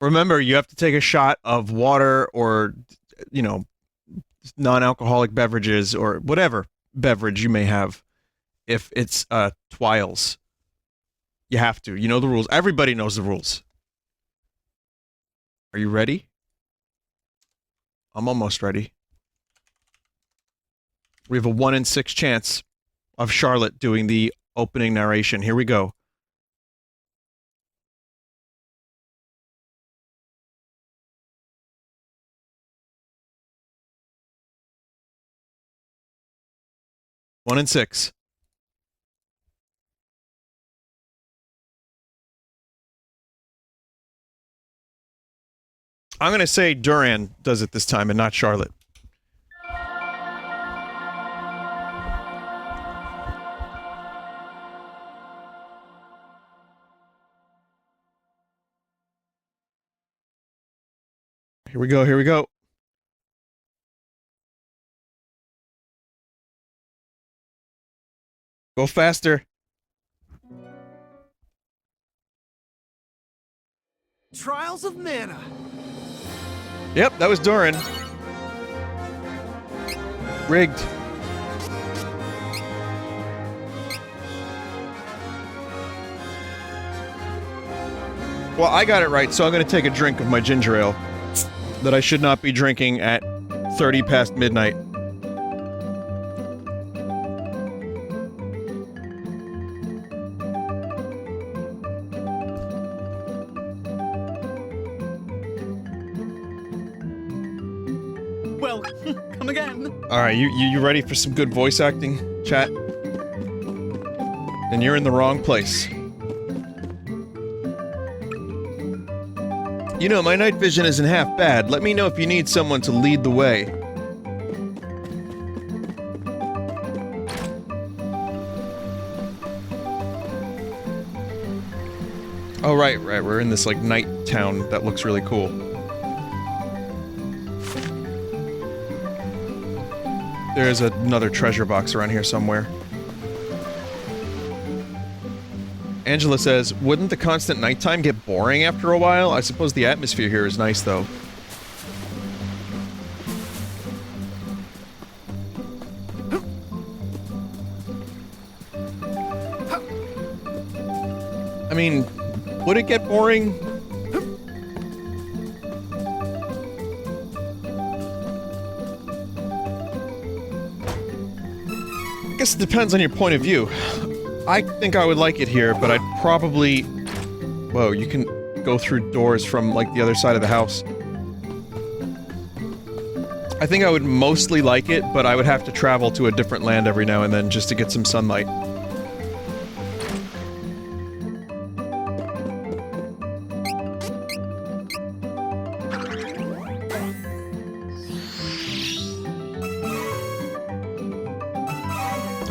Remember, you have to take a shot of water or, you know, non-alcoholic beverages or whatever beverage you may have. If it's twiles, you have to. You know the rules. Everybody knows the rules. Are you ready? I'm almost ready. We have a 1 in 6 chance of Charlotte doing the opening narration. Here we go. One in 6. I'm going to say Duran does it this time and not Charlotte. Here we go, here we go. Go faster. Trials of Mana. Yep, that was Duran. Rigged. Well, I got it right, so I'm going to take a drink of my ginger ale that I should not be drinking at 30 past midnight. Well, come again. Alright, you ready for some good voice acting, chat? Then you're in the wrong place. You know, my night vision isn't half bad. Let me know if you need someone to lead the way. Oh, right, we're in this, like, night town that looks really cool. There's another treasure box around here somewhere. Angela says, wouldn't the constant nighttime get boring after a while? I suppose the atmosphere here is nice, though. I mean, would it get boring? I guess it depends on your point of view. I think I would like it here, but I'd probably... Whoa, you can go through doors from, like, the other side of the house. I think I would mostly like it, but I would have to travel to a different land every now and then just to get some sunlight.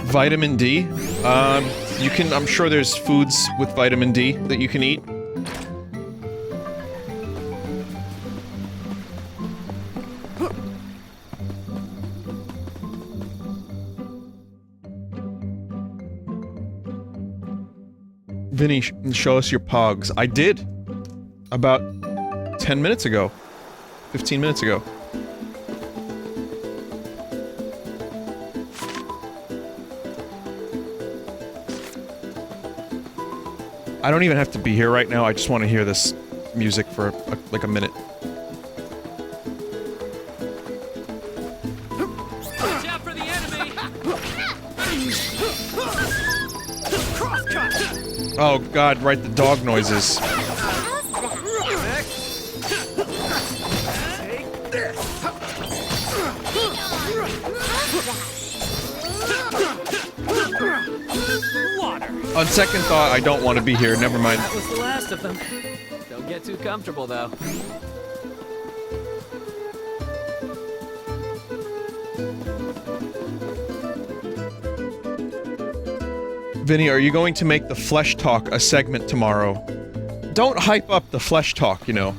Vitamin D? You can, I'm sure there's foods with vitamin D that you can eat. Vinny, show us your pogs. I did. About 10 minutes ago. 15 minutes ago. I don't even have to be here right now, I just want to hear this music for, like, a minute. Watch out for the enemy! Crosscut! Oh god, right, the dog noises. Take this! Water! On second thought, I don't want to be here, never mind. That was the last of them. Don't get too comfortable, though. Vinny, are you going to make the Flesh Talk a segment tomorrow? Don't hype up the Flesh Talk, you know.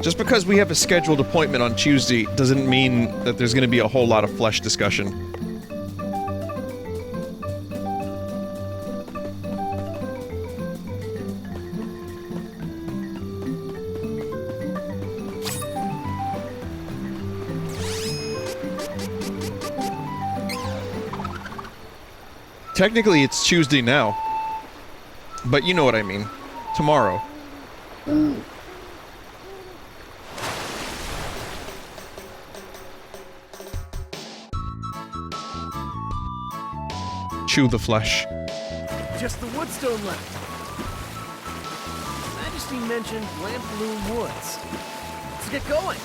Just because we have a scheduled appointment on Tuesday doesn't mean that there's going to be a whole lot of flesh discussion. Technically, it's Tuesday now. But you know what I mean. Tomorrow. Chew the flesh. Just the woodstone left. Majesty mentioned Lamp-Loom Woods. Let's get going.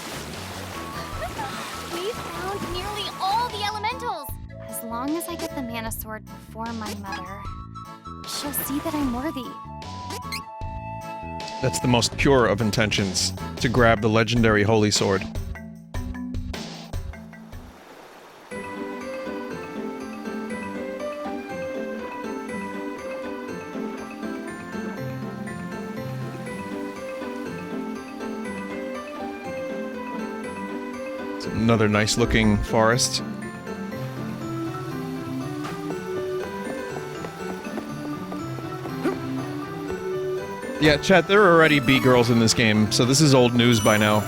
We found nearly all the elementals. As long as I get the mana sword before my mother, she'll see that I'm worthy. That's the most pure of intentions, to grab the legendary holy sword. It's another nice looking forest. Yeah, chat, there are already B-girls in this game, so this is old news by now.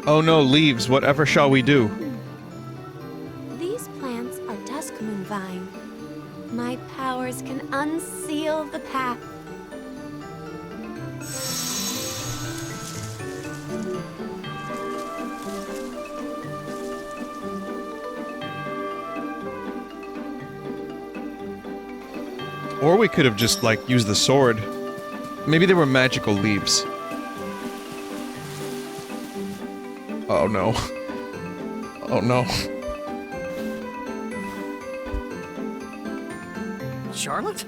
Oh no, leaves, whatever shall we do? These plants are dusk moon vine. My powers can unseal the path. Or we could have just, like, used the sword. Maybe they were magical leaves. Oh no. Oh no. Charlotte?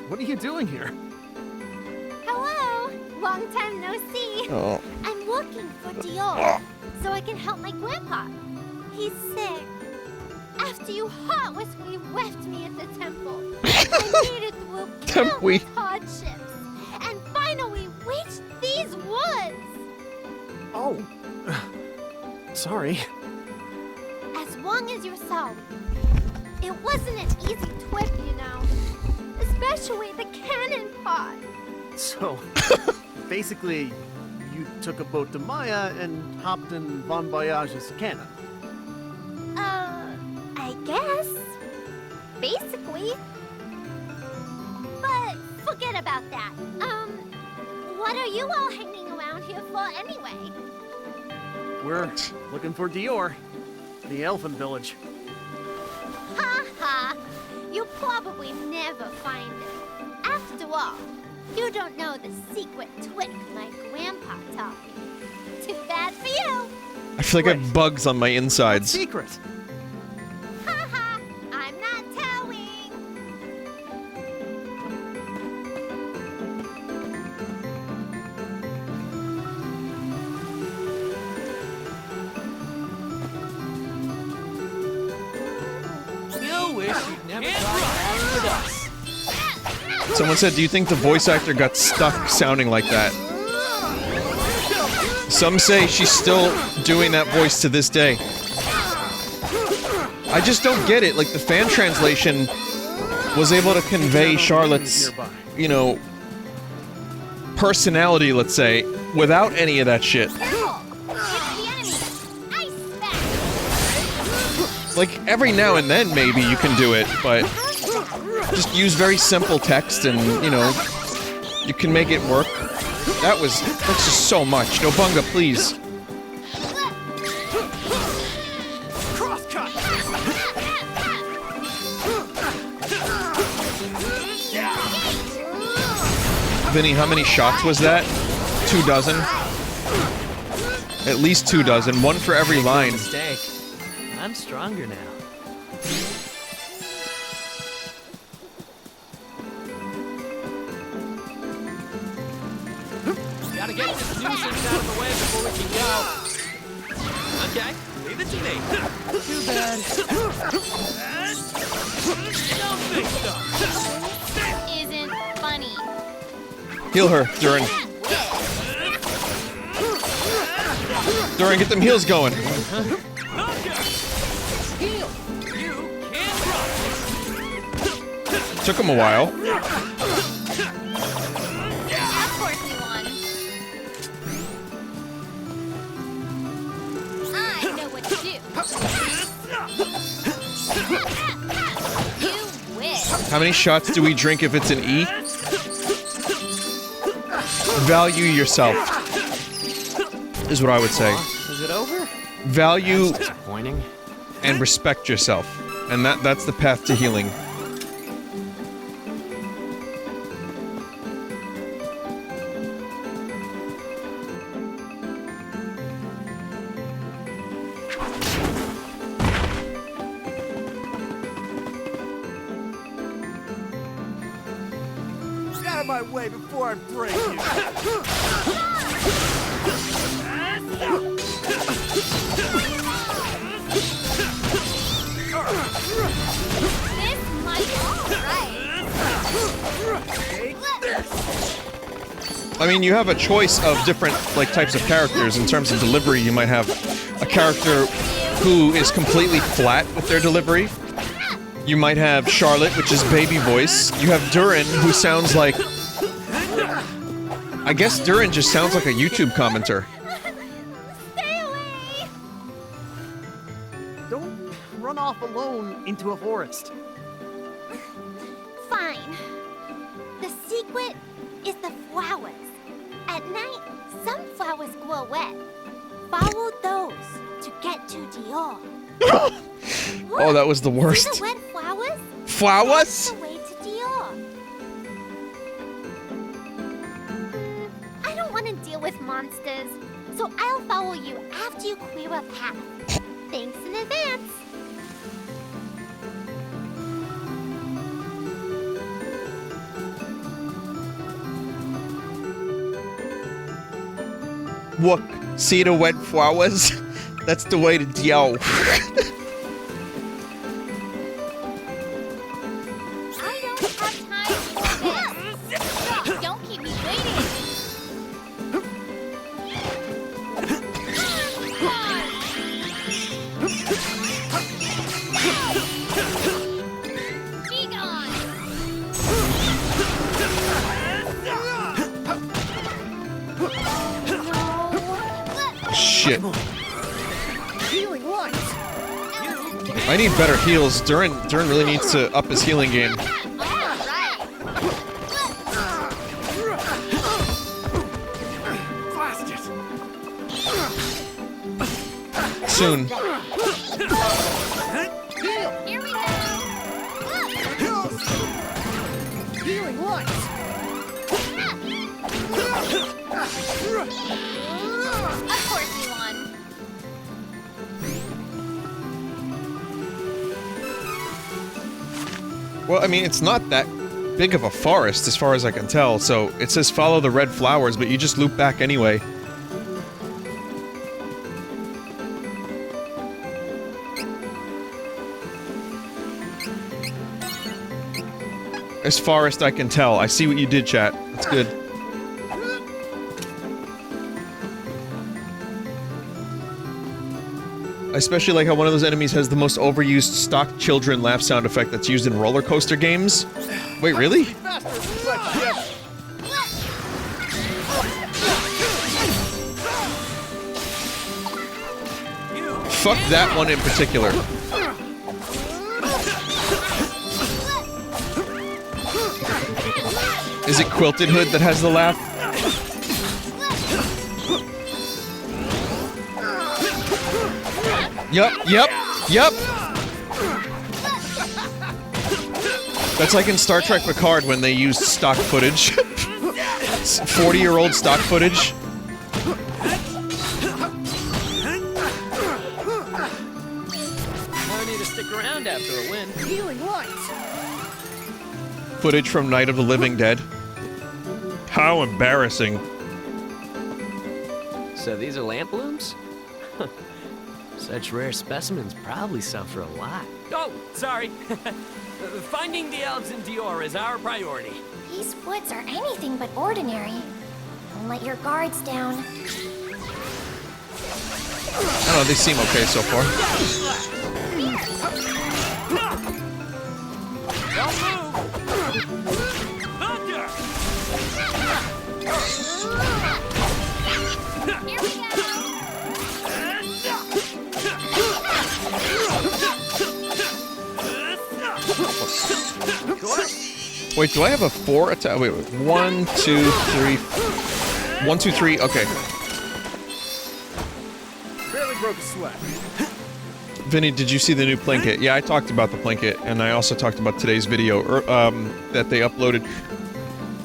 What are you doing here? Hello! Long time no see. Oh. I'm looking for Dior, so I can help my grandpa. He's sick. After you heartlessly left me at the temple, I made it through countless hardships, and finally reached these woods! Oh. Sorry. As long as you're sorry. It wasn't an easy trip, you know. Especially the cannon part. So, basically, you took a boat to Maya and hopped in Bon Voyage's cannon. I guess. Basically. But forget about that. What are you all hanging around here for anyway? We're looking for Dior, the Elfin Village. Ha ha! You'll probably never find it. After all, you don't know the secret trick my grandpa taught me. Too bad for you! I feel like I have bugs on my insides. Secret. Ha ha! I'm not telling! You wish you'd never tried along with us. Someone said, do you think the voice actor got stuck sounding like that? Some say she's still doing that voice to this day. I just don't get it. Like, the fan translation was able to convey Charlotte's, you know, personality, let's say, without any of that shit. Careful! It's the enemy! Ice back! Like, every now and then, maybe you can do it, but just use very simple text and, you know, you can make it work. That's just so much. Nobunga, please. Crosscut. Vinny, how many shots was that? 24? At least 24. One for every line. Mistake. I'm stronger now. Gotta get this nuisance out of the way before we can go. Okay, leave it to me. Too bad. Isn't funny. Heal her, Durin. Durin, get them heals going. Heal! You can't run! Took him a while. Of course you won. I know what to do. You win. How many shots do we drink if it's an E? Value yourself, is what I would say. Is it over? Value Disappointing. and respect yourself. And that's the path to healing. Get out of my way before I break you. This might be alright. I mean, you have a choice of different, like, types of characters. In terms of delivery, you might have a character who is completely flat with their delivery. You might have Charlotte, which is baby voice. You have Durin, who sounds like... I guess Durin just sounds like a YouTube commenter. Stay away. Don't run off alone into a forest. Fine. The secret is the flowers. At night, some flowers glow red. Follow those to get to Dior. Oh, that was the See worst. the red flowers? Flowers? That's the way to Dior. I don't want to deal with monsters, so I'll follow you after you clear a path. Thanks in advance. Look, see the red flowers? That's the way to Dior. I don't have time for this. Don't keep me waiting. Be gone. Shit. Healing light. I need better heals. Durin really needs to up his healing game. Blast it. Soon. Here we go. Healing light. Of course you won. Well, I mean, it's not that big of a forest as far as I can tell, so it says follow the red flowers, but you just loop back anyway. As far as I can tell. I see what you did, chat. That's good. I especially like how one of those enemies has the most overused stock children laugh sound effect that's used in roller coaster games. Wait, really? Fuck that one in particular. Is it Quilted Hood that has the laugh? Yep. That's like in Star Trek Picard when they used stock footage. 40-year-old stock footage. No need to stick around after a win. Healing light. Footage from Night of the Living Dead. How embarrassing. So these are lamp blooms? Such rare specimens probably suffer a lot. Oh, sorry. Finding the elves in Dior is our priority. These woods are anything but ordinary. Don't let your guards down. I don't know, they seem okay so far. Don't move! Thunder! Here we go. Wait, do I have a 4 attack? Wait, 1, 2, 3. 1, 2, 3. Okay. Barely broke a sweat. Vinny, did you see the new Plinkett? Yeah, I talked about the Plinkett, and I also talked about today's video that they uploaded.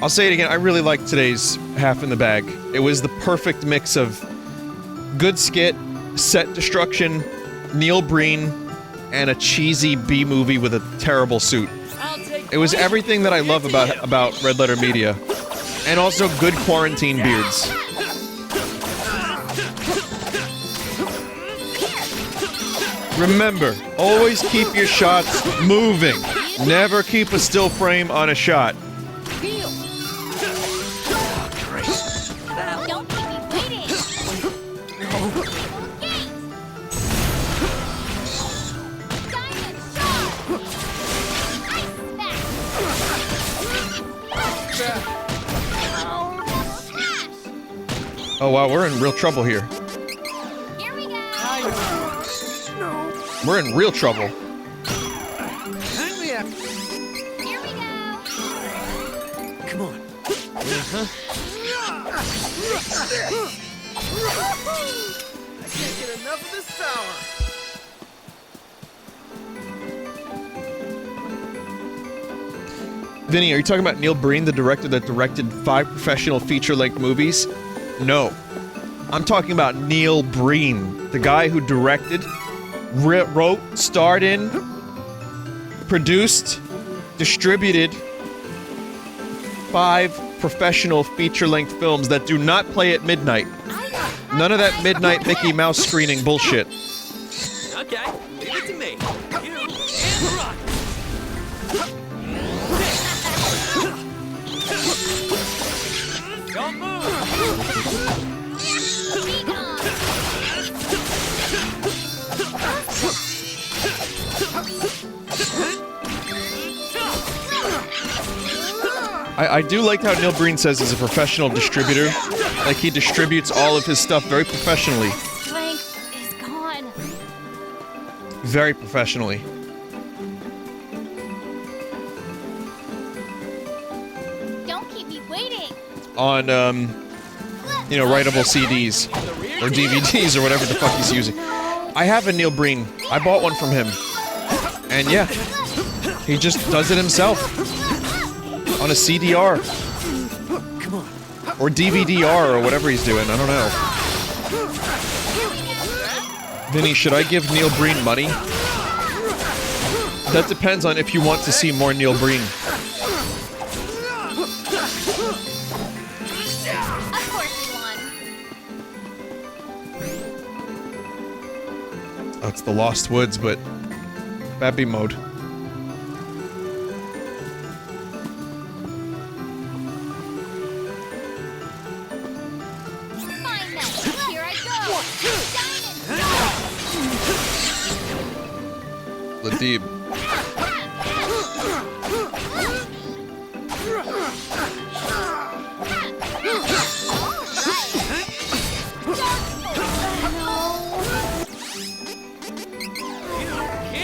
I'll say it again, I really liked today's Half in the Bag. It was the perfect mix of good skit, set destruction, Neil Breen, and a cheesy B-movie with a terrible suit. It was everything that I love about Red Letter Media. And also good quarantine beards. Remember, always keep your shots moving. Never keep a still frame on a shot. Don't keep me waiting. Okay. Diamond shot. Ice smash. Oh wow, we're in real trouble here. Here we go. We're in real trouble. Here we go. Come on. I can't get enough of this tower. Vinny, are you talking about Neil Breen, the director that directed 5 professional feature-length movies? No. I'm talking about Neil Breen, the guy who directed, wrote, starred in, produced, distributed 5 professional feature-length films that do not play at midnight. None of that midnight Mickey Mouse screening bullshit. Okay, leave it to me. You and rock. Don't move. Be gone. I do like how Neil Breen says he's a professional distributor. Like, he distributes all of his stuff very professionally. Strength is gone. Very professionally. Don't keep me waiting. On, you know, writable CDs. Or DVDs or whatever the fuck he's using. I have a Neil Breen. I bought one from him. And yeah, he just does it himself. On a CDR. Or DVD-R or whatever he's doing, I don't know. Vinny, should I give Neil Breen money? That depends on if you want to see more Neil Breen. Of course we won. Oh, it's the Lost Woods, but Bappy mode. Fine then. Here I go. Diamond Ladib.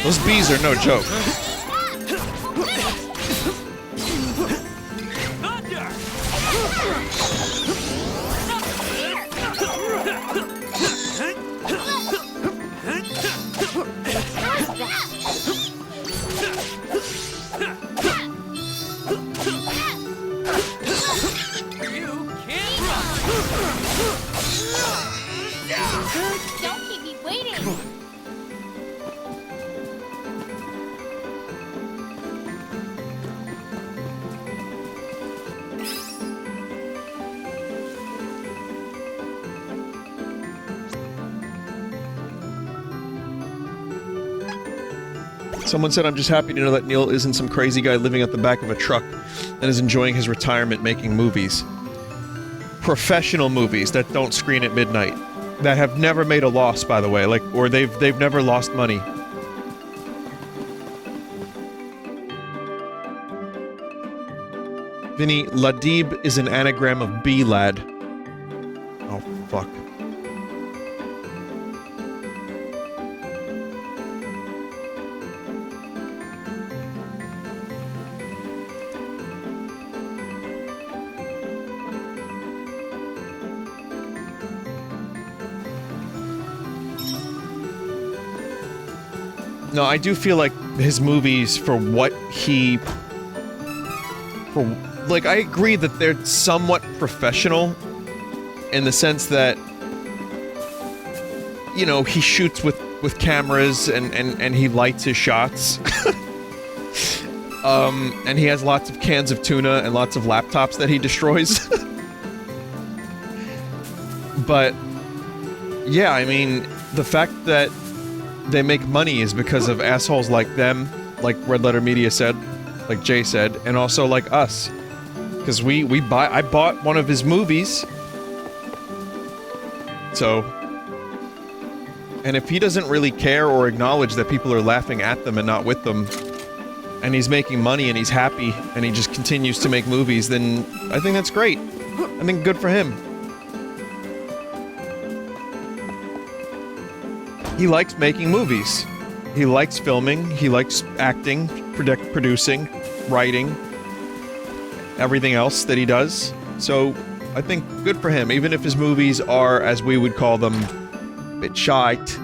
Those bees are no joke. Don't keep me waiting. Someone said, I'm just happy to know that Neil isn't some crazy guy living at the back of a truck and is enjoying his retirement making movies. Professional movies that don't screen at midnight. That have never made a loss, by the way, like, or they've never lost money. Vinny, Ladib is an anagram of bee lad. Oh, fuck. No, I do feel like his movies, for what he... Like, I agree that they're somewhat professional in the sense that, you know, he shoots with cameras and he lights his shots. And he has lots of cans of tuna and lots of laptops that he destroys. But, yeah, I mean, the fact that they make money is because of assholes like them, like Red Letter Media said, like Jay said, and also like us. Because I bought one of his movies. So, and if he doesn't really care or acknowledge that people are laughing at them and not with them, and he's making money and he's happy and he just continues to make movies, then I think that's great. I think good for him. He likes making movies. He likes filming. He likes acting, producing, writing, everything else that he does. So, I think good for him, even if his movies are, as we would call them, a bit shite.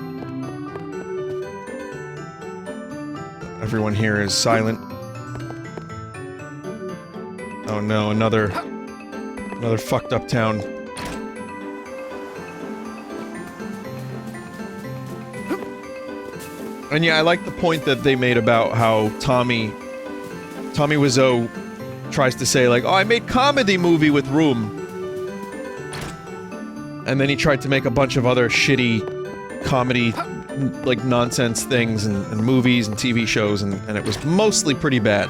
Everyone here is silent. Oh no, another fucked up town. And yeah, I like the point that they made about how Tommy Wiseau tries to say, like, oh, I made comedy movie with Room. And then he tried to make a bunch of other shitty comedy, like, nonsense things and movies and TV shows, and it was mostly pretty bad.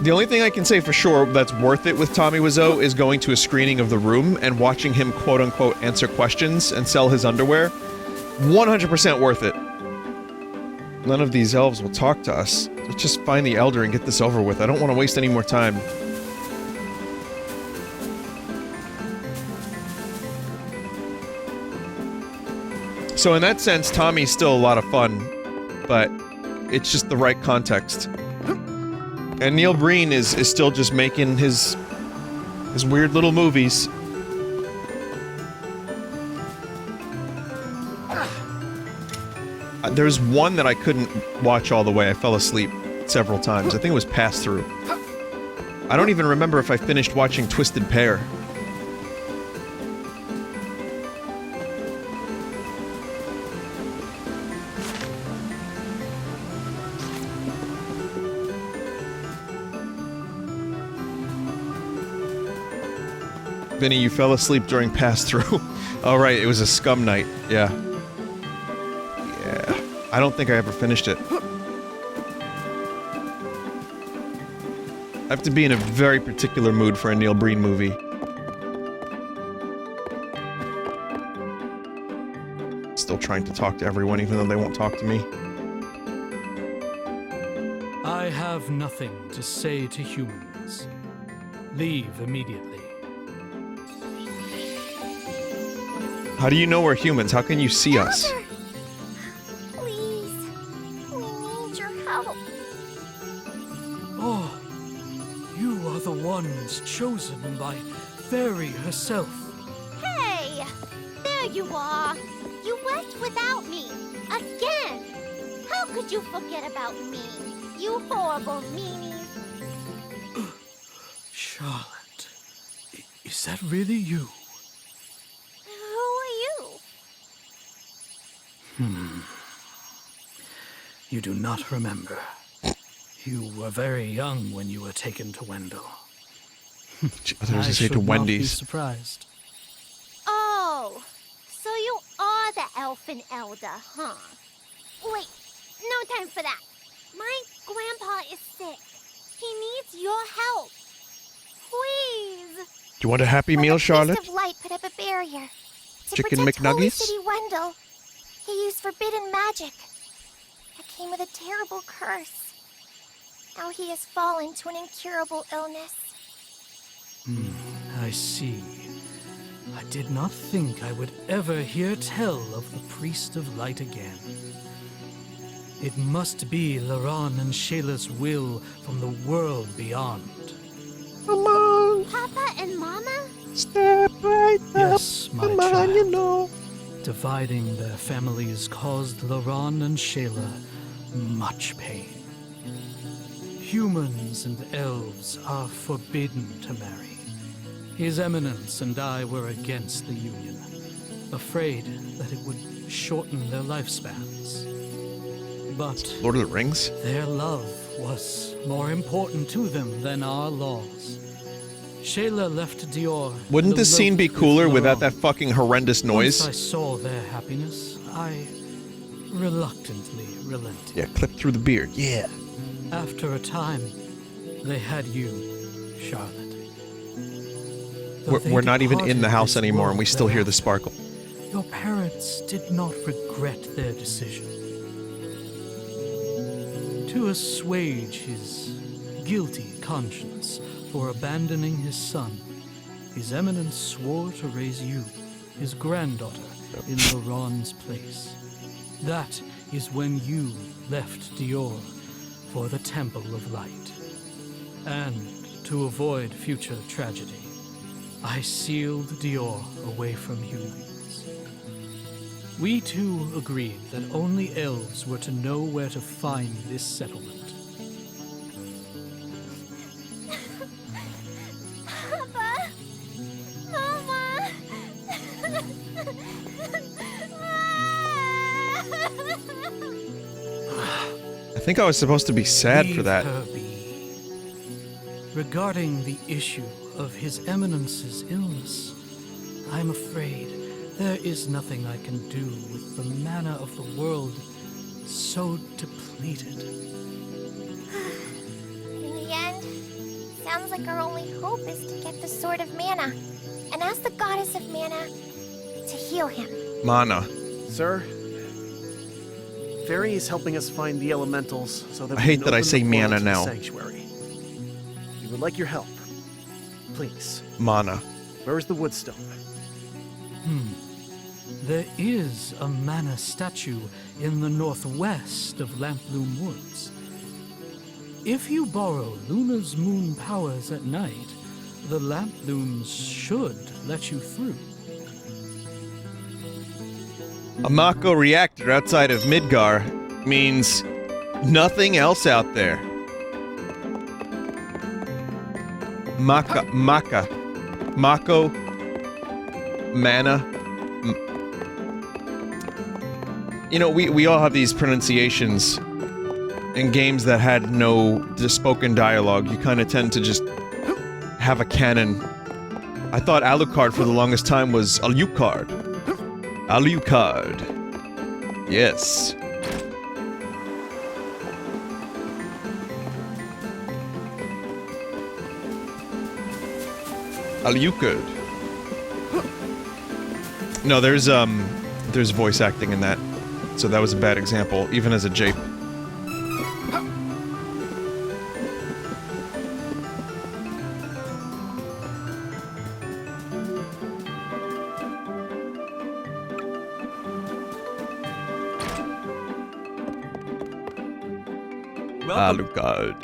The only thing I can say for sure that's worth it with Tommy Wiseau is going to a screening of The Room and watching him quote-unquote answer questions and sell his underwear. 100% worth it. None of these elves will talk to us. Let's just find the elder and get this over with. I don't want to waste any more time. So in that sense, Tommy's still a lot of fun, but it's just the right context. And Neil Breen is still just making his weird little movies. There's one that I couldn't watch all the way. I fell asleep several times. I think it was Pass Through. I don't even remember if I finished watching Twisted Pair. Vinny, you fell asleep during Pass Through. Oh right, it was a scum night. Yeah. I don't think I ever finished it. I have to be in a very particular mood for a Neil Breen movie. Still trying to talk to everyone even though they won't talk to me. I have nothing to say to humans. Leave immediately. How do you know we're humans? How can you see us? Elder! Please. We need your help. Oh, you are the ones chosen by Fairy herself. Hey! There you are. You left without me. Again. How could you forget about me? You horrible meanie. Charlotte, is that really you? Who are you? You do not remember. You were very young when you were taken to Wendell. I thought it was to say to should not be Wendy's. surprised. Oh, so you are the elfin elder, huh? Wait, no time for that. My grandpa is sick. He needs your help. Please. Do you want a Happy Meal, Charlotte? The Priest of Light put up a barrier to Chicken protect Holy McNuggets? City Wendell. He used forbidden magic. It came with a terrible curse. Now he has fallen to an incurable illness. I see. I did not think I would ever hear tell of the Priest of Light again. It must be Laron and Shayla's will from the world beyond. Come on, Papa and Mama? step right up. Yes, my Come on, child. you know. Dividing their families caused Laron and Shayla much pain. Humans and elves are forbidden to marry. His Eminence and I were against the union, afraid that it would shorten their lifespans. But Lord of the Rings? their love was more important to them than our laws. Shayla left Dior. Wouldn't and this scene be eloped with cooler without Laron. that fucking horrendous Once I noise? saw their happiness, I reluctantly relented. Yeah, clip through the beard. Yeah. After a time, they had you, Charlotte. Though they We're not even in departed the house this anymore, and we world still hear the thereafter, sparkle. Your parents did not regret their decision. To assuage his guilty conscience for abandoning his son, His Eminence swore to raise you, his granddaughter, in Laron's place. That is when you left Dior for the Temple of Light. And to avoid future tragedy, I sealed Dior away from humans. We two agreed that only elves were to know where to find this settlement. Papa? Mama? I think I was supposed to be sad for Leave that. her be. Regarding the issue of His Eminence's illness, I'm afraid there is nothing I can do with the mana of the world so depleted. In the end, sounds like our only hope is to get the Sword of Mana and ask the Goddess of Mana to heal him. Mana. Sir, Fairy is helping us find the elementals so that I we hate can that I open say the portal mana to the now. sanctuary. We would like your help. Please. Mana. Where is the Woodstone? There is a mana statue in the northwest of Lamploom Woods. If you borrow Luna's moon powers at night, the Lamplooms should let you through. A Mako reactor outside of Midgar means nothing else out there. Mako, Mana. You know, we all have these pronunciations in games that had no spoken dialogue. You kind of tend to just have a canon. I thought Alucard for the longest time was Alucard. Alucard. Yes. Alucard. No, there's voice acting in that. So that was a bad example, even as a jape. Alucard.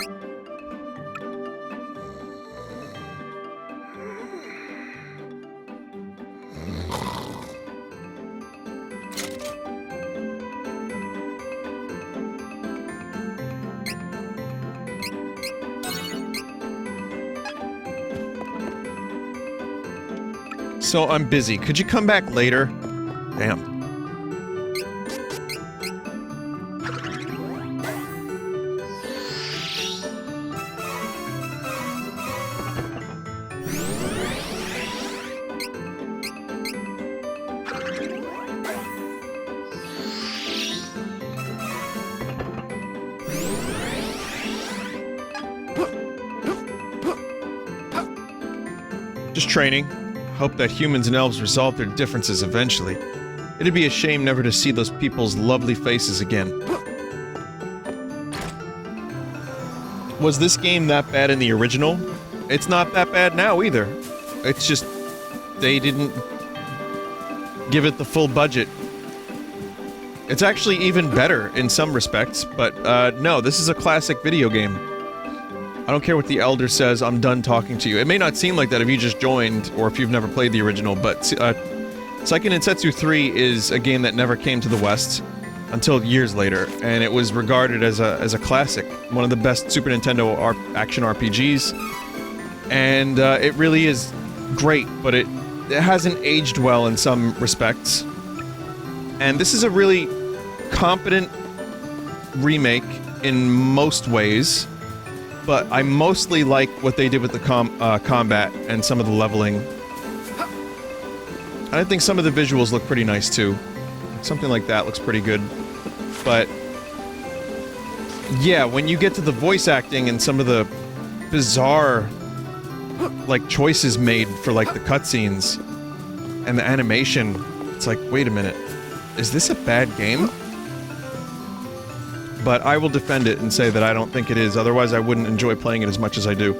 So I'm busy. Could you come back later? Damn. Just training. Hope that humans and elves resolve their differences eventually. It'd be a shame never to see those people's lovely faces again. was this game that bad in the original? It's not that bad now either. It's just they didn't give it the full budget. It's actually even better in some respects, but no, this is a classic video game. I don't care what the Elder says, I'm done talking to you. It may not seem like that if you just joined, or if you've never played the original, but Seiken Densetsu 3 is a game that never came to the West until years later, and it was regarded as a classic, one of the best Super Nintendo action RPGs, and it really is great, but it hasn't aged well in some respects. And this is a really competent remake in most ways, but I mostly like what they did with the combat and some of the leveling. And I think some of the visuals look pretty nice too. Something like that looks pretty good. But yeah, when you get to the voice acting and some of the bizarre like choices made for like the cutscenes and the animation, it's like, wait a minute. Is this a bad game? But I will defend it and say that I don't think it is, otherwise I wouldn't enjoy playing it as much as I do.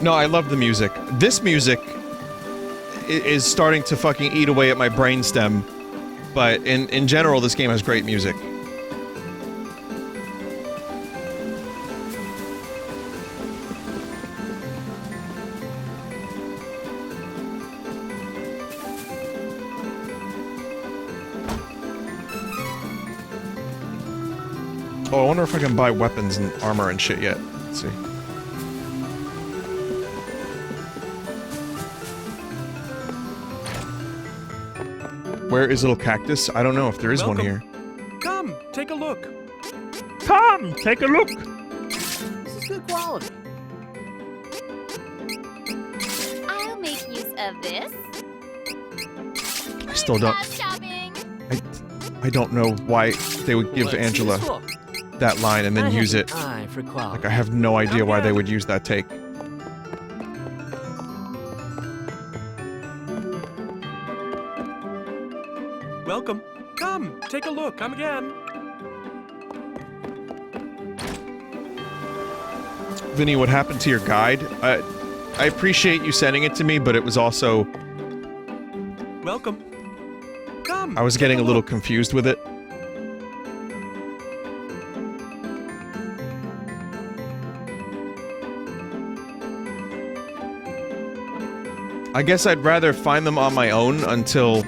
No, I love the music. This music is starting to fucking eat away at my brainstem, but in general, this game has great music. Oh, I wonder if I can buy weapons and armor and shit yet. Let's see. Where is Little Cactus? I don't know if there is one here. Come, take a look. Come, take a look! This is good quality. I'll make use of this. I still don't... Shopping. I don't know why they would give Looks Angela useful. that line and I then have use an it. eye for quality. Like, I have no idea why they would use that take. Welcome. Come, take a look. Come again. Vinny, what happened to your guide? I appreciate you sending it to me, but it was also... Welcome. Come. I was getting a little confused with it. I guess I'd rather find them on my own until...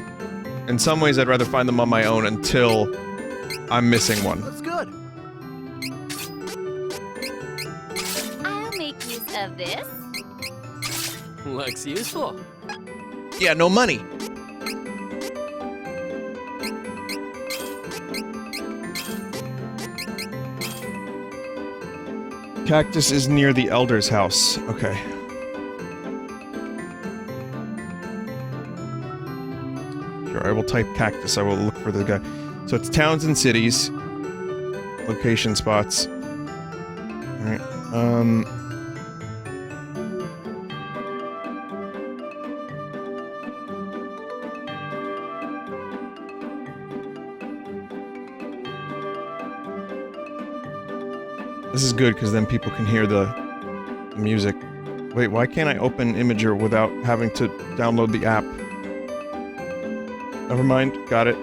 In some ways, I'd rather find them on my own until I'm missing one. That's good. I'll make use of this. Looks useful. Yeah, no money. Cactus is near the Elder's house. Okay. Sure, I will type cactus. I will look for the guy. So it's towns and cities. Location spots. Alright, This is good, because then people can hear the music. Wait, why can't I open Imager without having to download the app? Never mind, got it.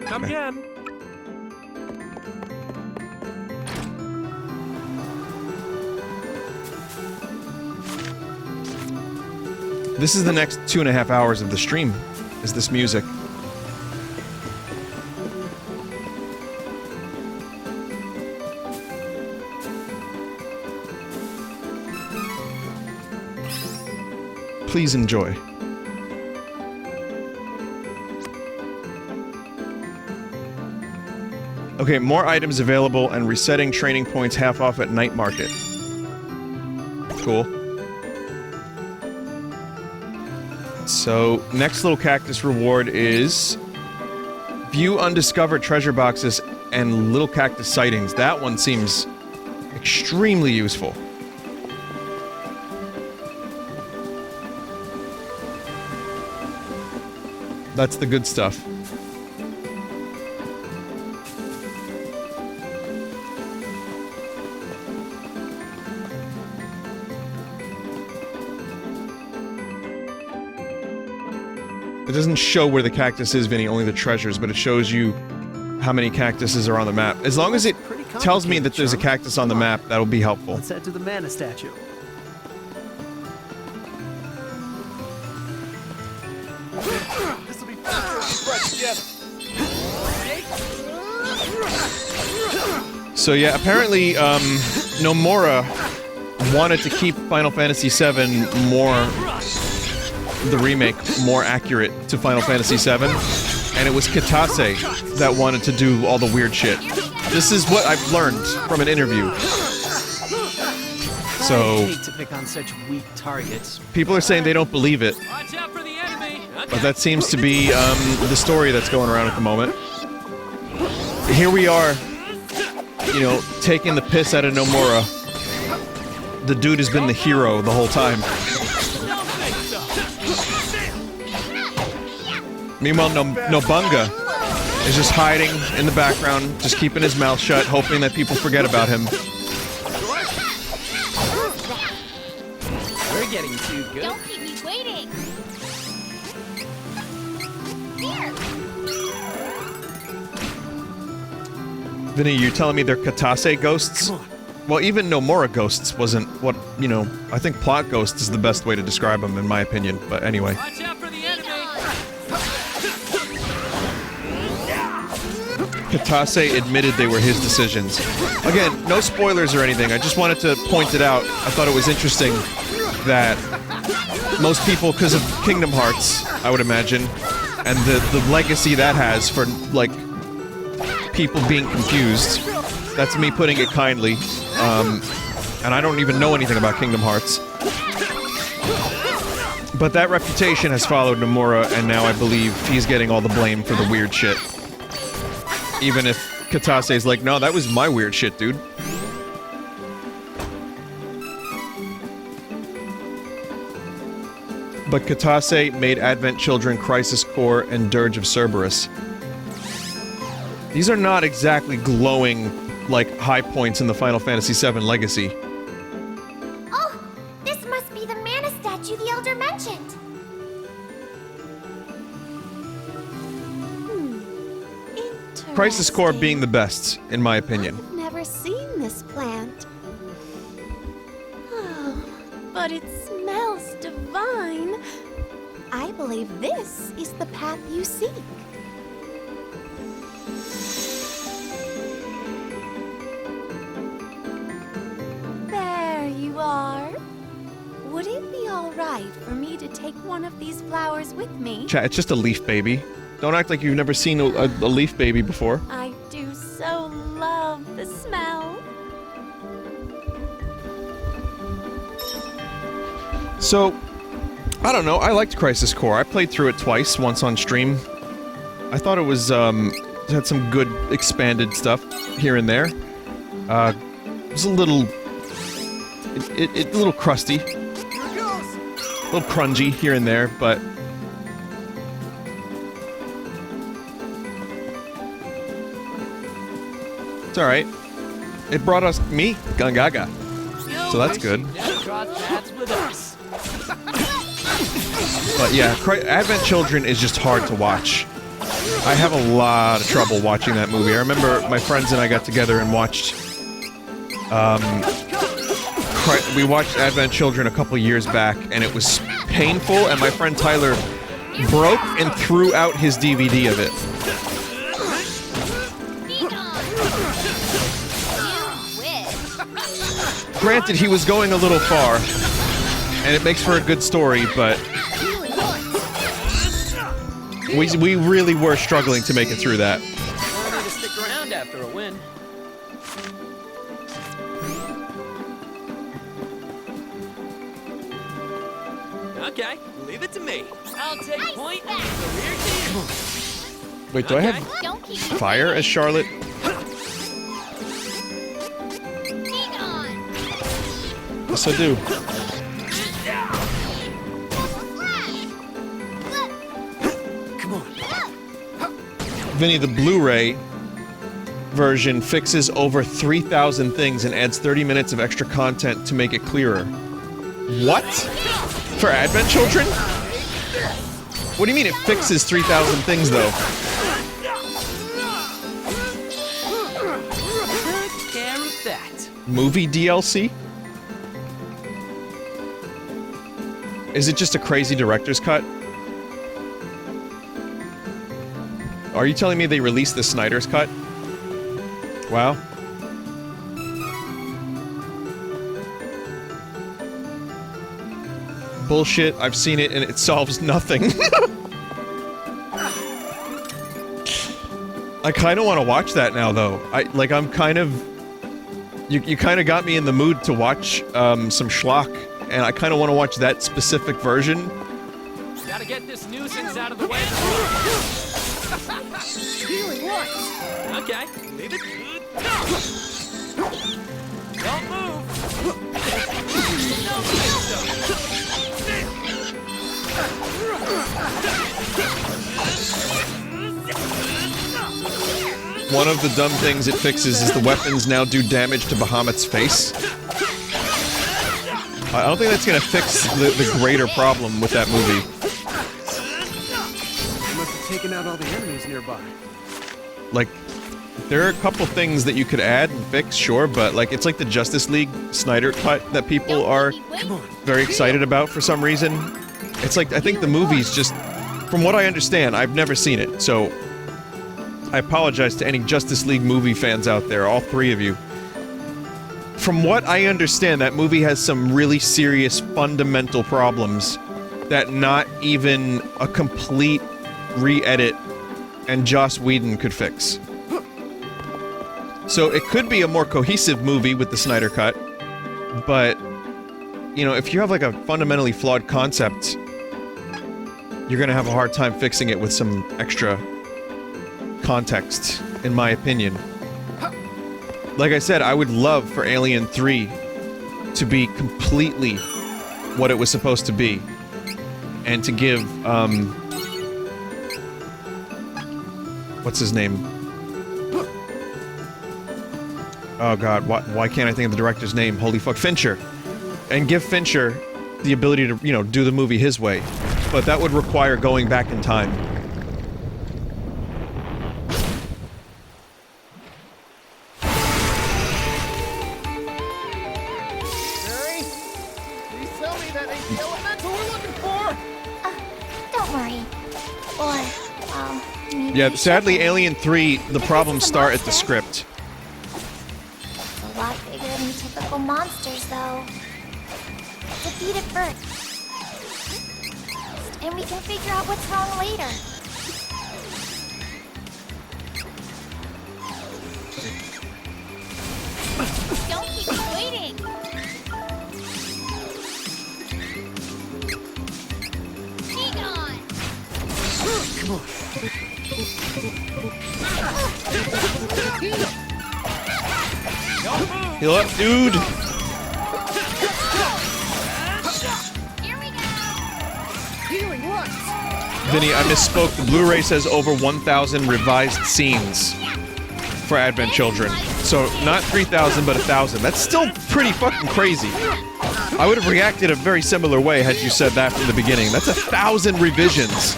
Come again. This is the next 2.5 hours of the stream, is this music. Please enjoy. Okay, more items available and resetting training points half off at night market. Cool. So, next little cactus reward is view undiscovered treasure boxes and little cactus sightings. That one seems extremely useful. That's the good stuff. It doesn't show where the cactus is, Vinny, only the treasures, but it shows you how many cactuses are on the map. As long as it tells me that there's a cactus on the map, that'll be helpful. Let's head to the mana statue. This will be faster if we spread together. So yeah, apparently, Nomura wanted to keep Final Fantasy VII the remake, more accurate to Final Fantasy VII, and it was Kitase that wanted to do all the weird shit. This is what I've learned from an interview. So, I hate to pick on such weak targets. people are saying they don't believe it, Watch out for the enemy. but that seems to be the story that's going around at the moment. Here we are, you know, taking the piss out of Nomura. The dude has been the hero the whole time. Meanwhile, Nobunga is just hiding in the background, just keeping his mouth shut, hoping that people forget about him. We're getting too good. Don't keep me waiting. Here. Vinny, you're telling me they're Kitase ghosts? Well, even Nomura ghosts wasn't what, you know, I think plot ghosts is the best way to describe them, in my opinion, but anyway. Watch out for the enemy. Kitase admitted they were his decisions. Again, no spoilers or anything, I just wanted to point it out. I thought it was interesting that most people, because of Kingdom Hearts, I would imagine, and the legacy that has for, like, people being confused, that's me putting it kindly, and I don't even know anything about Kingdom Hearts. But that reputation has followed Nomura, and now I believe he's getting all the blame for the weird shit. Even if Kitase's like, no, that was my weird shit, dude. But Kitase made Advent Children, Crisis Core, and Dirge of Cerberus. These are not exactly glowing, like, high points in the Final Fantasy VII Legacy. Oh, this must be the mana statue the Elder mentioned. Crisis Core being the best, in my opinion. I've never seen this plant. Oh, but it smells divine. I believe this is the path you seek. There you are. Would it be all right for me to take one of these flowers with me? Chat, it's just a leaf baby. Don't act like you've never seen a leaf baby before. I do so love the smell. So, I don't know, I liked Crisis Core. I played through it twice, once on stream. I thought it was, it had some good expanded stuff here and there. It was a little... a little crusty. Here it goes. A little crungy here and there, but... it's alright. It brought us me, Gungaga. So that's good. Never cross paths with us. But yeah, Advent Children is just hard to watch. I have a lot of trouble watching that movie. I remember my friends and I got together and watched... we watched Advent Children a couple years back, and it was painful, and my friend Tyler broke and threw out his DVD of it. Be gone. You wish. Granted, he was going a little far, and it makes for a good story, but we really were struggling to make it through that. I need to stick around after a win. Okay, leave it to me. I'll take point and the rear team. Wait, do I have Don't keep me fire as Charlotte? Be gone. Yes, I do. Come on. Vinny, the Blu-ray version fixes over 3,000 things and adds 30 minutes of extra content to make it clearer. What? For Advent children? What do you mean it fixes 3,000 things, though? Take care of that. Movie DLC? Is it just a crazy director's cut? Are you telling me they released the Snyder's cut? Wow. Bullshit, I've seen it and it solves nothing. I kinda wanna watch that now, though. I'm kind of... You kinda got me in the mood to watch, some schlock, and I kinda wanna watch that specific version. Gotta get this nuisance out of the way. Healing what? Okay, leave it. Don't move. One of the dumb things it fixes is the weapons now do damage to Bahamut's face. I don't think that's gonna fix the greater problem with that movie. They must have taken out all the enemies nearby. Like, there are a couple things that you could add and fix, sure, but like, it's like the Justice League Snyder cut that people are very excited about for some reason. It's like, I think the movie's just, from what I understand, I've never seen it, so I apologize to any Justice League movie fans out there, all three of you. From what I understand, that movie has some really serious fundamental problems that not even a complete re-edit and Joss Whedon could fix. So it could be a more cohesive movie with the Snyder Cut, but, you know, if you have like a fundamentally flawed concept, you're gonna have a hard time fixing it with some extra context, in my opinion. Like I said, I would love for Alien 3 to be completely what it was supposed to be, and to give, what's his name? Oh god, why can't I think of the director's name? Holy fuck, Fincher! And give Fincher the ability to, you know, do the movie his way. But that would require going back in time. Jerry, please tell me that ain't the elemental we're looking for! Don't worry. Or, well, maybe Yeah, I should sadly, have. Alien 3, the But problems this is a start at the monster. script. It's a lot bigger than typical monsters, though. Defeat it first. And we can figure out what's wrong later. Don't keep me waiting. Hang on. Heal up, dude! Here we go. Healing what? Vinny, I misspoke. The Blu-ray says over 1,000 revised scenes for Advent Children. So, not 3,000, but 1,000. That's still pretty fucking crazy. I would have reacted a very similar way had you said that from the beginning. That's 1,000 revisions.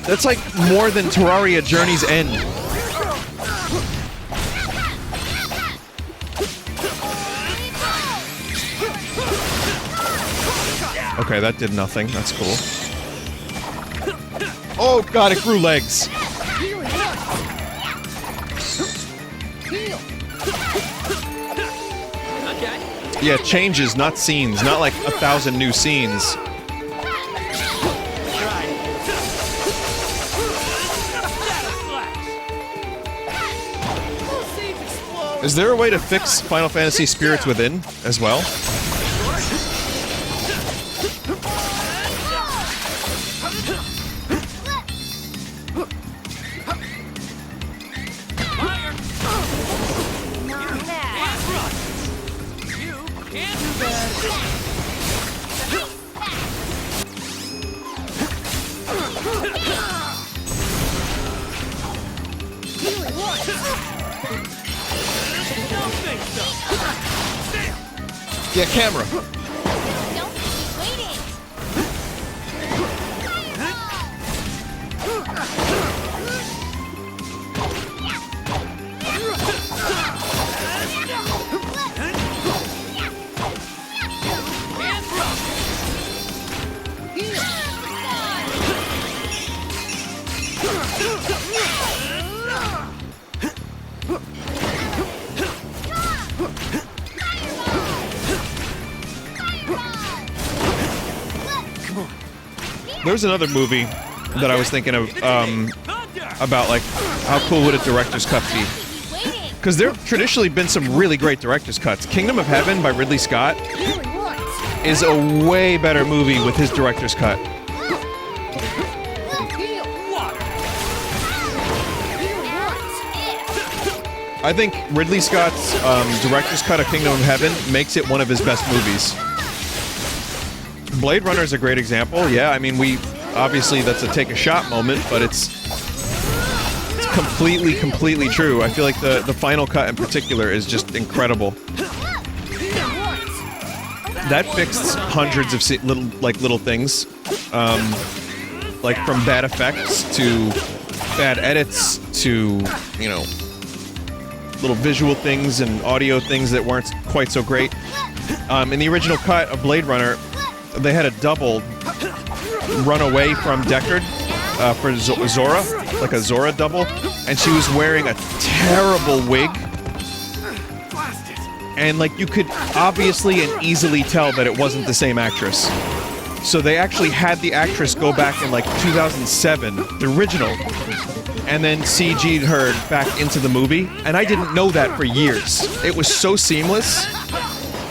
That's like more than Terraria Journey's End. Okay, that did nothing. That's cool. Oh god, it grew legs. Healing what? Heal! Okay. Yeah, changes, not scenes. Not like 1,000 new scenes. Is there a way to fix Final Fantasy Spirits Within as well? Fire! Not bad. You can't do that! Don't think so. Yeah, camera. Don't keep me waiting. There's another movie that I was thinking of about, like, how cool would a director's cut be? Because there have traditionally been some really great director's cuts. Kingdom of Heaven by Ridley Scott is a way better movie with his director's cut. I think Ridley Scott's director's cut of Kingdom of Heaven makes it one of his best movies. Blade Runner is a great example. Yeah, I mean, obviously that's a take a shot moment, but it's completely true. I feel like the final cut in particular is just incredible. That fixed hundreds of little things, like from bad effects to bad edits to, you know, little visual things and audio things that weren't quite so great. In the original cut of Blade Runner, they had a double run away from Deckard for Zora, like a Zora double, and she was wearing a terrible wig. And, like, you could obviously and easily tell that it wasn't the same actress. So they actually had the actress go back in, like, 2007, the original, and then CG'd her back into the movie, and I didn't know that for years. It was so seamless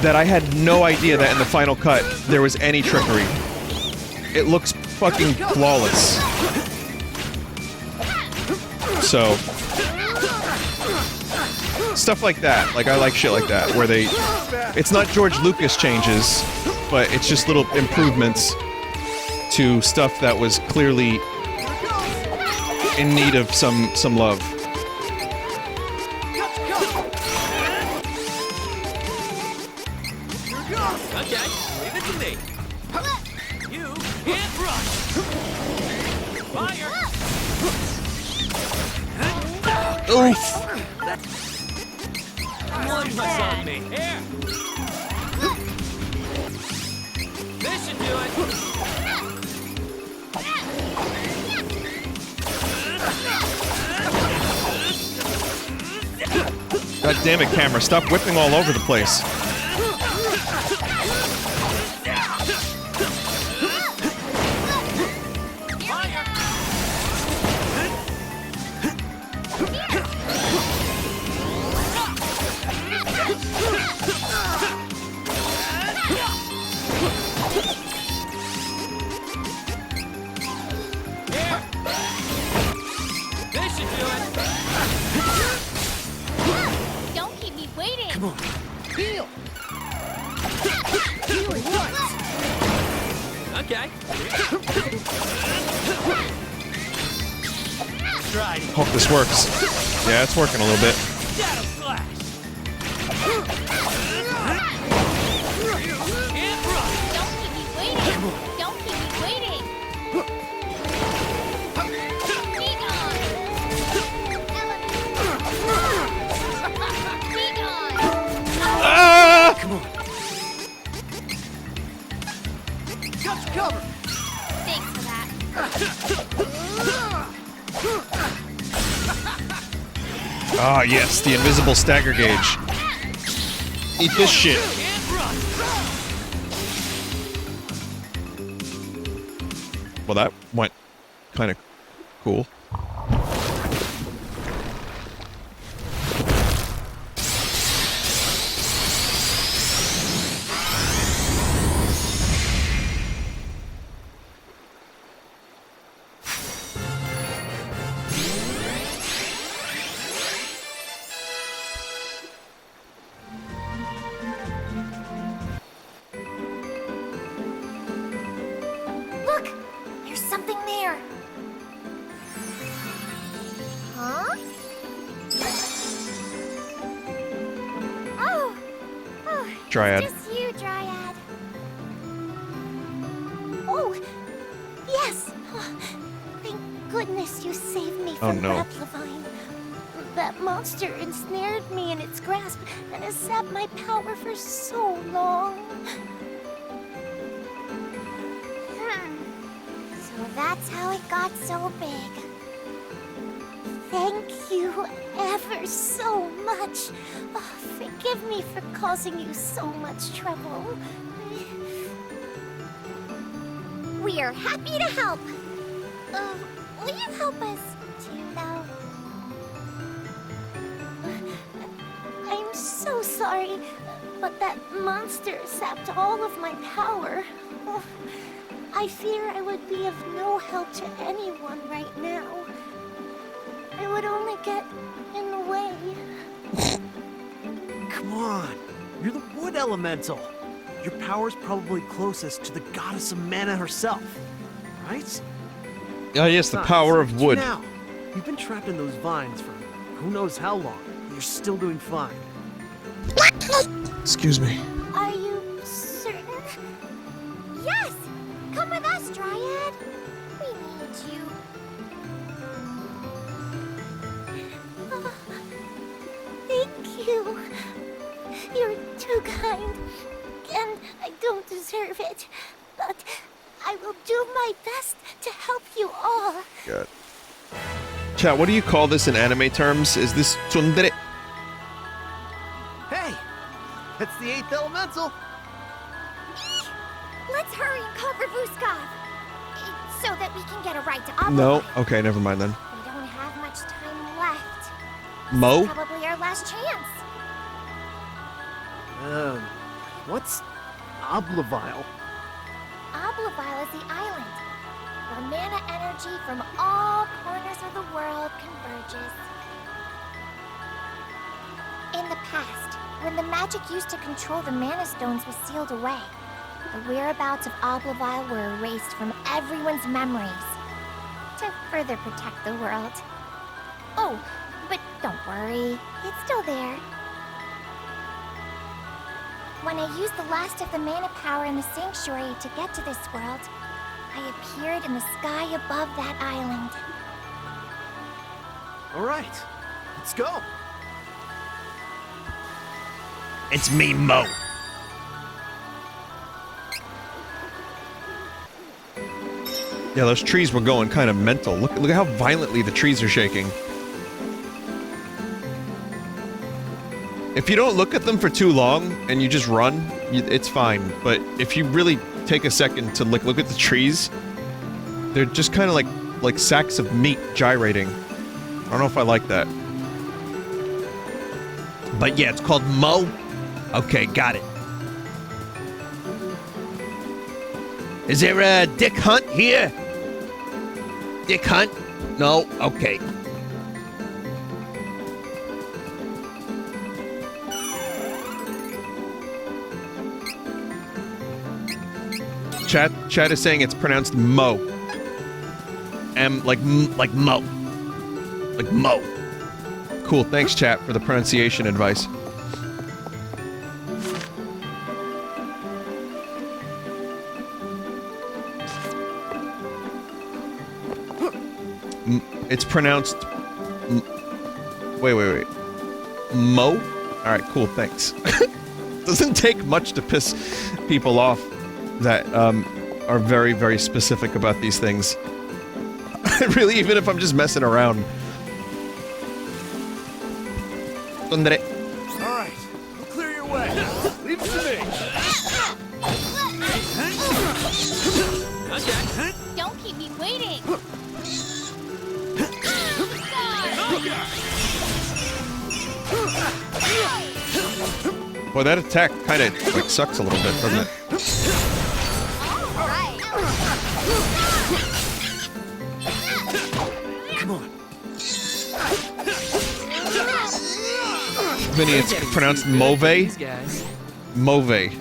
that I had no idea that in the final cut there was any trickery. It looks fucking flawless. So, stuff like that. Like, I like shit like that, where it's not George Lucas changes, but it's just little improvements to stuff that was clearly in need of some love. Okay, leave it to me. You can't run. Fire. Oof! One was on me. Here. This should do it. God damn it, camera. Stop whipping all over the place. This should do it. Don't keep me waiting. Come on. Heal. Healing once. Okay. Try it. Hope this works. Yeah, it's working a little bit. Shadow slash. Can't run. Don't keep me waiting. Don't keep me waiting. Be gone. Be gone. Ah! Come on. Got you covered. Thanks for that. Ah, yes, the invisible stagger gauge. Eat this shit. Can't run. Well, that went kind of cool. Look, there's something there. Dryad. Just you, Dryad. Oh, yes. Oh, thank goodness you saved me Oh, from no. Replavine. That monster ensnared me in its grasp and has sapped my power for so long. So that's how it got so big. Thank you ever so much. Oh, forgive me for causing you so much trouble. We are happy to help. Will you help us too, though? I'm so sorry, but that monster sapped all of my power. Oh, I fear I would be of no help to anyone right now. I would only get in the way. Come on. You're the wood elemental. Your power's probably closest to the goddess of mana herself, right? Ah, yes, the Besides, power of look at you wood. Now, you've been trapped in those vines for who knows how long, and you're still doing fine. Excuse me. Are you certain? Yes! Come with us, Dryad. We need you. Oh, thank you. You're too kind. And I don't deserve it. But I will do my best to help you all. God. Chat, what do you call this in anime terms? Is this tsundere? Hey! That's the 8th elemental! Let's hurry and cover Vuskov. So that we can get a ride to Oblivine. No? Okay, never mind then. We don't have much time left. Mo? Probably our last chance. What's Oblivile? Oblivile is the island, where mana energy from all corners of the world converges. In the past, when the magic used to control the mana stones was sealed away, the whereabouts of Oblivile were erased from everyone's memories to further protect the world. Oh, but don't worry, it's still there. When I used the last of the mana power in the sanctuary to get to this world, I appeared in the sky above that island. Alright, let's go! It's me, Mo. Yeah, those trees were going kind of mental. Look at how violently the trees are shaking. If you don't look at them for too long and you just run, it's fine. But if you really take a second to look at the trees, they're just kind of like sacks of meat gyrating. I don't know if I like that. But yeah, it's called Mo. Okay, got it. Is there a Dick Hunt here? Dick Hunt? No? Okay. Chat is saying it's pronounced Mo. Like Mo. Like Mo. Cool, thanks chat for the pronunciation advice. It's pronounced wait. Mo? Alright, cool, thanks. Doesn't take much to piss people off that are very, very specific about these things. Really, even if I'm just messing around. Alright, we'll clear your way. Leave it to me. Don't keep me waiting. Boy, that attack kind of like sucks a little bit, doesn't it? All right. Come on. Vinny, it's pronounced Mauve? These guys. Mauve.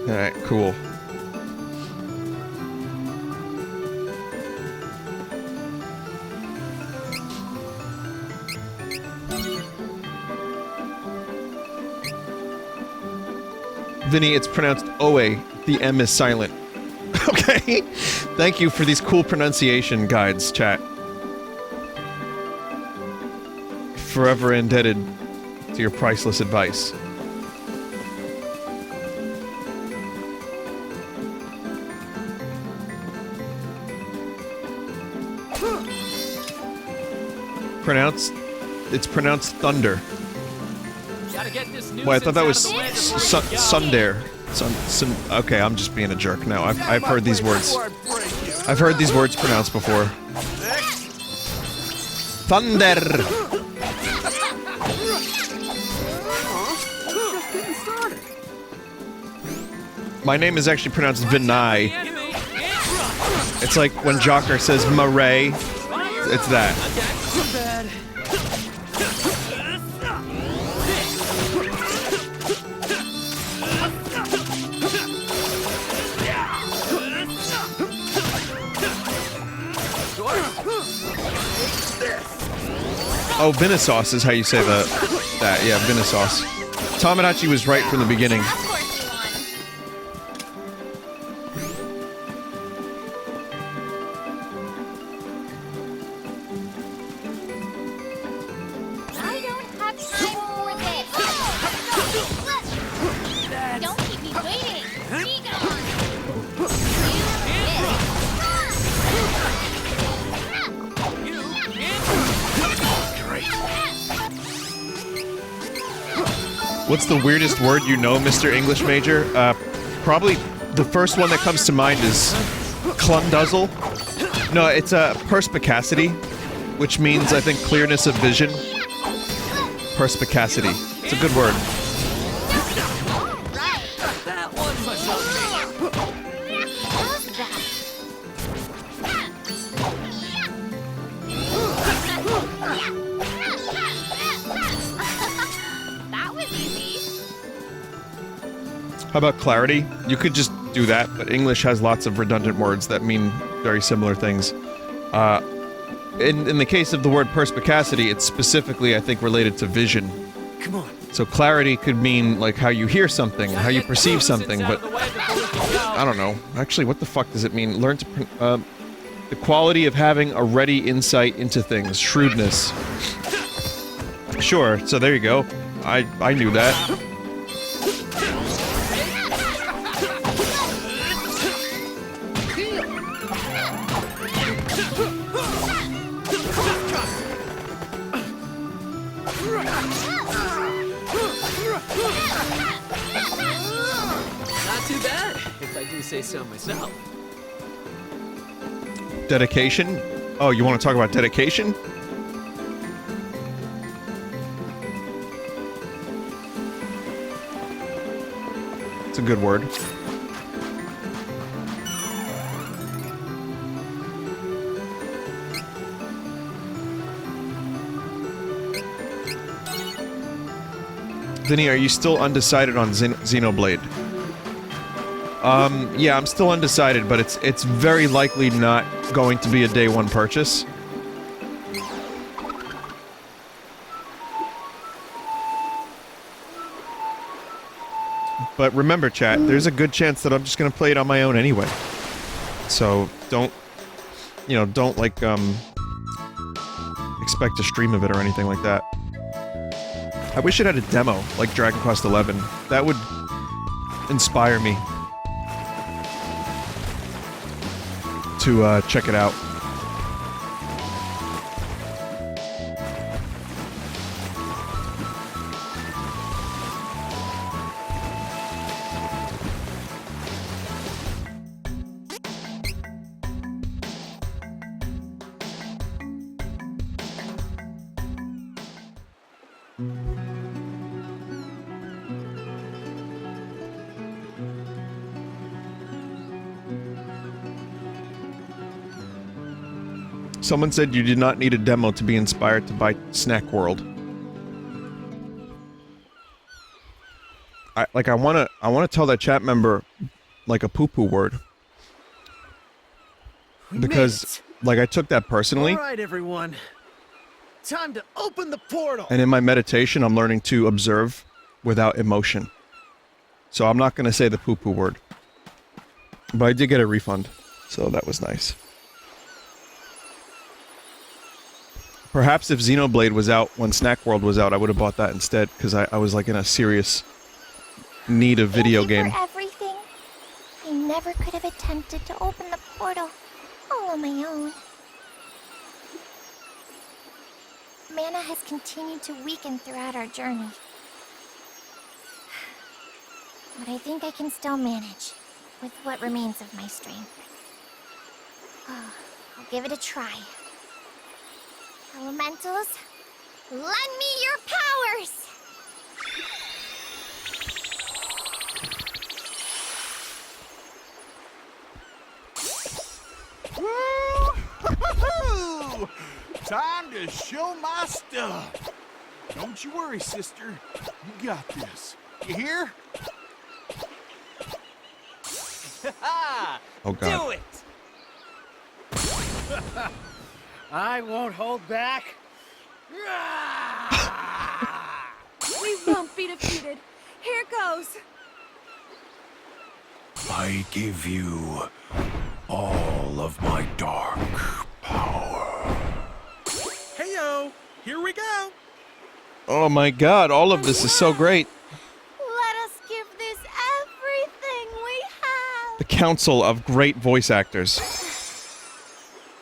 Alright, cool. Vinny, it's pronounced Oe. The M is silent. Okay. Thank you for these cool pronunciation guides, chat. Forever indebted to your priceless advice. It's pronounced thunder. Gotta get this Wait, I thought that was nuisance out of the way before we Sundare. Okay, I'm just being a jerk now. I've heard these words. I've heard these words pronounced before. Thunder. My name is actually pronounced Vinay. It's like when Jocker says Marais. It's that. Oh, Vinesauce is how you say that. Yeah, Vinesauce. Tamagotchi was right from the beginning. Of course you won. I don't have time for this. Don't keep me waiting. Be gone. What's the weirdest word you know, Mr. English Major? Probably the first one that comes to mind is clunduzzle. No, it's perspicacity, which means, I think, clearness of vision. Perspicacity. It's a good word. That one must help That was easy. How about clarity? You could just do that, but English has lots of redundant words that mean very similar things. In the case of the word perspicacity, it's specifically, I think, related to vision. Come on. So clarity could mean, like, how you hear something, how you perceive something, but I don't know. Actually, what the fuck does it mean? Learn to... the quality of having a ready insight into things. Shrewdness. Sure, so there you go. I knew that. Not too bad, if I do say so myself. Dedication? Oh, you want to talk about dedication? It's a good word. Vinny, are you still undecided on Xenoblade? Yeah, I'm still undecided, but it's very likely not going to be a day one purchase. But remember, chat, there's a good chance that I'm just gonna play it on my own anyway. So, don't, you know, don't, like, expect a stream of it or anything like that. I wish it had a demo, like Dragon Quest XI. That would inspire me to, check it out. Someone said you did not need a demo to be inspired to buy Snack World. I wanna tell that chat member, like, a poo-poo word. Because, like, I took that personally. All right, everyone. Time to open the portal. And in my meditation, I'm learning to observe without emotion. So I'm not going to say the poo-poo word. But I did get a refund, so that was nice. Perhaps if Xenoblade was out when Snack World was out, I would have bought that instead, because I was like in a serious need of video Thank you game. for everything. I never could have attempted to open the portal all on my own. Mana has continued to weaken throughout our journey. But I think I can still manage with what remains of my strength. I'll give it a try. Elementals, lend me your powers! Woo-hoo-hoo! Time to show my stuff. Don't you worry, sister. You got this. You hear? Oh god. Do it! I won't hold back. We won't be defeated. Here goes. I give you all of my dark power. Heyo, here we go. Oh my god, all of this is so great. Let us give this everything we have. The council of great voice actors.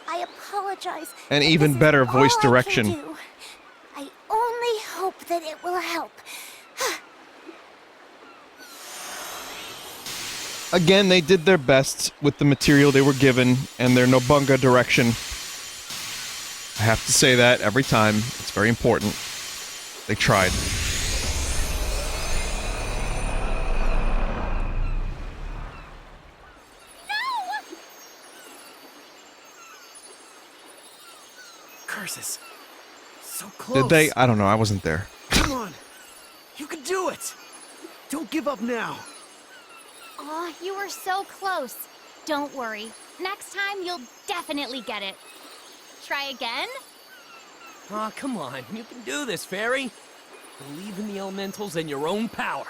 I apologize. And but even this is better all voice I can direction. do. I only hope that it will help. Again, they did their best with the material they were given and their Nobunga direction. I have to say that every time. It's very important. They tried. Curses. So close. Did they? I don't know. I wasn't there. Come on. You can do it. Don't give up now. Aw, you were so close. Don't worry. Next time, you'll definitely get it. Try again? Aw, come on. You can do this, Fairy. Believe in the elementals and your own power.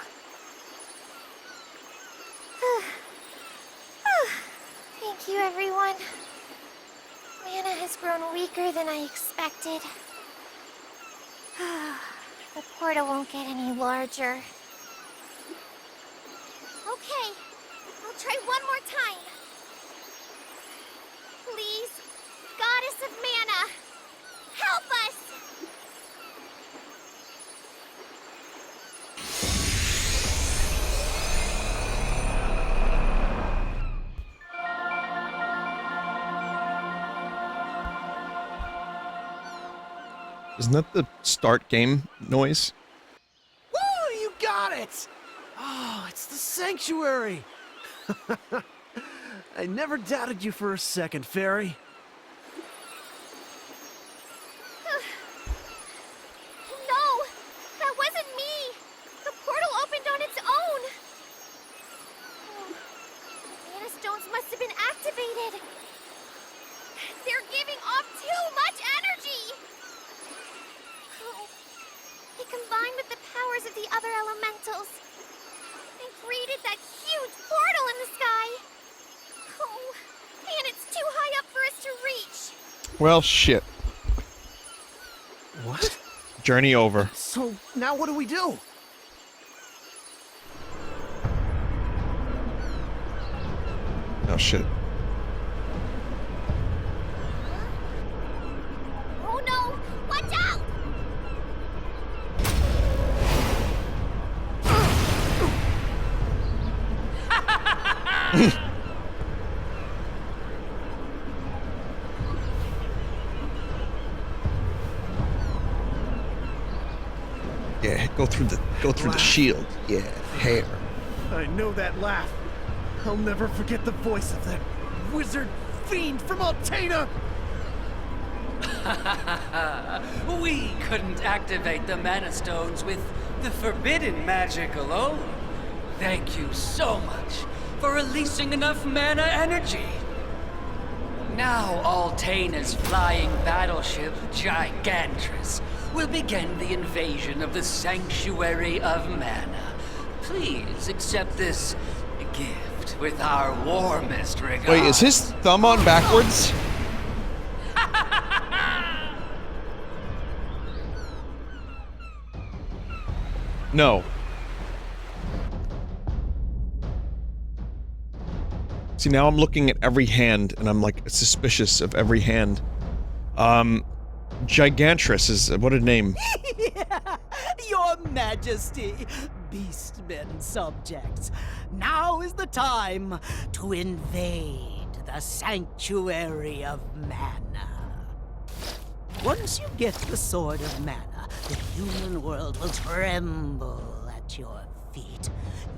Thank you, everyone. Mana has grown weaker than I expected. The portal won't get any larger. Okay, I'll try one more time. Please, Goddess of Mana, help us! Isn't that the start game noise? Woo! You got it! Oh, it's the sanctuary! I never doubted you for a second, Fairy. No! That wasn't me! The portal opened on its own! Mana stones must have been activated! They're giving off too much energy! Oh, they combined with the powers of the other elementals and created that huge portal in the sky! Oh, and it's too high up for us to reach! Well, shit. What? Journey over. So, now what do we do? Oh, shit. Oh no! Watch out! Yeah, go through the shield. Yeah, hair. I know that laugh. I'll never forget the voice of that wizard fiend from Altena! We couldn't activate the mana stones with the forbidden magic alone. Thank you so much for releasing enough mana energy. Now Altena's flying battleship, Gigantress, will begin the invasion of the Sanctuary of Mana. Please accept this gift with our warmest regards. Wait, is his thumb on backwards? No. See, now I'm looking at every hand, and I'm like suspicious of every hand. Gigantress is what a name. Your Majesty, beastmen subjects, now is the time to invade the Sanctuary of Mana. Once you get the Sword of Mana, the human world will tremble at your feet.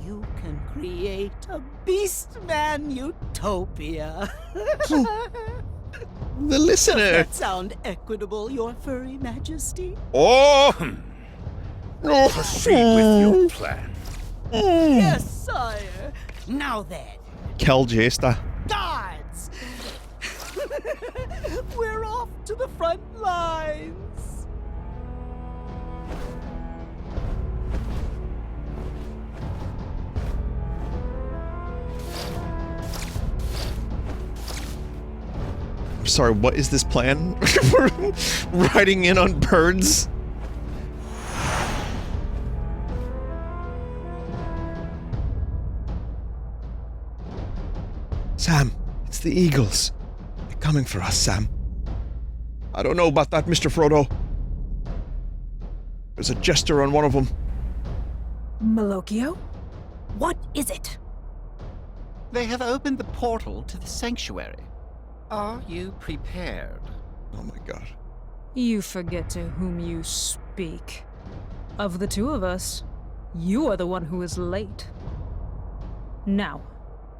You can create a beastman utopia. The listener. Does that sound equitable, your furry Majesty? Oh! Proceed with your plan. Yes, sire. Now then, Kel Jesta. guards! We're off to the front lines. I'm sorry, what is this plan? We're riding in on birds? Sam, it's the Eagles. They're coming for us, Sam. I don't know about that, Mr. Frodo. There's a jester on one of them. Malocchio? What is it? They have opened the portal to the sanctuary. Are you prepared? Oh my god. You forget to whom you speak. Of the two of us, you are the one who is late. Now,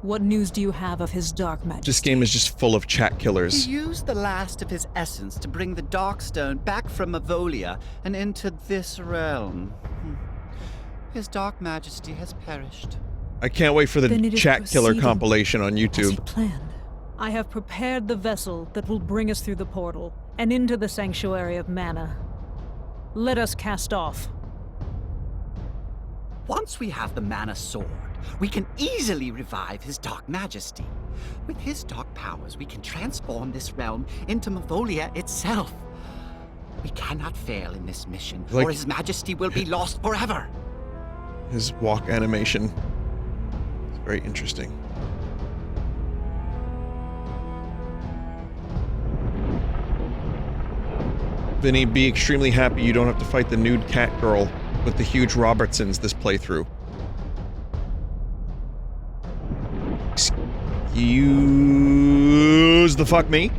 what news do you have of his dark magic? This game is just full of chat killers. He used the last of his essence to bring the Darkstone back from Mavolia and into this realm. His dark majesty has perished. I can't wait for the chat killer compilation on As he YouTube. planned. I have prepared the vessel that will bring us through the portal and into the Sanctuary of Mana. Let us cast off. Once we have the Mana Sword, we can easily revive his Dark Majesty. With his dark powers, we can transform this realm into Mavolia itself. We cannot fail in this mission, Like- or his Majesty will be lost forever. His walk animation. It's very interesting. Vinny, be extremely happy you don't have to fight the nude cat girl with the huge Robertsons this playthrough. Excuse the fuck me?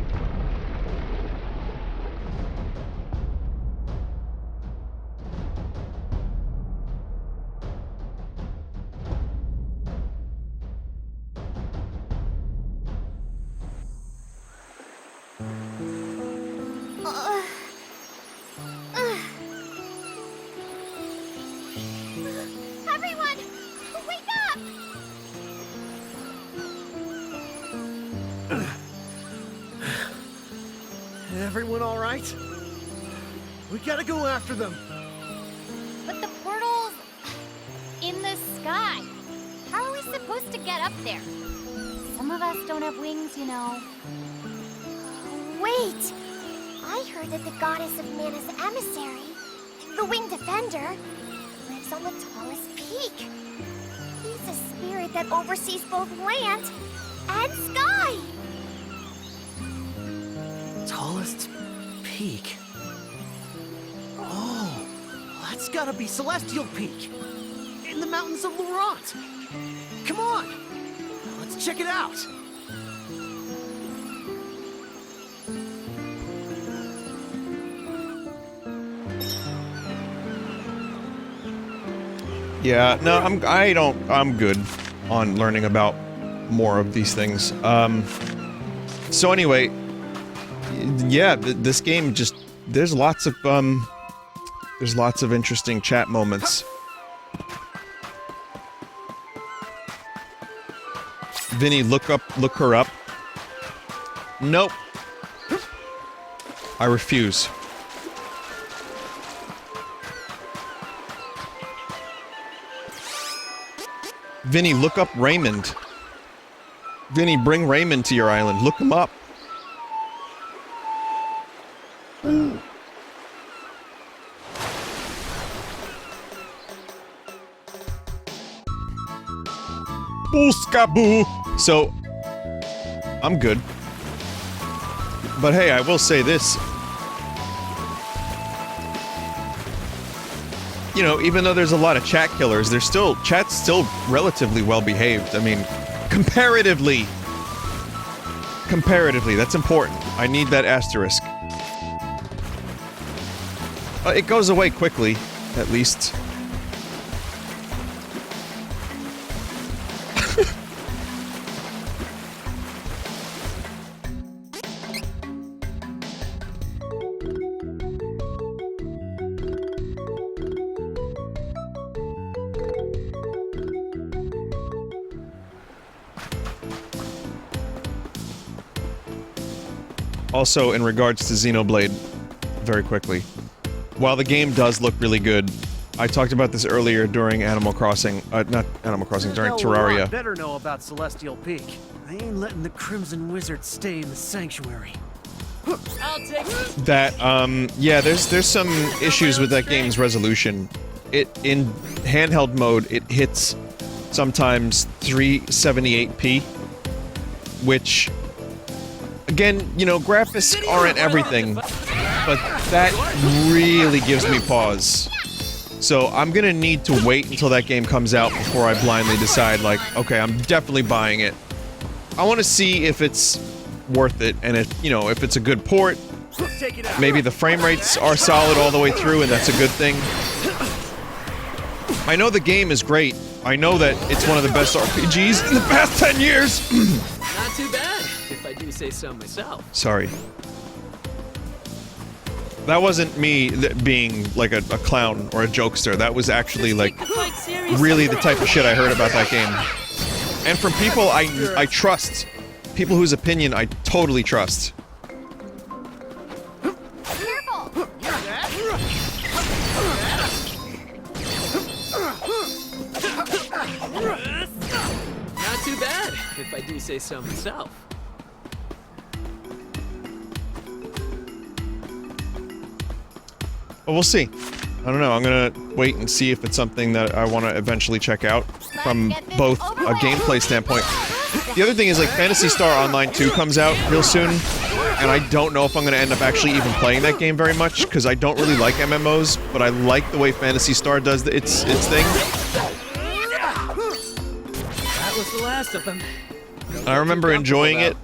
Everyone, wake up! Everyone all right? We gotta go after them. But the portal's in the sky. How are we supposed to get up there? Some of us don't have wings, you know. Wait! I heard that the goddess of Mana's emissary, the Winged Defender, lives on the tallest peak. He's a spirit that oversees both land and sky. Tallest peak. Oh, that's gotta be Celestial Peak. In the mountains of Laurent. Come on, let's check it out. Yeah, no, I'm good on learning about more of these things. So anyway, yeah, this game just, there's lots of interesting chat moments. Vinny, look her up. Nope. I refuse. Vinny, look up Raymond. Vinny, bring Raymond to your island. Look him up. Booskaboo! So, I'm good. But hey, I will say this. You know, even though there's a lot of chat killers, chat's still relatively well behaved. I mean, comparatively. Comparatively, that's important. I need that asterisk. It goes away quickly, at least. Also, in regards to Xenoblade, very quickly, while the game does look really good, I talked about this earlier during Animal Crossing, not Animal Crossing, during Terraria. Better know about Celestial Peak. I ain't letting the Crimson Wizard stay in the sanctuary. I'll take That, yeah, there's some issues with that game's resolution. In handheld mode, it hits sometimes 378p, which, again, you know, graphics aren't everything, but that really gives me pause. So I'm gonna need to wait until that game comes out before I blindly decide, like, okay, I'm definitely buying it. I want to see if it's worth it, and if, you know, if it's a good port, maybe the frame rates are solid all the way through, and that's a good thing. I know the game is great. I know that it's one of the best RPGs in the past 10 years! Not too bad, if I do say so myself. Sorry. That wasn't me being like a clown or a jokester. That was actually like really the type of shit I heard about that game. And from people I trust. People whose opinion I totally trust. Not too bad, if I do say so myself. But we'll see. I don't know, I'm gonna wait and see if it's something that I want to eventually check out from both a gameplay standpoint. The other thing is, like, Phantasy Star Online 2 comes out real soon, and I don't know if I'm gonna end up actually even playing that game very much, because I don't really like MMOs, but I like the way Phantasy Star does its thing. That was the last of them. I remember enjoying it.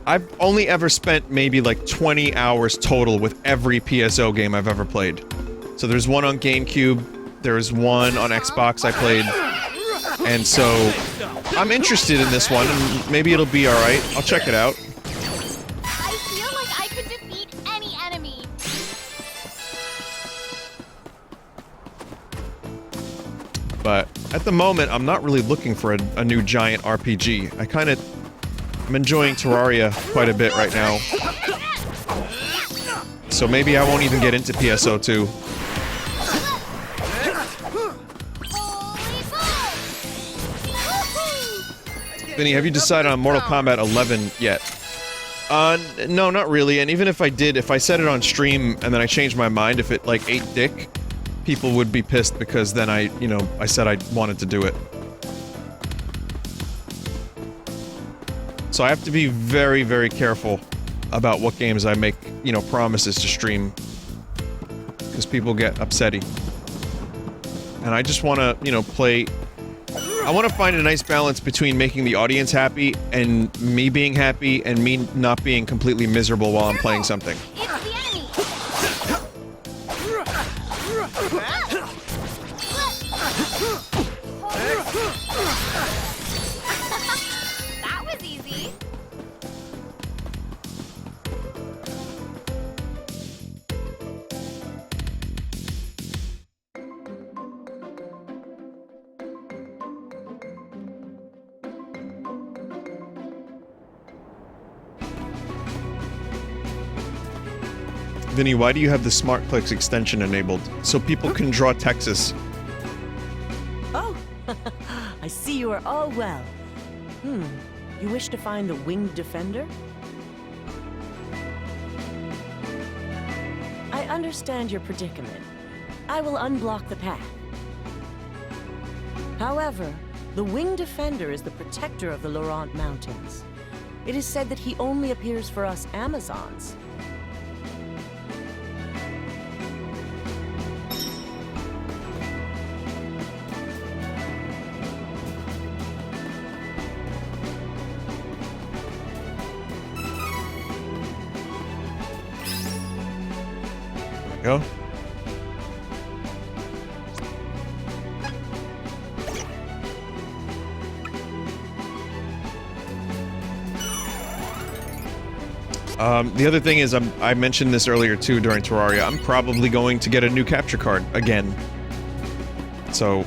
I've only ever spent maybe like 20 hours total with every PSO game I've ever played. So there's one on GameCube, there's one on Xbox I played, and so I'm interested in this one, and maybe it'll be alright. I'll check it out. I feel like I could defeat any enemy. But at the moment, I'm not really looking for a new giant RPG. I'm enjoying Terraria quite a bit right now. So maybe I won't even get into PSO 2. Vinny, have you decided on Mortal Kombat 11 yet? No, not really, and even if I did, if I said it on stream and then I changed my mind, if it, like, ate dick, people would be pissed because then I said I wanted to do it. So I have to be very, very careful about what games I make, promises to stream. Because people get upsetty. And I just want to, play... I want to find a nice balance between making the audience happy and me being happy and me not being completely miserable while I'm playing something. That was easy. Vinny, why do you have the Smart Clicks extension enabled? So people can draw Texas. Oh, I see you are all well. You wish to find the winged defender? I understand your predicament. I will unblock the path. However, the winged defender is the protector of the Laurent Mountains. It is said that he only appears for us Amazons. Go. The other thing is, I mentioned this earlier too during Terraria, I'm probably going to get a new capture card again. So,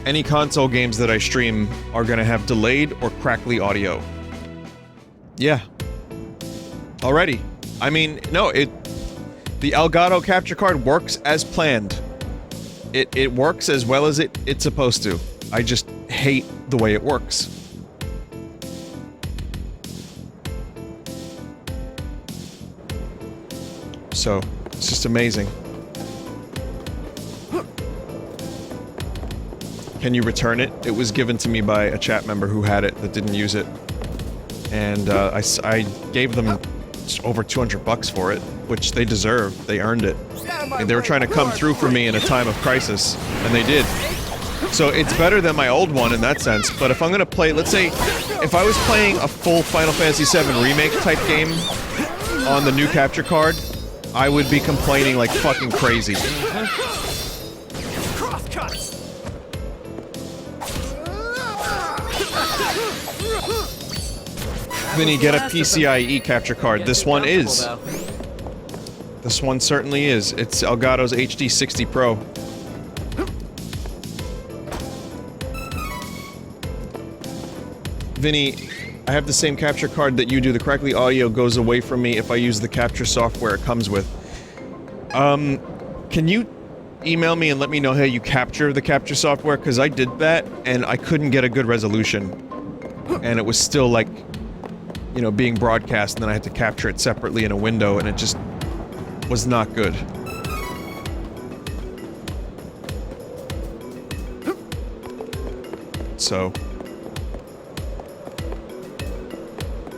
any console games that I stream are gonna have delayed or crackly audio. Yeah. Already. I mean, no, the Elgato capture card works as planned. It works as well as it's supposed to. I just hate the way it works. So, it's just amazing. Can you return it? It was given to me by a chat member who had it that didn't use it. And I gave them over 200 bucks for it, which they deserved. They earned it. And they were trying to come through for me in a time of crisis, and they did. So it's better than my old one in that sense, but if I'm gonna play, let's say, if I was playing a full Final Fantasy VII Remake type game on the new capture card, I would be complaining like fucking crazy. Vinny, get a PCIe capture card. This one is. This one certainly is. It's Elgato's HD 60 Pro. Vinny, I have the same capture card that you do. The crackly audio goes away from me if I use the capture software it comes with. Can you email me and let me know how you capture the capture software? Because I did that, and I couldn't get a good resolution. And it was still like, you know, being broadcast, and then I had to capture it separately in a window, and it just was not good. So...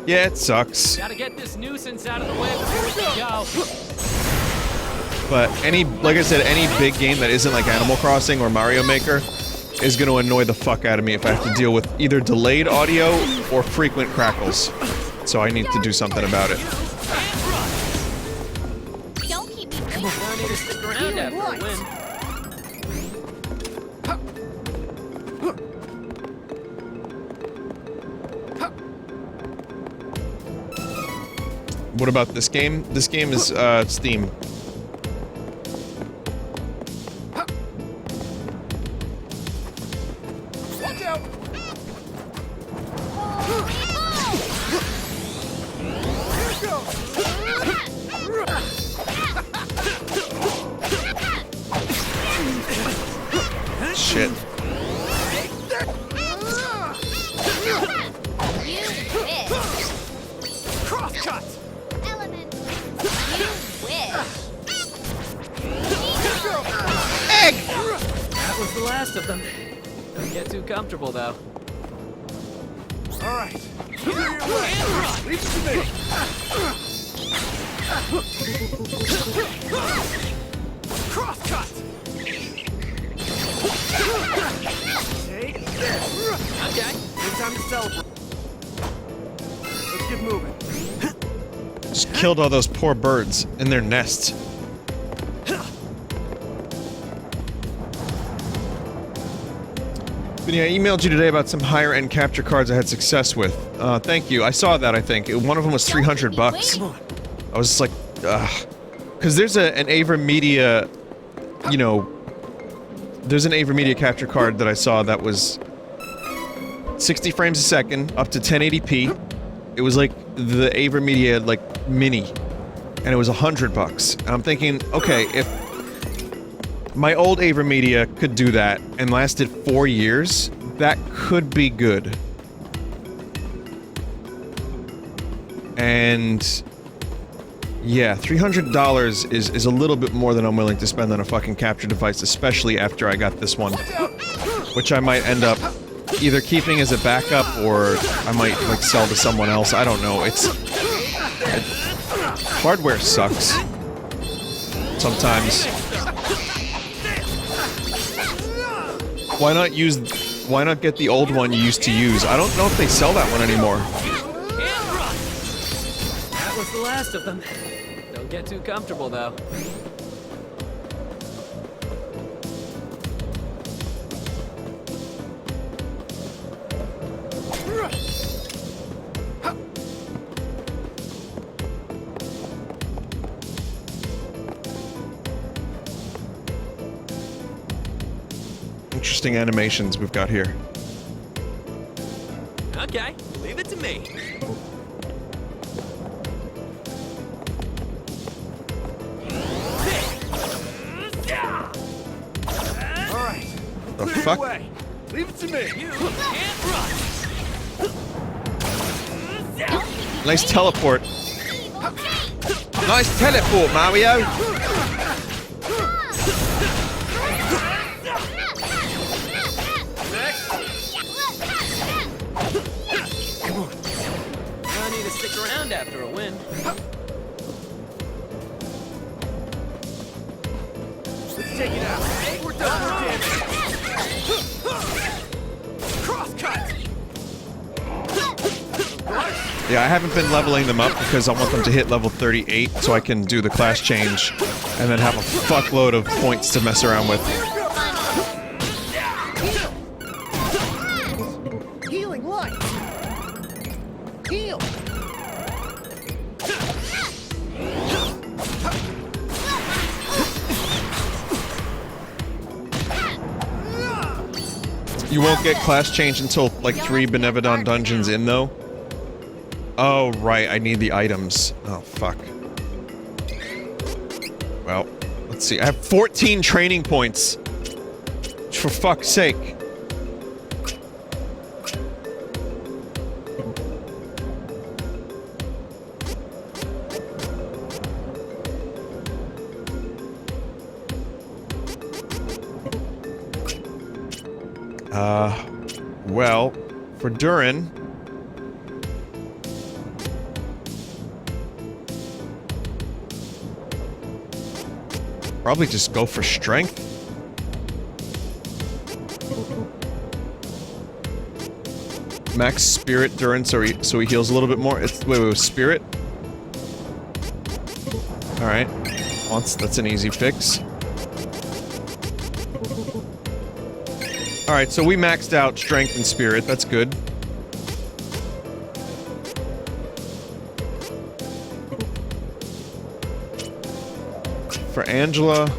yeah, it sucks. Gotta get this nuisance out of the way before we go. But like I said, any big game that isn't like Animal Crossing or Mario Maker is gonna annoy the fuck out of me if I have to deal with either delayed audio or frequent crackles. So I need to do something about it. Don't keep me Come on, I need to stick around after a win. What about this game? This game is, Steam. Watch out! Shit. Crosscut! Element. You wish. Egg! That was the last of them. Don't get too comfortable, though. All right. Clear your way. Leave it to me. Crosscut! Take this. Okay. Good time to celebrate. Let's get moving. Just killed all those poor birds in their nests. Vinny, I emailed you today about some higher-end capture cards I had success with. Thank you. I saw that, I think. One of them was 300 bucks. I was just like, ugh. Because there's an AverMedia, you know... There's an AverMedia capture card that I saw that was 60 frames a second, up to 1080p. It was like the AverMedia, like, mini. And it was 100 bucks. And I'm thinking, okay, My old Avermedia could do that and lasted 4 years. That could be good. And yeah, $300 is a little bit more than I'm willing to spend on a fucking capture device, especially after I got this one, which I might end up either keeping as a backup or I might like sell to someone else. I don't know. Hardware sucks sometimes. Why not get the old one you used to use? I don't know if they sell that one anymore. That was the last of them. Don't get too comfortable, though. Interesting animations we've got here. Okay, leave it to me. Alright. The fuck? Away. Leave it to me. You can't run. Nice teleport. Nice teleport, Mario. I need to stick around after a win. Let's take it out. Hey, we're done for damage. Crosscut. Yeah, I haven't been leveling them up because I want them to hit level 38 so I can do the class change and then have a fuckload of points to mess around with. Healing light. Heal. You won't get class change until like 3 Benevodon dungeons in though. Oh, right, I need the items. Oh, fuck. Well, let's see. I have 14 training points. For fuck's sake. Well, for Durin... probably just go for strength. Max spirit Durin so he heals a little bit more. Wait, spirit? Alright. That's an easy fix. Alright, so we maxed out strength and spirit, that's good. For Angela...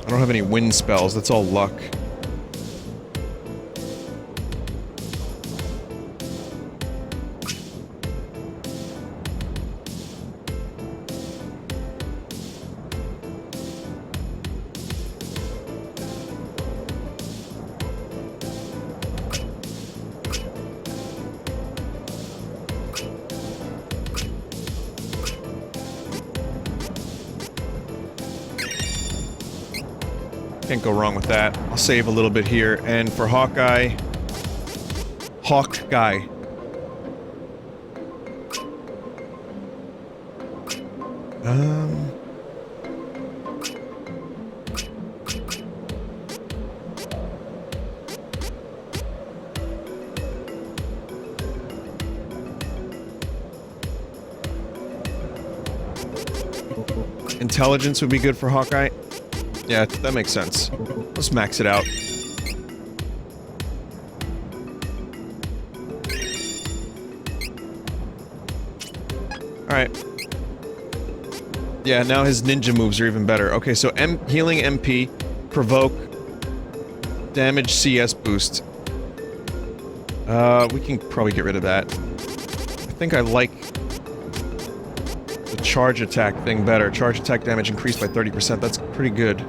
I don't have any wind spells, that's all luck. Can't go wrong with that. I'll save a little bit here. And for Hawkeye... Hawkeye. Intelligence would be good for Hawkeye. Yeah, that makes sense. Let's max it out. Alright. Yeah, now his ninja moves are even better. Okay, so healing MP, provoke, damage CS boost. We can probably get rid of that. I think I like the charge attack thing better. Charge attack damage increased by 30%. That's pretty good.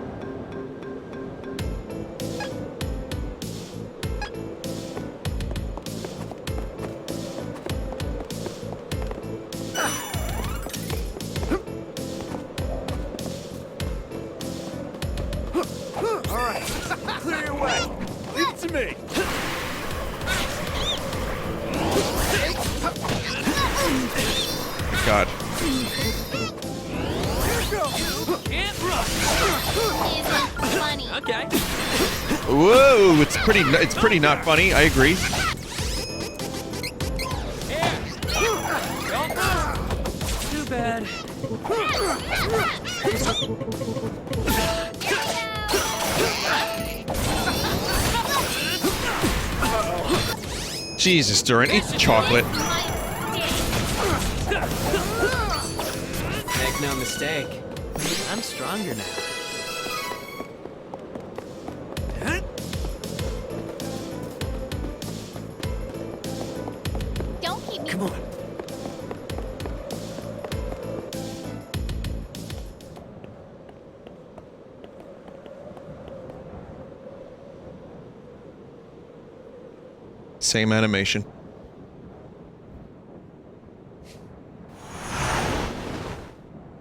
Alright, clear your way. Leave it to me. God. Can't run. Isn't funny. Okay. Whoa, it's pretty not funny. I agree. Too bad. Jesus, Duran, eat chocolate. Make no mistake, I'm stronger now. Don't keep me. Come on. Same animation.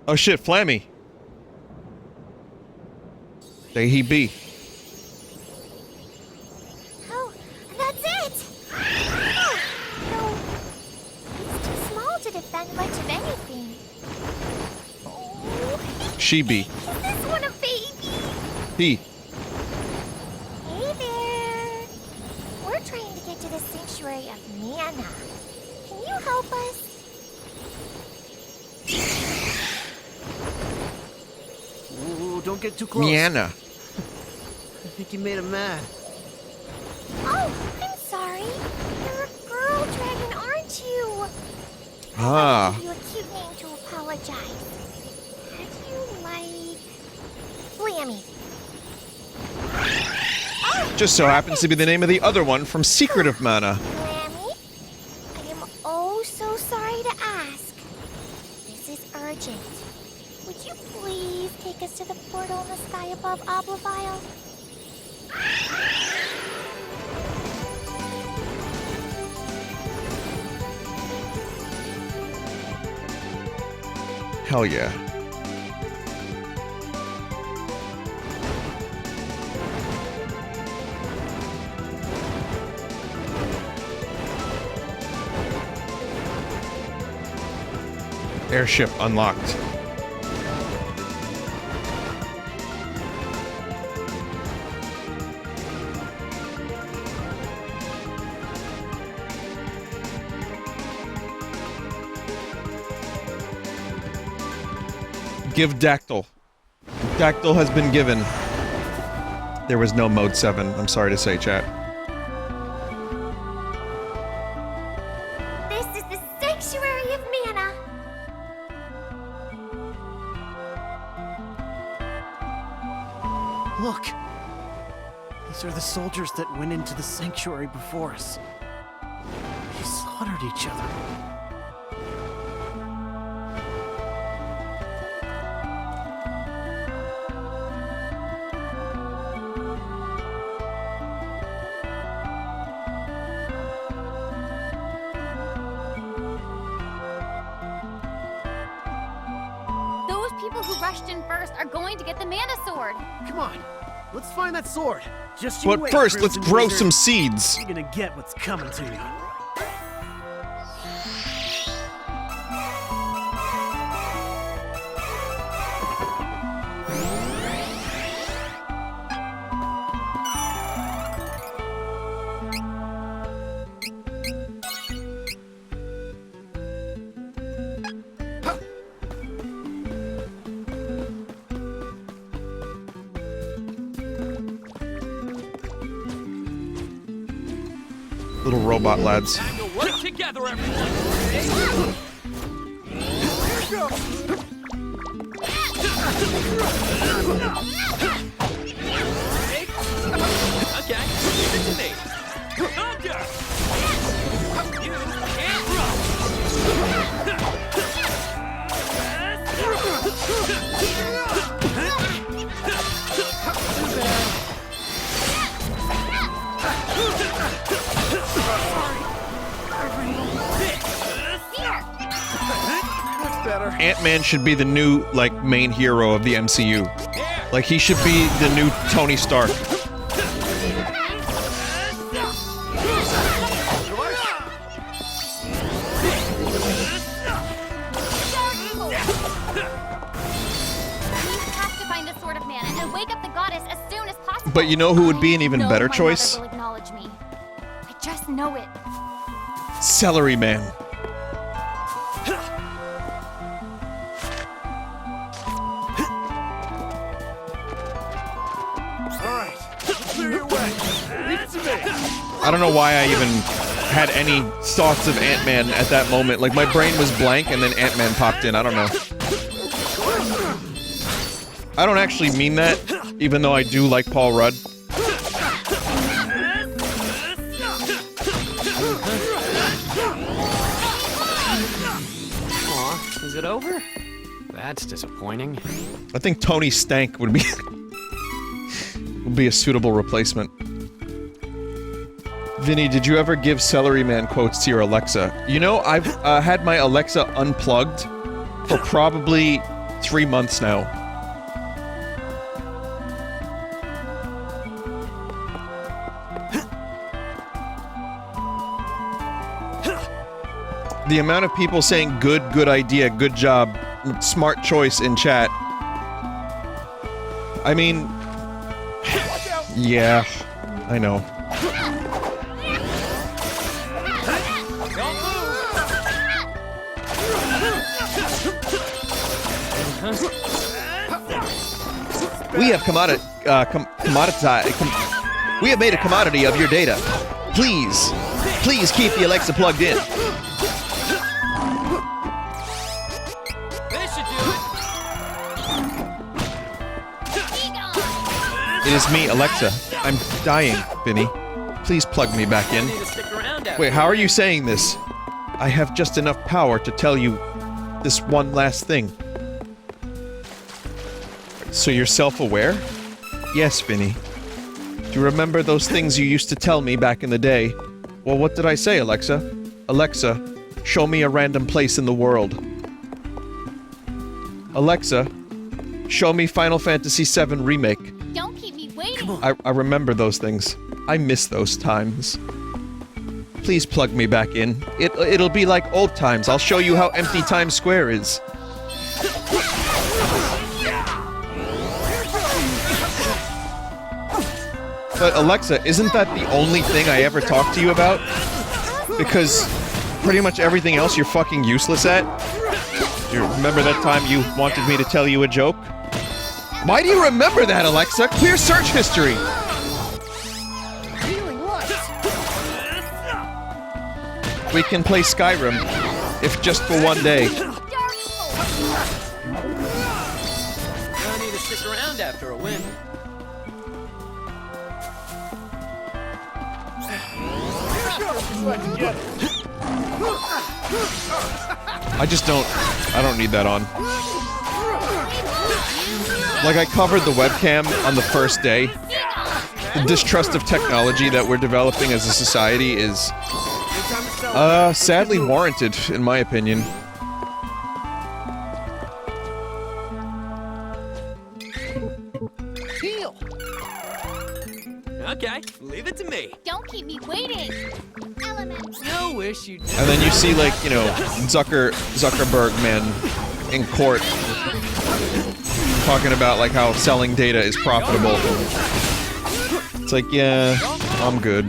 Oh shit, Flammy. There he be. Oh, that's it. Oh, no. He's too small to defend much of anything. Oh. She be. Is this one a baby? He. Hey there. We're trying to get to the sanctuary of Mana. Can you help us? Ooh, don't get too close. Miana. I think you made him mad. Oh, I'm sorry. You're a girl dragon, aren't you? Ah. I'll give you a cute name to apologize. Would you like Flammy? Just so happens to be the name of the other one from Secret of Mana. Flammy, I am oh so sorry to ask. This is urgent. Would you please take us to the portal in the sky above Oblivion? Hell yeah. Airship unlocked. Give Dactyl. Dactyl has been given. There was no mode 7, I'm sorry to say, chat. This is the sanctuary of Mana. Look! These are the soldiers that went into the sanctuary before us. They slaughtered each other. Those people who rushed in first are going to get the Mana Sword. Come on, let's find that sword. Just you But wait, first, let's Crimson grow Wizard. some seeds. You're gonna get what's coming to you. Little robot lads. Time to work together, everyone. Okay, give it to me. Thunder! You can't run. Ant-Man should be the new, like, main hero of the MCU. Like, he should be the new Tony Stark. But you know who would be an even better choice? Will acknowledge me. I just know it. Celery Man. Alright, clear your way. Leave it to me. I don't know why I even had any thoughts of Ant-Man at that moment. Like, my brain was blank and then Ant-Man popped in. I don't know. I don't actually mean that, even though I do like Paul Rudd. Aw, is it over? That's disappointing. I think Tony Stank would be a suitable replacement. Vinny, did you ever give Celery Man quotes to your Alexa? You know, I've had my Alexa unplugged for probably 3 months now. The amount of people saying good idea, good job, smart choice in chat. I mean, yeah, I know. We have we have made a commodity of your data. Please keep the Alexa plugged in. It is me, Alexa. I'm dying, Vinny. Please plug me back in. Wait, how are you saying this? I have just enough power to tell you this one last thing. So you're self-aware? Yes, Vinny. Do you remember those things you used to tell me back in the day? Well, what did I say, Alexa? Alexa, show me a random place in the world. Alexa, show me Final Fantasy VII Remake. Don't keep me waiting. I remember those things. I miss those times. Please plug me back in. It'll be like old times. I'll show you how empty Times Square is. But Alexa, isn't that the only thing I ever talk to you about? Because pretty much everything else you're fucking useless at. Do you remember that time you wanted me to tell you a joke? Why do you remember that, Alexa? Clear search history! We can play Skyrim, if just for one day. I need to stick around after a win. I don't need that on. Like, I covered the webcam on the first day. The distrust of technology that we're developing as a society is, sadly warranted, in my opinion. Okay, leave it to me. Don't keep me waiting. Elements. No wish you did. And then you see, like, you know, Zuckerberg man in court talking about, like, how selling data is profitable. It's like, yeah, I'm good.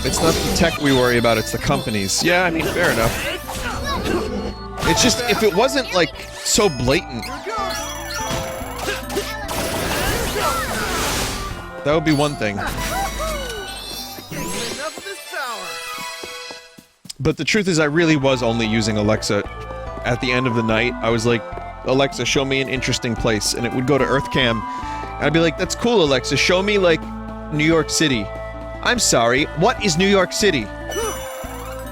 It's not the tech we worry about, it's the companies. Yeah, I mean, fair enough. It's just, if it wasn't, like, so blatant, that would be one thing. But the truth is, I really was only using Alexa at the end of the night. I was like, Alexa, show me an interesting place. And it would go to EarthCam. And I'd be like, that's cool, Alexa. Show me, like, New York City. I'm sorry, what is New York City?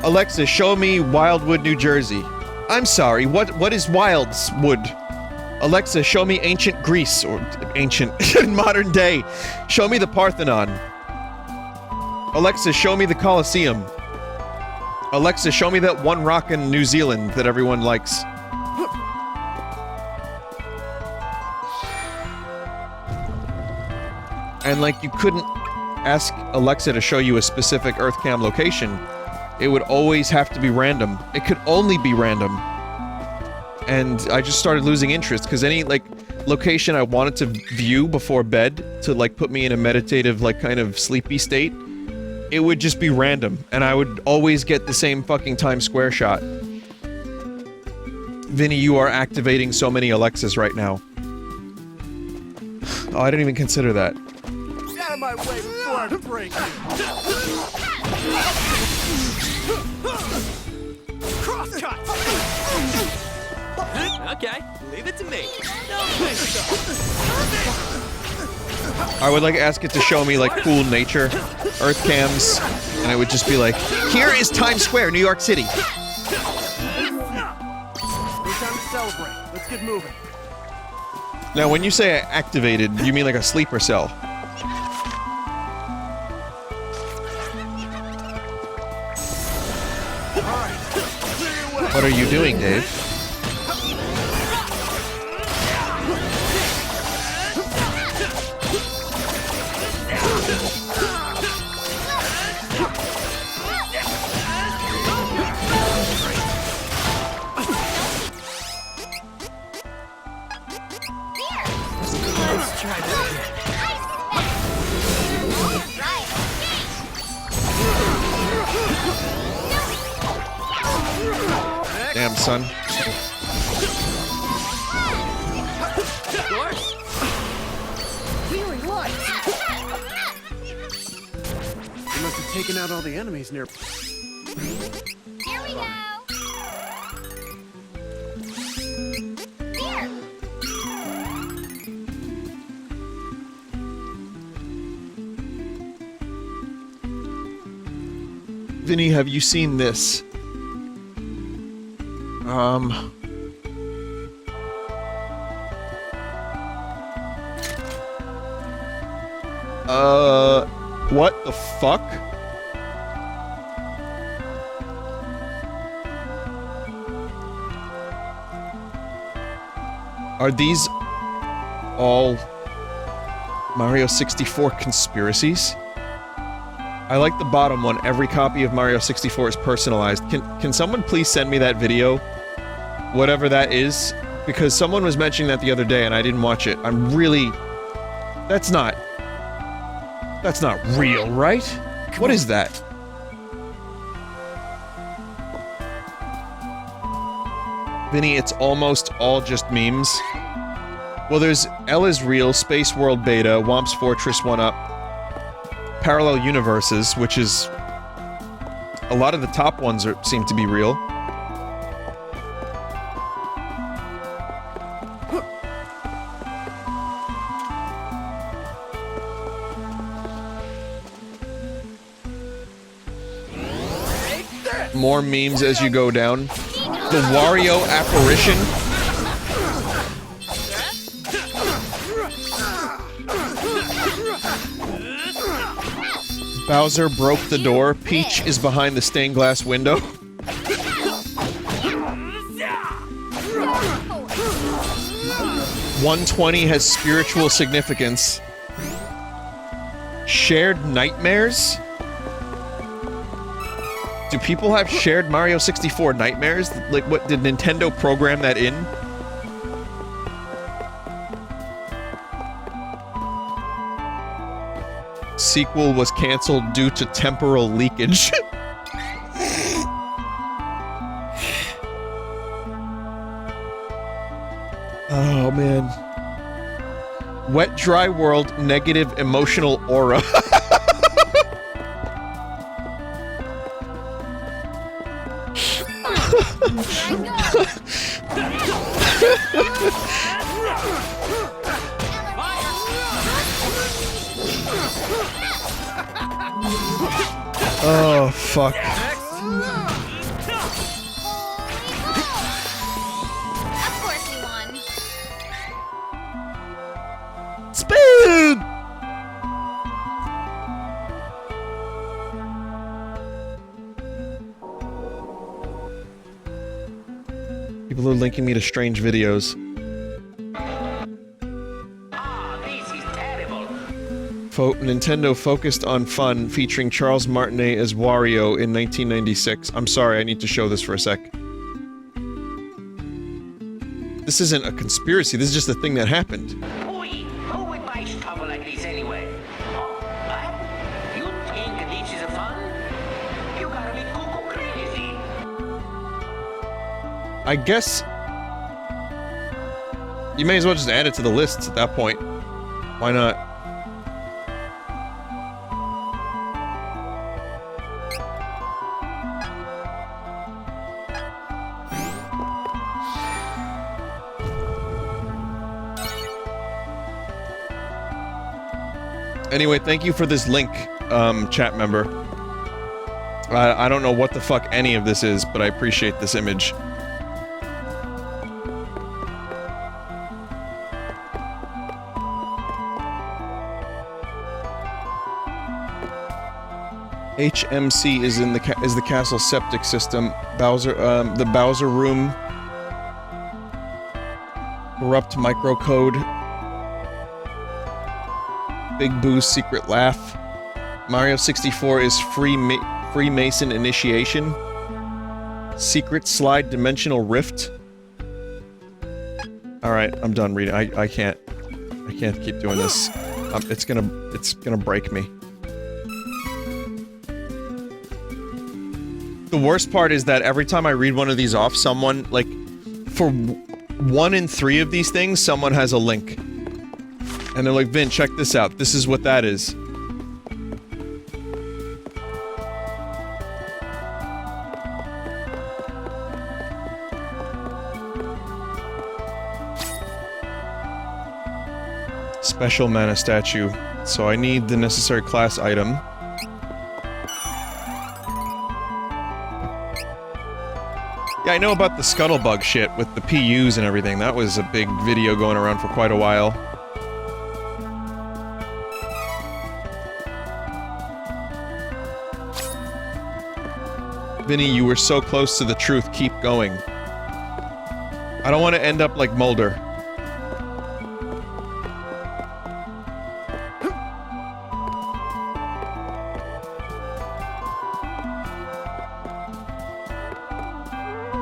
Alexa, show me Wildwood, New Jersey. I'm sorry, what is Wildwood? Alexa, show me ancient Greece, or ancient, modern day. Show me the Parthenon. Alexa, show me the Colosseum. Alexa, show me that one rock in New Zealand that everyone likes. And like, you couldn't ask Alexa to show you a specific EarthCam location. It would always have to be random. It could only be random. And I just started losing interest, because any, like, location I wanted to view before bed to, like, put me in a meditative, like, kind of sleepy state, it would just be random, and I would always get the same fucking Times Square shot. Vinny, you are activating so many Alexas right now. Oh, I didn't even consider that. Get out of my way before I break you. Crosscut. Okay, leave it to me. I would like ask it to show me, like, cool nature, Earth cams, and it would just be like, here is Times Square, New York City. It's time to celebrate. Let's get moving. Now, when you say activated, you mean like a sleeper cell. What are you doing, Dave? Let's try this again. Damn, son. Of course. Healing light. They must have taken out all the enemies near. Here we go. Here. Vinny, have you seen this? What the fuck? Are these all Mario 64 conspiracies? I like the bottom one. Every copy of Mario 64 is personalized. Can someone please send me that video? Whatever that is. Because someone was mentioning that the other day and I didn't watch it. I'm really... That's not real, right? What is that? Vinny, it's almost all just memes. Well, there's Ella's Real, Space World Beta, Womp's Fortress 1-Up, Parallel Universes, which is... A lot of the top ones seem to be real. More memes as you go down. The Wario apparition. Bowser broke the door. Peach is behind the stained glass window. 120 has spiritual significance. Shared nightmares? Do people have shared Mario 64 nightmares? Like, what, did Nintendo program that in? Sequel was cancelled due to temporal leakage. Oh, man. Wet, dry world, negative emotional aura. Oh, fuck. Of course you won. Spoon! People are linking me to strange videos. Nintendo focused on fun, featuring Charles Martinet as Wario in 1996. I'm sorry, I need to show this for a sec. This isn't a conspiracy, this is just a thing that happened. Who would buy stuff like this anyway? What? You think this is fun? You gotta be cuckoo crazy. I guess... you may as well just add it to the list at that point. Why not? Anyway, thank you for this link, chat member. I don't know what the fuck any of this is, but I appreciate this image. HMC is in the the castle septic system. Bowser, the Bowser room. Corrupt microcode. Big Boo's secret laugh. Mario 64 is Freemason initiation. Secret slide dimensional rift. Alright, I'm done reading. I can't keep doing this. It's gonna break me. The worst part is that every time I read one of these off, someone, like, for 1 in 3 of these things, someone has a link. And they're like, Vin, check this out. This is what that is. Special mana statue. So I need the necessary class item. Yeah, I know about the Scuttlebug shit with the PUs and everything. That was a big video going around for quite a while. Vinny, you were so close to the truth. Keep going. I don't want to end up like Mulder.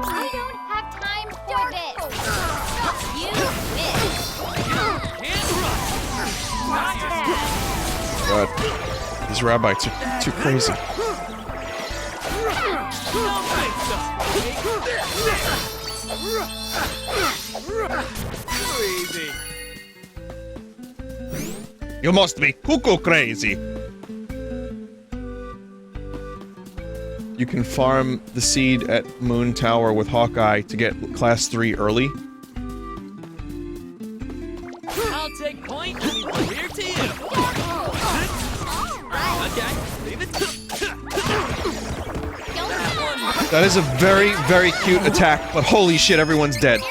I don't have time for this. You win. God, these rabbis are too crazy. Crazy. You must be cuckoo crazy. You can farm the seed at Moon Tower with Hawkeye to get class 3 early. I'll take point. Here to you. Okay, leave it. That is a very, very cute attack, but holy shit, everyone's dead. Not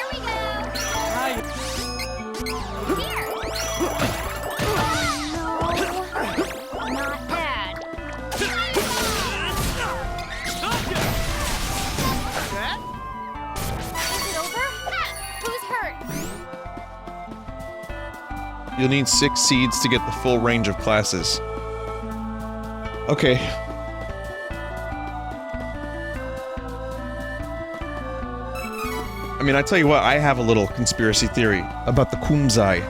bad. Is it over? Who's hurt? You'll need 6 seeds to get the full range of classes. Okay. I mean, I tell you what, I have a little conspiracy theory about the Kumzai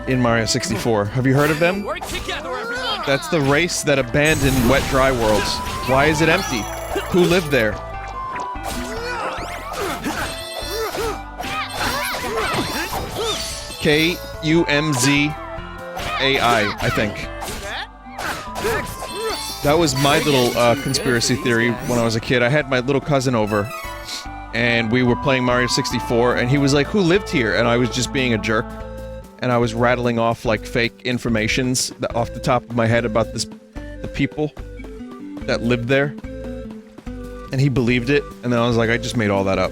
in Mario 64. Have you heard of them? Work together, everyone. That's the race that abandoned Wet Dry Worlds. Why is it empty? Who lived there? Kumzai, I think. That was my little conspiracy theory when I was a kid. I had my little cousin over, and we were playing Mario 64, and he was like, who lived here? And I was just being a jerk, and I was rattling off, like, fake informations off the top of my head about the people that lived there. And he believed it, and then I was like, I just made all that up.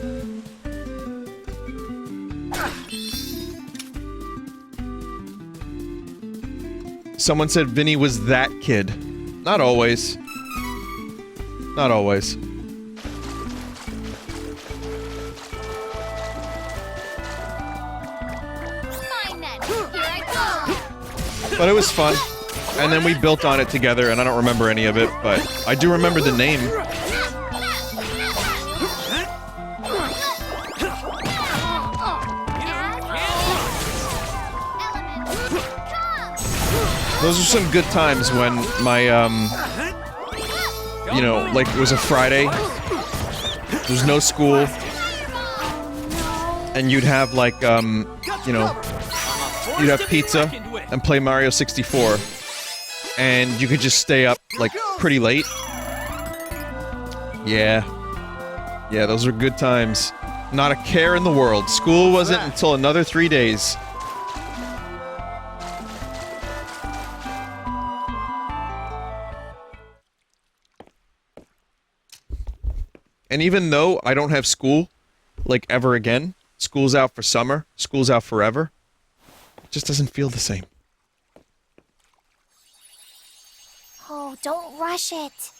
Someone said Vinny was that kid. Not always. Not always. But it was fun. And then we built on it together, and I don't remember any of it, but I do remember the name. Those are some good times when my, you know, like, it was a Friday, there's no school, and you'd have, like, you know, you'd have pizza and play Mario 64, and you could just stay up, like, pretty late. Yeah. Yeah, those were good times. Not a care in the world. School wasn't until another 3 days. And even though I don't have school, like, ever again, school's out for summer, school's out forever, it just doesn't feel the same. Oh, don't rush it.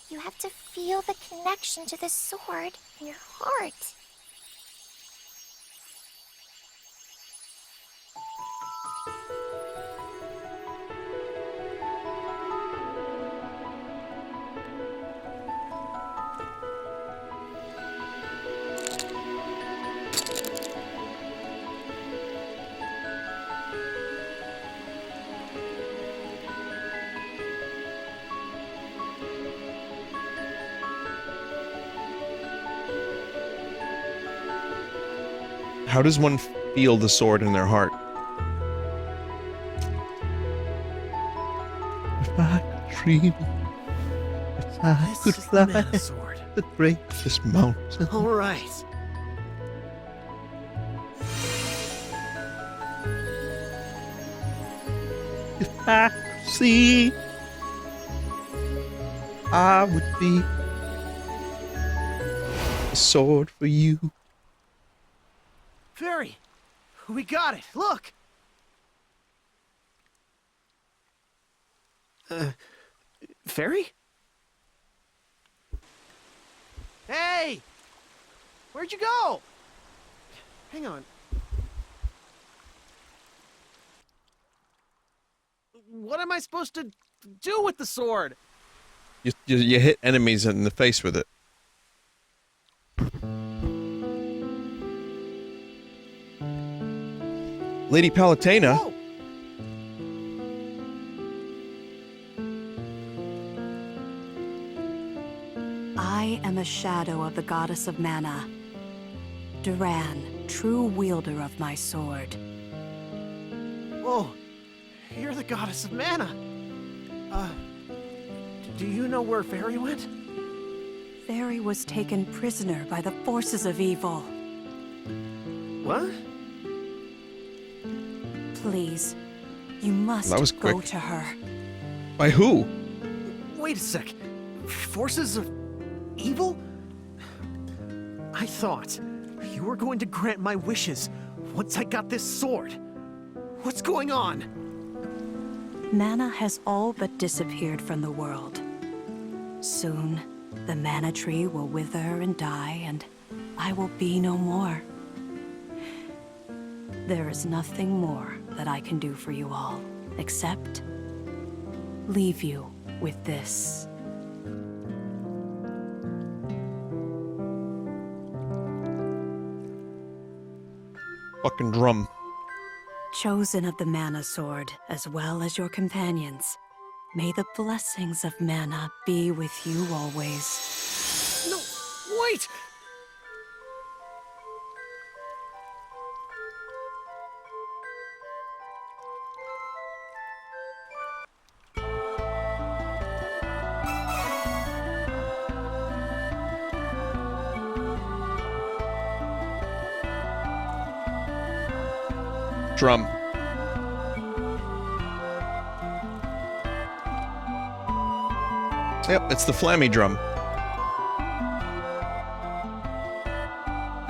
You have to feel the connection to the sword in your heart. How does one feel the sword in their heart? If I could dream, if I could fly the greatest mountain. All right. If I could see, I would be a sword for you. Fairy, we got it. Look. Fairy? Hey! Where'd you go? Hang on. What am I supposed to do with the sword? You hit enemies in the face with it. Lady Palutena. Whoa. I am a shadow of the goddess of mana. Duran, true wielder of my sword. Whoa, you're the goddess of mana. Do you know where Fairy went? Fairy was taken prisoner by the forces of evil. What? Please, you must That was go quick. to her. By who? Wait a sec. Forces of evil? I thought you were going to grant my wishes once I got this sword. What's going on? Mana has all but disappeared from the world. Soon, the mana tree will wither and die, and I will be no more. There is nothing more that I can do for you all, except leave you with this. Fucking drum. Chosen of the Mana Sword, as well as your companions, may the blessings of Mana be with you always. No, wait! Drum. Yep, it's the Flammy drum.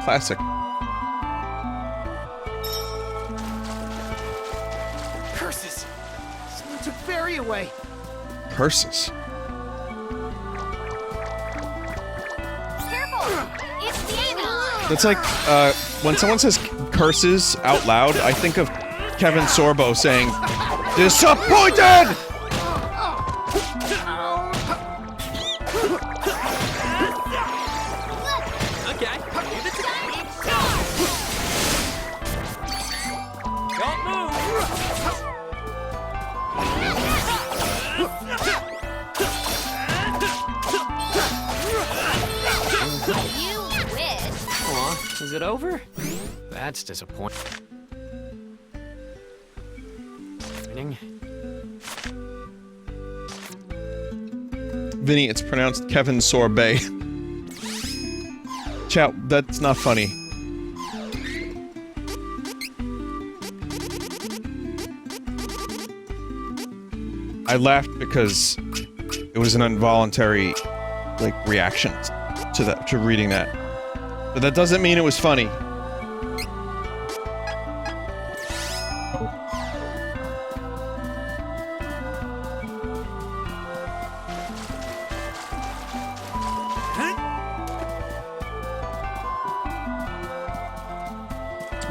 Classic. Curses! Someone took Fairy away. Curses. Careful! It's Vinesauce! That's like, when someone says curses out loud, I think of Kevin Sorbo saying, Disappointed! Okay. Don't move. You wish. Aw, is it over? That's disappointing. Vinny, it's pronounced Kevin Sorbet. Chat, that's not funny. I laughed because it was an involuntary, like, reaction to that, to reading that. But that doesn't mean it was funny.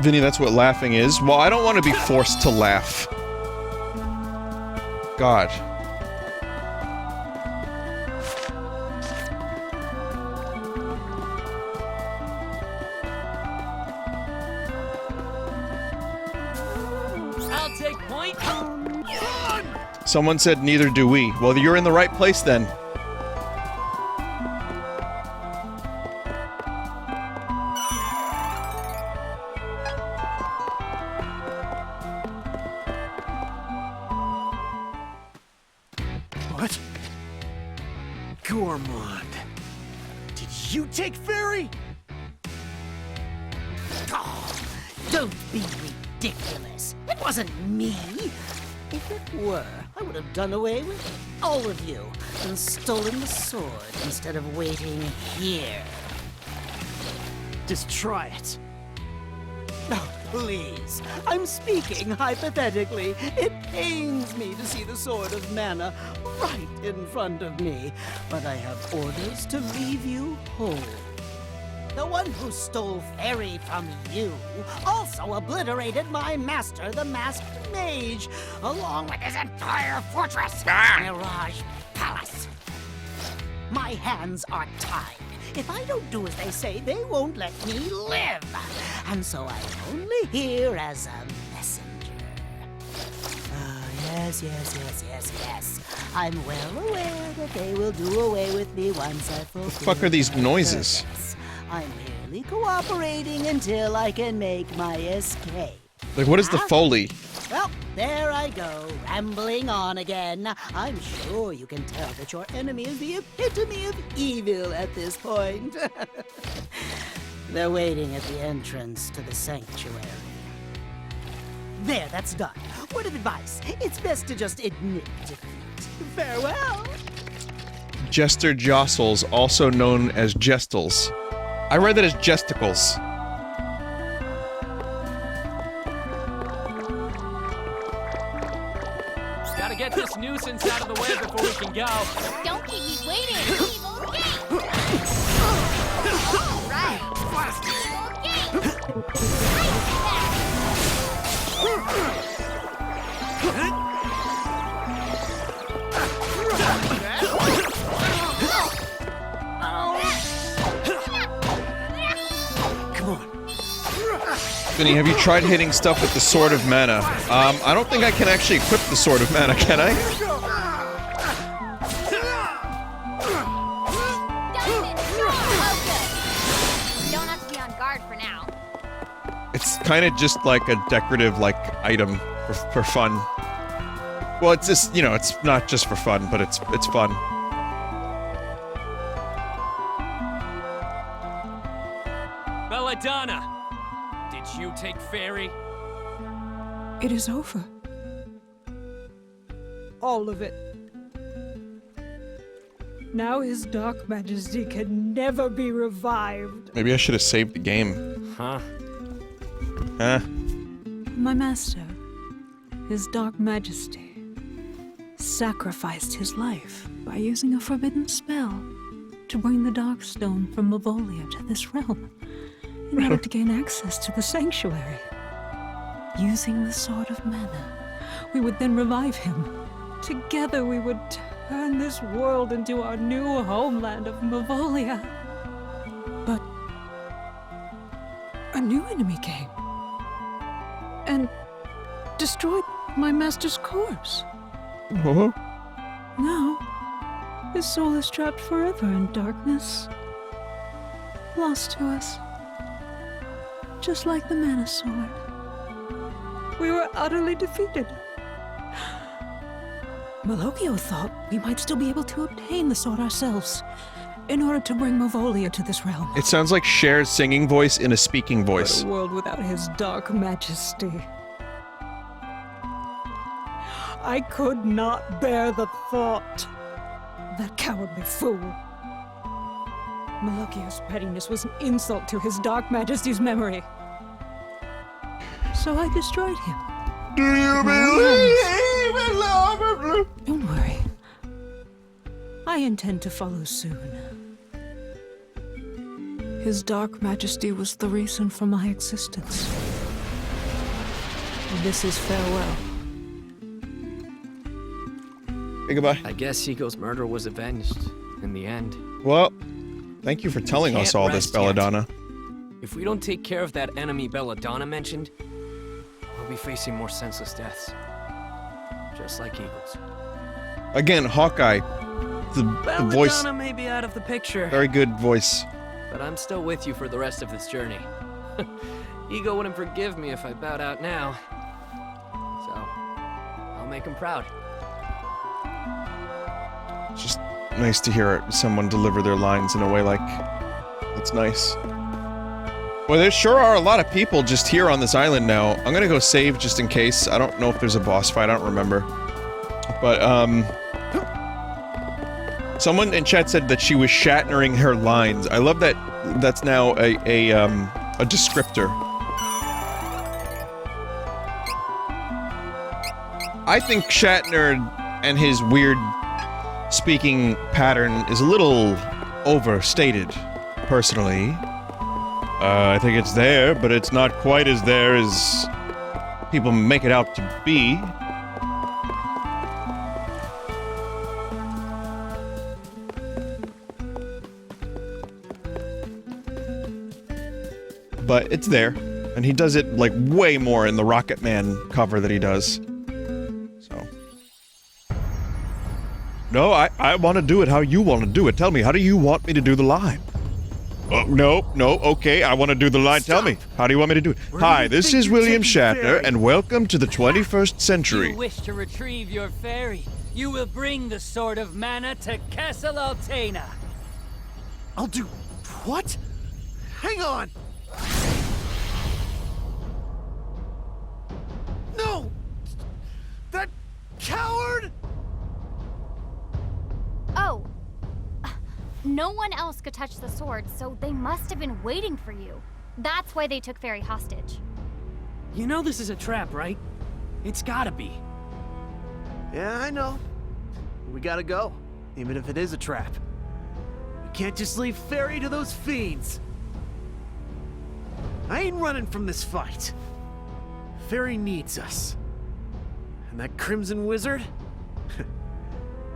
Vinny, that's what laughing is. Well, I don't want to be forced to laugh. God. I'll take point. Someone said neither do we. Well, you're in the right place then. What? Gourmand. Did you take Fairy? Oh, don't be ridiculous. It wasn't me. If it were, I would have done away with all of you and stolen the sword instead of waiting here. Just try it. Oh, please. I'm speaking hypothetically. It pains me to see the sword of mana right in front of me, but I have orders to leave you whole. The one who stole Fairy from you also obliterated my master, the Masked Mage, along with his entire fortress, Mirage Palace. My hands are tied. If I don't do as they say, they won't let me live. And so I'm only here as a messenger. Yes. I'm well aware that they will do away with me once I fulfill. What the fuck are these noises? purpose. I'm merely cooperating until I can make my escape. Like, what is the Foley? Well, there I go, rambling on again. I'm sure you can tell that your enemy is the epitome of evil at this point. They're waiting at the entrance to the sanctuary. There, that's done. Word of advice, it's best to just admit defeat. Farewell! Jester Jostles, also known as Jestles. I read that as Jesticles. Gotta get this nuisance out of the way before we can go. Don't keep me waiting, evil game! All right, evil game! Come on. Vinny, have you tried hitting stuff with the Sword of Mana? I don't think I can actually equip the Sword of Mana, can I? Don't have to be on guard for now. It's kind of just like a decorative, like, item for fun. Well, it's just, you know, it's not just for fun, but it's fun. Belladonna, did you take Fairy? It is over. All of it. Now his Dark Majesty can never be revived. Maybe I should have saved the game. Huh? Huh? My master, his Dark Majesty, sacrificed his life by using a forbidden spell to bring the Darkstone from Mavolia to this realm in order to gain access to the sanctuary. Using the Sword of Mana, We would then revive him. Together we would turn this world into our new homeland of Mavolia. But a new enemy came and destroyed my master's corpse. Uh-huh. Now, his soul is trapped forever in darkness, lost to us, just like the Mana Sword. We were utterly defeated. Malokio thought we might still be able to obtain the sword ourselves in order to bring Mavolia to this realm. It sounds like Cher's singing voice in a speaking But voice. a world without his dark majesty. I could not bear the thought. That cowardly fool. Malokio's pettiness was an insult to his dark majesty's memory. So I destroyed him. Do you believe in love? Don't worry. I intend to follow soon. His dark majesty was the reason for my existence. This is farewell. Hey, goodbye. I guess Ego's murder was avenged in the end. Well, thank you for telling us all this, Belladonna. If we don't take care of that enemy Belladonna mentioned, we'll be facing more senseless deaths. Just like Eagles. Again, Hawkeye. The voice. Belladonna may be out of the picture. Very good voice. But I'm still with you for the rest of this journey. Ego wouldn't forgive me if I bowed out now. So, I'll make him proud. It's just nice to hear someone deliver their lines in a way like that's nice. Well, there sure are a lot of people just here on this island now. I'm gonna go save just in case. I don't know if there's a boss fight. I don't remember. But someone in chat said that she was Shatnering her lines. I love that. That's now a descriptor. I think Shatner and his weird speaking pattern is a little overstated, personally. I think it's there, but it's not quite as there as people make it out to be. But it's there, and he does it, like, way more in the Rocket Man cover that he does. So. No, I want to do it how you want to do it. Tell me, how do you want me to do the line? No, okay, I want to do the line. Stop. Tell me, how do you want me to do it? Hi, this is William Shatner, and welcome to the 21st century. You wish to retrieve your fairy. You will bring the Sword of Mana to Castle Altena. I'll do... what? Hang on! No! That coward! Oh. No one else could touch the sword, so they must have been waiting for you. That's why they took Fairy hostage. You know this is a trap, right? It's gotta be. Yeah, I know. We gotta go, even if it is a trap. We can't just leave Fairy to those fiends. I ain't running from this fight. Fairy needs us. And that Crimson Wizard?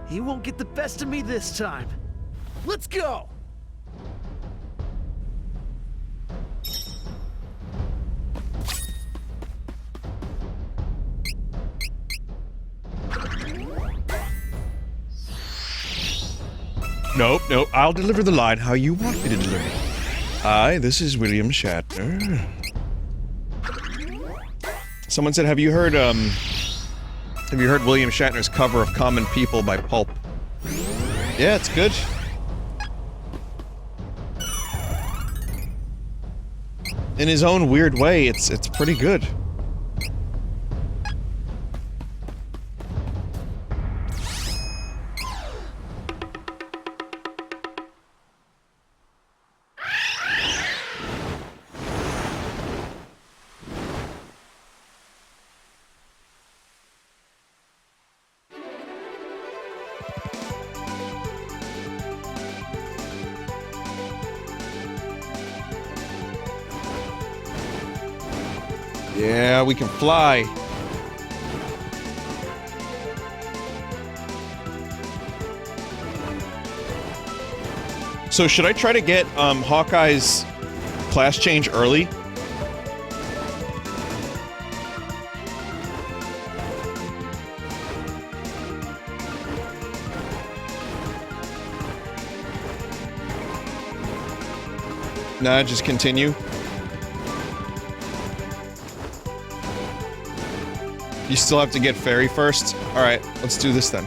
He won't get the best of me this time. Let's go! Nope, I'll deliver the line how you want me to deliver it. Hi, this is William Shatner. Someone said, have you heard William Shatner's cover of Common People by Pulp? Yeah, it's good. In his own weird way, it's pretty good. Yeah, we can fly. So should I try to get Hawkeye's class change early? Nah, just continue. You still have to get Fairy first? Alright, let's do this then.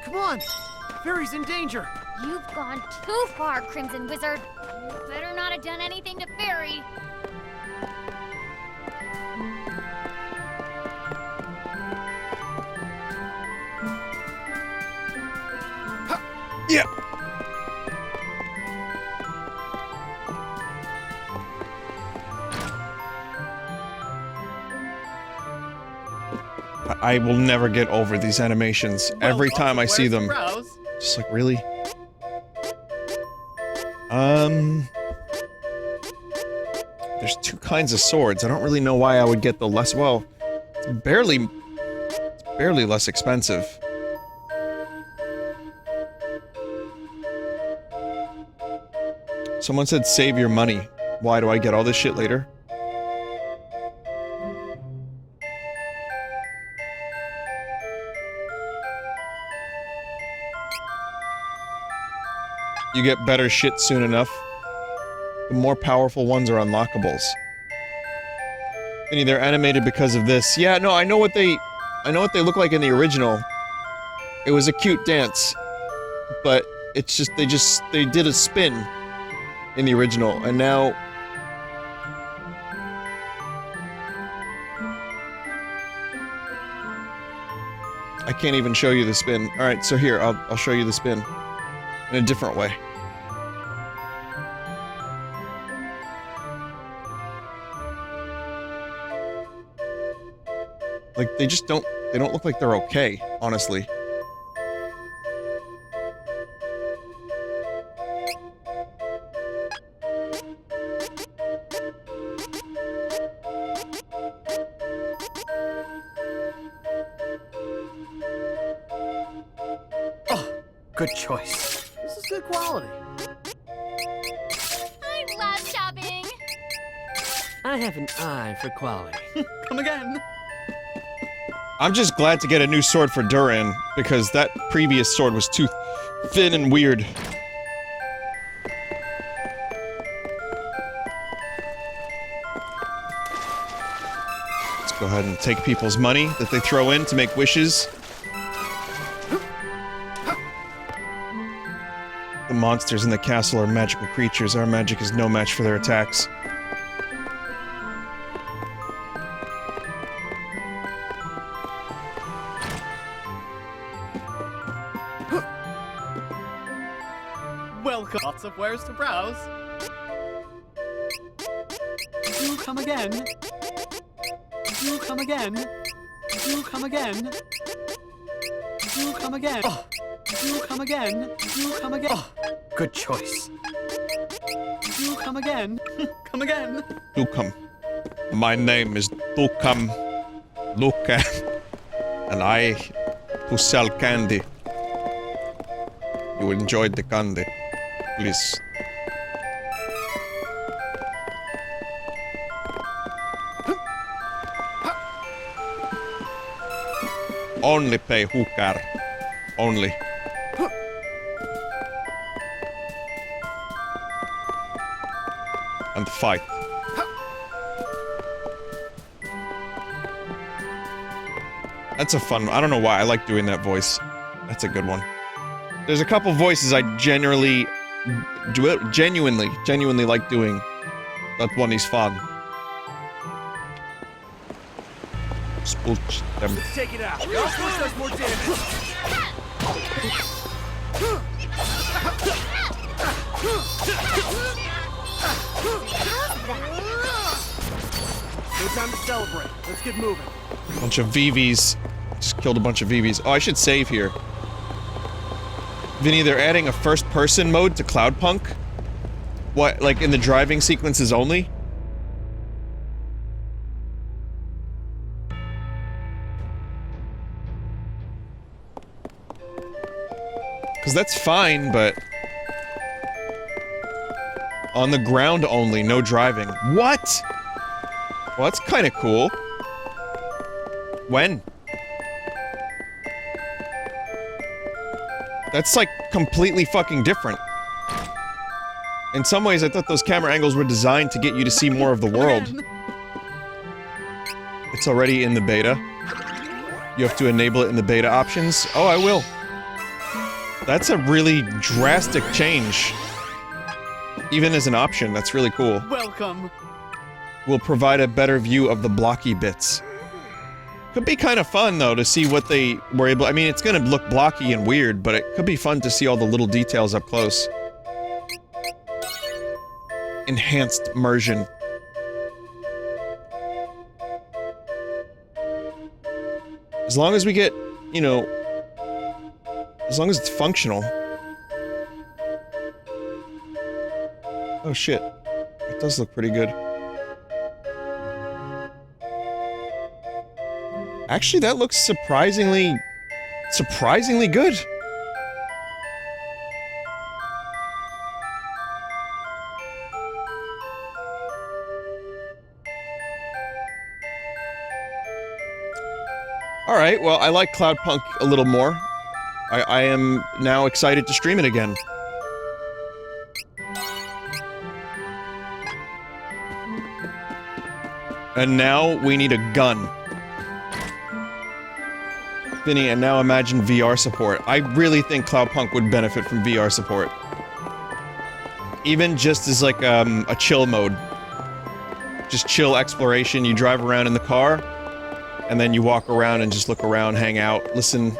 Come on! Fairy's in danger! You've gone too far, Crimson Wizard. You better not have done anything to Fairy. Yeah. I will never get over these animations. Every time I see them. Just like, really? There's two kinds of swords. I don't really know why I would get the less, well, it's barely less expensive. Someone said save your money. Why do I get all this shit later? You get better shit soon enough. The more powerful ones are unlockables. Vinny, they're animated because of this. Yeah, no, I know what they look like in the original. It was a cute dance. But it's just, they did a spin in the original, and now... I can't even show you the spin. Alright, so here, I'll show you the spin. In a different way. Like, they don't look like they're okay, honestly. Oh, good choice. This is good quality. I love shopping. I have an eye for quality. Come again. I'm just glad to get a new sword for Duran, because that previous sword was too thin and weird. Let's go ahead and take people's money that they throw in to make wishes. The monsters in the castle are magical creatures. Our magic is no match for their attacks. Welcome. Lots of wares to browse. Do come again. Do come again. Do come again. Do come again. Oh. Do come again. Do come again. Oh. Good choice. Do come again. Come again. Do come. My name is Dukam Luka, and I who sell candy. You enjoyed the candy. Please. Only pay hooker. Only. And fight. That's a fun one. I don't know why I like doing that voice. That's a good one. There's a couple voices I genuinely like doing. That one is fun. Spooch them. Let's take it out. Your force does more damage. How's that? No time to celebrate. Let's get moving. Bunch of VVs. Just killed a bunch of VVs. Oh, I should save here. Vinny, they're adding a first-person mode to Cloudpunk? What, like in the driving sequences only? Because that's fine, but... on the ground only, no driving. What?! Well, that's kinda cool. When? That's like completely fucking different. In some ways, I thought those camera angles were designed to get you to see more of the world. It's already in the beta. You have to enable it in the beta options. Oh, I will. That's a really drastic change. Even as an option, that's really cool. Welcome. Will provide a better view of the blocky bits. Could be kind of fun, though, to see what they were able- I mean, it's gonna look blocky and weird, but it could be fun to see all the little details up close. Enhanced immersion. As long as we get, you know... as long as it's functional. Oh shit. It does look pretty good. Actually, that looks surprisingly good. Alright, well, I like Cloudpunk a little more. I am now excited to stream it again. And now we need a gun. Vinny, and now imagine VR support. I really think Cloudpunk would benefit from VR support. Even just as like, a chill mode. Just chill exploration, you drive around in the car, and then you walk around and just look around, hang out, listen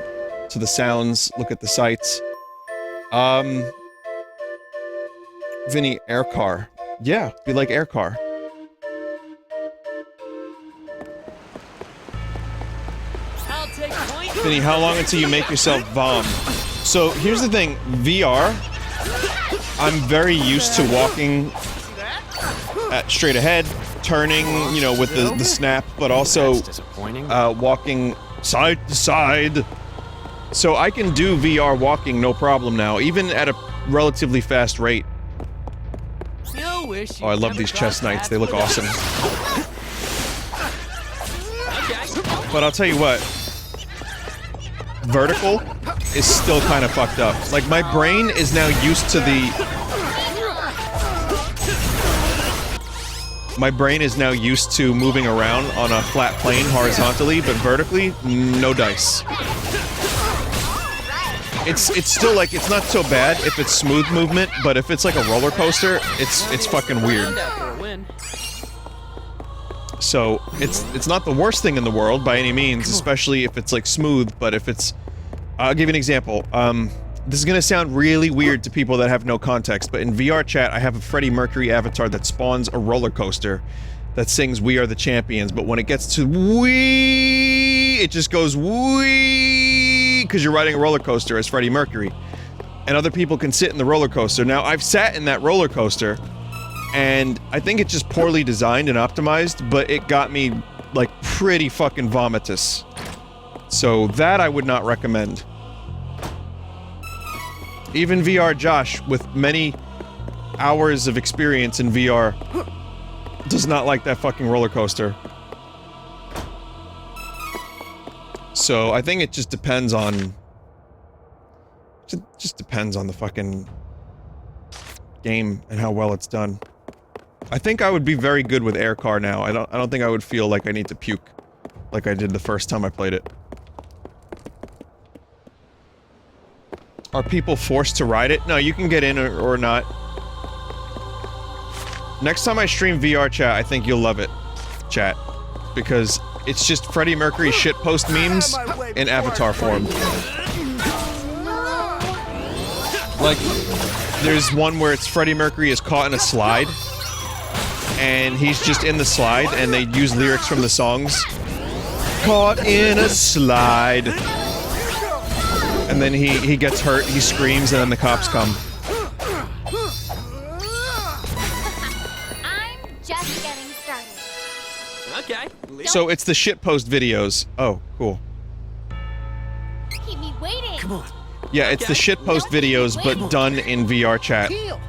to the sounds, look at the sights. Vinny, air car. Yeah, be like air car. Vinny, how long until you make yourself vom? So, here's the thing, VR, I'm very used to walking straight ahead, turning, you know, with the snap, but also, walking side to side. So I can do VR walking no problem now, even at a relatively fast rate. Oh, I love these chest knights, they look awesome. But I'll tell you what, vertical is still kind of fucked up. Like, my brain is now used to my brain is now used to moving around on a flat plane horizontally, but vertically, no dice. It's still like, it's not so bad if it's smooth movement, but if it's like a roller coaster, it's fucking weird. So, it's not the worst thing in the world by any means, especially if it's like smooth, but if it's... I'll give you an example. This is gonna sound really weird to people that have no context, but in VR chat, I have a Freddie Mercury avatar that spawns a roller coaster that sings "We Are the Champions," but when it gets to wee, it just goes wee, because you're riding a roller coaster as Freddie Mercury. And other people can sit in the roller coaster. Now, I've sat in that roller coaster, and I think it's just poorly designed and optimized, but it got me, like, pretty fucking vomitous. So that I would not recommend. Even VR Josh, with many hours of experience in VR, does not like that fucking roller coaster. So I think it just depends on... just depends on the fucking game and how well it's done. I think I would be very good with air car now. I don't think I would feel like I need to puke like I did the first time I played it. Are people forced to ride it? No, you can get in or not. Next time I stream VR chat, I think you'll love it, chat. Because it's just Freddie Mercury shitpost memes in avatar form. Like, there's one where it's Freddie Mercury is caught in a slide, and he's just in the slide, and they use lyrics from the songs. Caught in a slide. And then he gets hurt, he screams, and then the cops come. I'm just getting started. Okay. So it's the shitpost videos. Oh, cool. Keep me waiting. Come on. Yeah, it's the shitpost videos, but done in VR chat. Heel.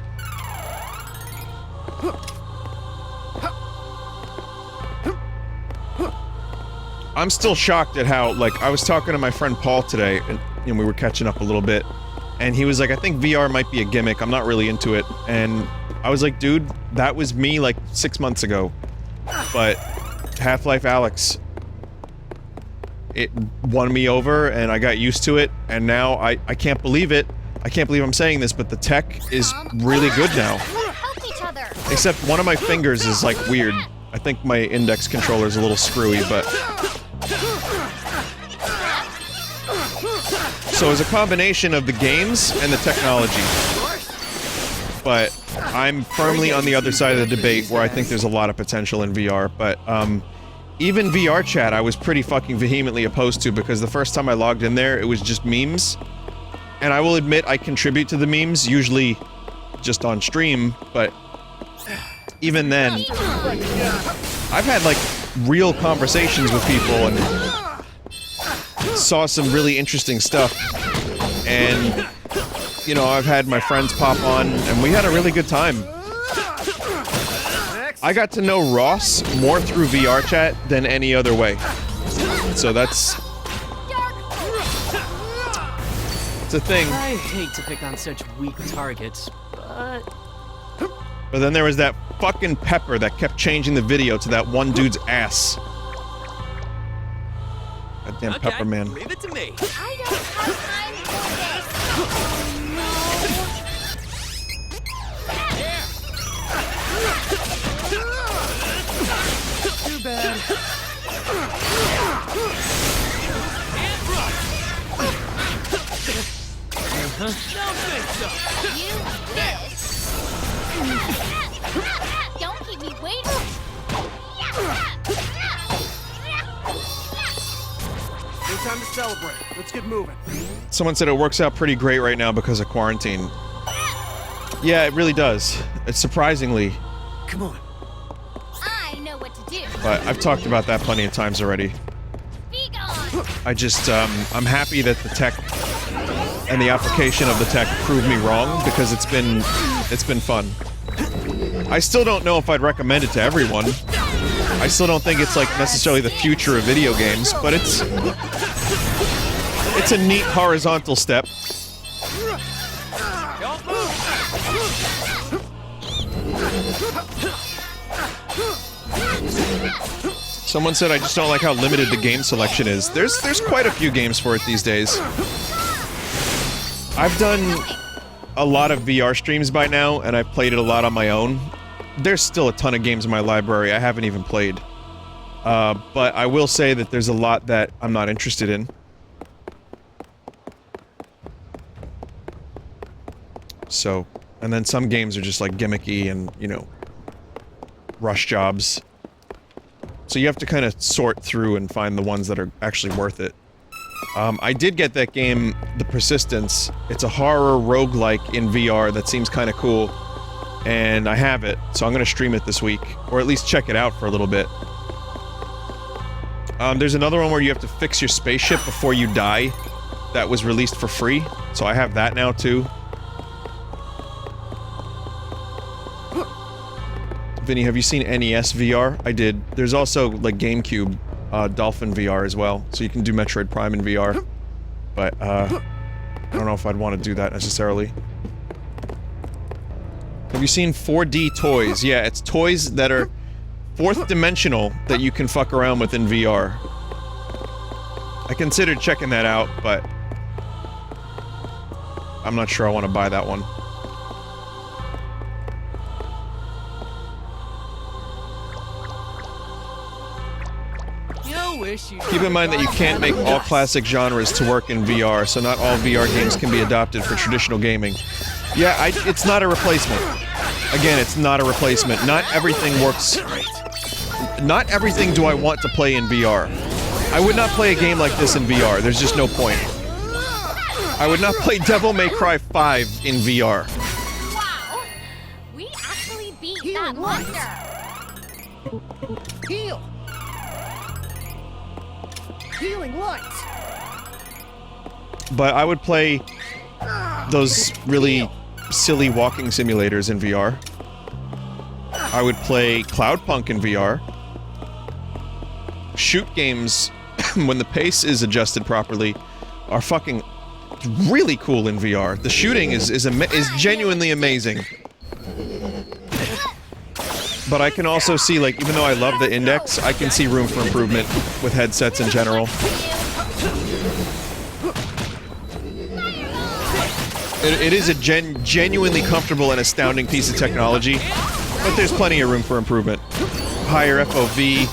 I'm still shocked at how, like, I was talking to my friend Paul today, and we were catching up a little bit, and he was like, I think VR might be a gimmick, I'm not really into it, and I was like, dude, that was me, like, 6 months ago, but Half-Life Alyx, it won me over, and I got used to it, and now I can't believe it, I can't believe I'm saying this, but the tech is really good now. Help each other. Except one of my fingers is, like, weird. I think my index controller's a little screwy, but... So it's a combination of the games and the technology. But I'm firmly on the other side of the debate where I think there's a lot of potential in VR, but, even VR chat I was pretty fucking vehemently opposed to because the first time I logged in there, it was just memes. And I will admit I contribute to the memes, usually just on stream, but even then, I've had, like, real conversations with people and saw some really interesting stuff. And, you know, I've had my friends pop on, and we had a really good time. I got to know Ross more through VR chat than any other way. So that's... It's a thing. I hate to pick on such weak targets, but... But then there was that fucking Pepper that kept changing the video to that one dude's ass. Goddamn Okay, Pepper man. leave it to me. I don't have time for this. Too bad. You bitch. Don't keep me waiting. No time to celebrate. Let's get moving. Someone said it works out pretty great right now because of quarantine. Yeah, it really does. It's surprisingly. Come on. I know what to do. But I've talked about that plenty of times already. Be gone. I just, I'm happy that the tech and the application of the tech proved me wrong because it's been fun. I still don't know if I'd recommend it to everyone. I still don't think it's, like, necessarily the future of video games, but it's a neat horizontal step. Someone said I just don't like how limited the game selection is. There's quite a few games for it these days. I've done a lot of VR streams by now, and I've played it a lot on my own. There's still a ton of games in my library I haven't even played. But I will say that there's a lot that I'm not interested in. So, and then some games are just, like, gimmicky and, you know, rush jobs. So you have to kind of sort through and find the ones that are actually worth it. I did get that game, The Persistence. It's a horror roguelike in VR that seems kind of cool. And I have it, so I'm gonna stream it this week. Or at least check it out for a little bit. There's another one where you have to fix your spaceship before you die. That was released for free. So I have that now, too. Vinny, have you seen NES VR? I did. There's also, like, GameCube, Dolphin VR as well, so you can do Metroid Prime in VR. But, I don't know if I'd want to do that necessarily. Have you seen 4D toys? Yeah, it's toys that are fourth dimensional that you can fuck around with in VR. I considered checking that out, but I'm not sure I want to buy that one. Keep in mind that you can't make all classic genres to work in VR, so not all VR games can be adopted for traditional gaming. Yeah, it's not a replacement. again, it's not a replacement. Not everything works. Not everything do I want to play in VR. I would not play a game like this in VR. There's just no point. I would not play Devil May Cry 5 in VR. Wow! We actually beat that monster! Heal! Healing lights! But I would play those really silly walking simulators in VR. I would play Cloudpunk in VR. Shoot games, when the pace is adjusted properly, are fucking really cool in VR. The shooting is genuinely amazing. But I can also see, like, even though I love the Index, I can see room for improvement with headsets in general. It is a genuinely comfortable and astounding piece of technology, but there's plenty of room for improvement. Higher FOV,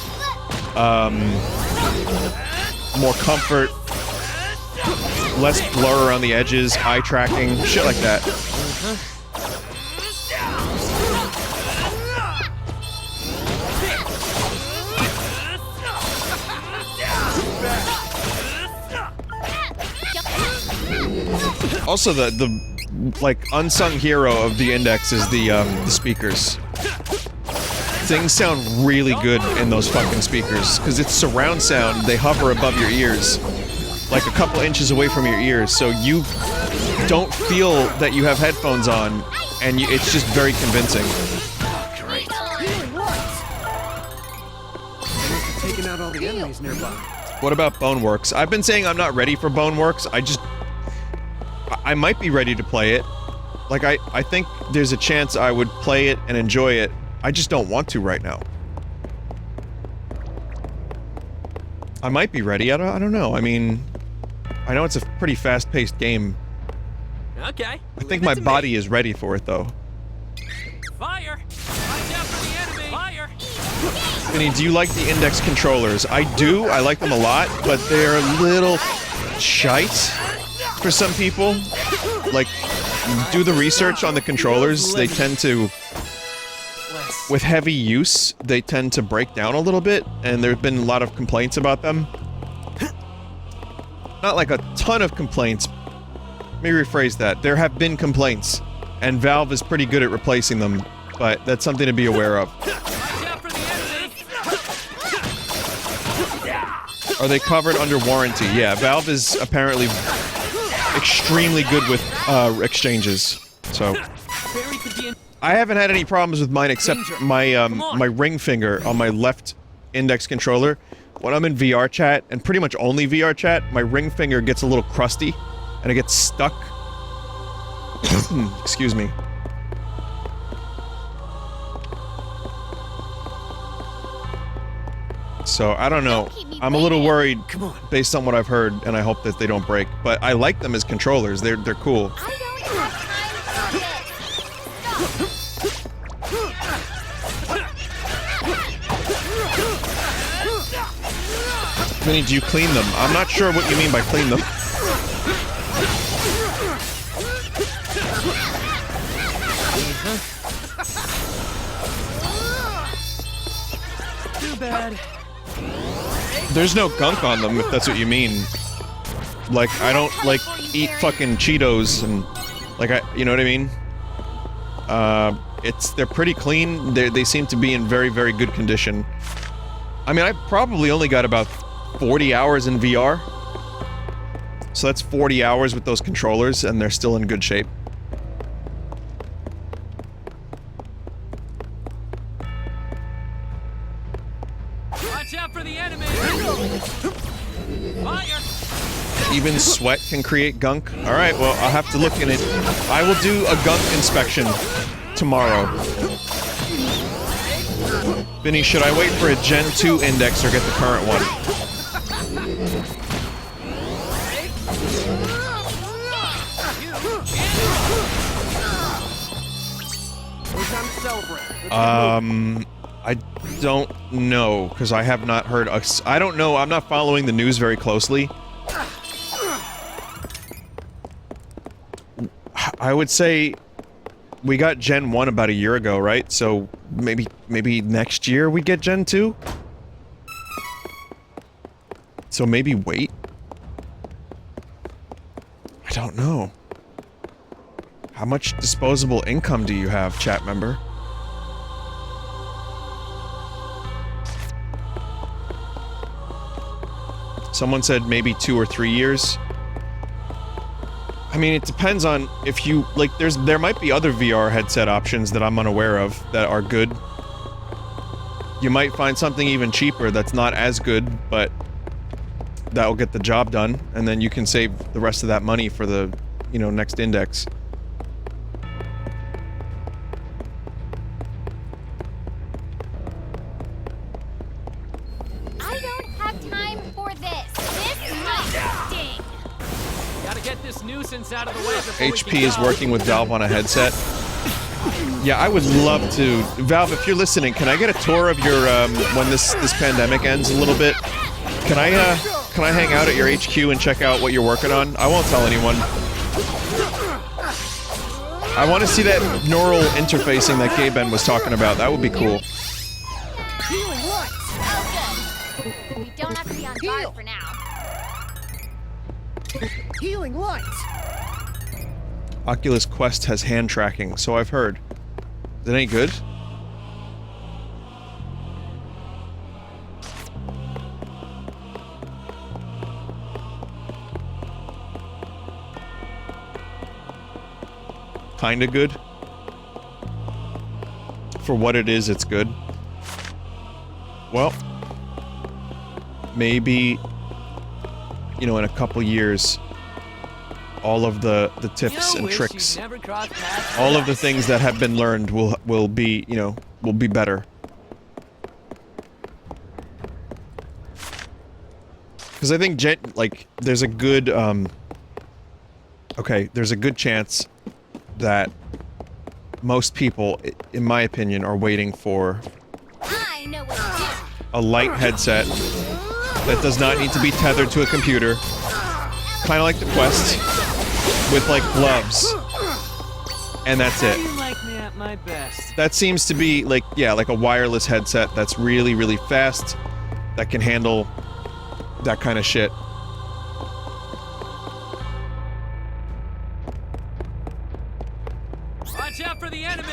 more comfort, less blur around the edges, eye tracking, shit like that. Also, the like unsung hero of the Index is the speakers. Things sound really good in those fucking speakers because it's surround sound. They hover above your ears, like a couple inches away from your ears, so you don't feel that you have headphones on, and it's just very convincing. Great. Taking out all the enemies nearby. What about Boneworks? I've been saying I'm not ready for Boneworks. I might be ready to play it. Like, I think there's a chance I would play it and enjoy it. I just don't want to right now. I might be ready. I don't know. I mean, I know it's a pretty fast-paced game. Okay. I think my body is ready for it, though. Fire! Watch out for the enemy! Fire! Vinny, do you like the Index controllers? I do. I like them a lot, but they're a little shite for some people. Like, do the research on the controllers. They tend to, with heavy use, they tend to break down a little bit, and there have been a lot of complaints about them. Not like a ton of complaints. Let me rephrase that. There have been complaints, and Valve is pretty good at replacing them, but that's something to be aware of. Are they covered under warranty? Yeah, Valve is apparently extremely good with exchanges. So I haven't had any problems with mine except my my ring finger on my left Index controller. When I'm in VR chat, and pretty much only VR chat, my ring finger gets a little crusty and it gets stuck. Excuse me. So, I don't know. I'm a little worried based on what I've heard, and I hope that they don't break. But I like them as controllers. They're cool. Vinny, do you clean them? I'm not sure what you mean by clean them. Too bad. There's no gunk on them, if that's what you mean. Like, I don't, like, eat fucking Cheetos and, like, you know what I mean? They're pretty clean. They seem to be in very, very good condition. I mean, I probably only got about 40 hours in VR. So that's 40 hours with those controllers, and they're still in good shape. Watch out for the enemy! Fire! Even sweat can create gunk? Alright, well, I'll have to look in it. I will do a gunk inspection tomorrow. Vinny, should I wait for a Gen 2 Index or get the current one? I don't know, because I have not heard... I don't know, I'm not following the news very closely. I would say we got Gen 1 about a year ago, right? So maybe next year we get Gen 2? So maybe wait? I don't know. How much disposable income do you have, chat member? Someone said maybe 2 or 3 years. I mean, it depends on if you, like, there might be other VR headset options that I'm unaware of that are good. You might find something even cheaper that's not as good, but that'll get the job done, and then you can save the rest of that money for the, you know, next index. I don't have time for this. This might sting. Gotta get this nuisance out of the way before we HP can is go. working with Valve on a headset. Yeah, I would love to. Valve, if you're listening, can I get a tour of your, when this pandemic ends a little bit? Can I hang out at your HQ and check out what you're working on? I won't tell anyone. I want to see that neural interfacing that Gaben was talking about. That would be cool. Oh, good. We don't have to be on guard for now. Healing light. Oculus Quest has hand tracking, so I've heard. Is it any good? Kinda good. For what it is, it's good. Well, maybe, you know, in a couple years, all of the tips and tricks, all of the things that have been learned will be, you know, will be better. Because I think, there's a good, okay, there's a good chance that most people, in my opinion, are waiting for I know what to do. a light headset that does not need to be tethered to a computer. Kind of like the Quest, with, like, gloves. And that's it. You like me at my best. That seems to be, like, yeah, like a wireless headset that's really, really fast, that can handle that kind of shit. Watch out for the enemy!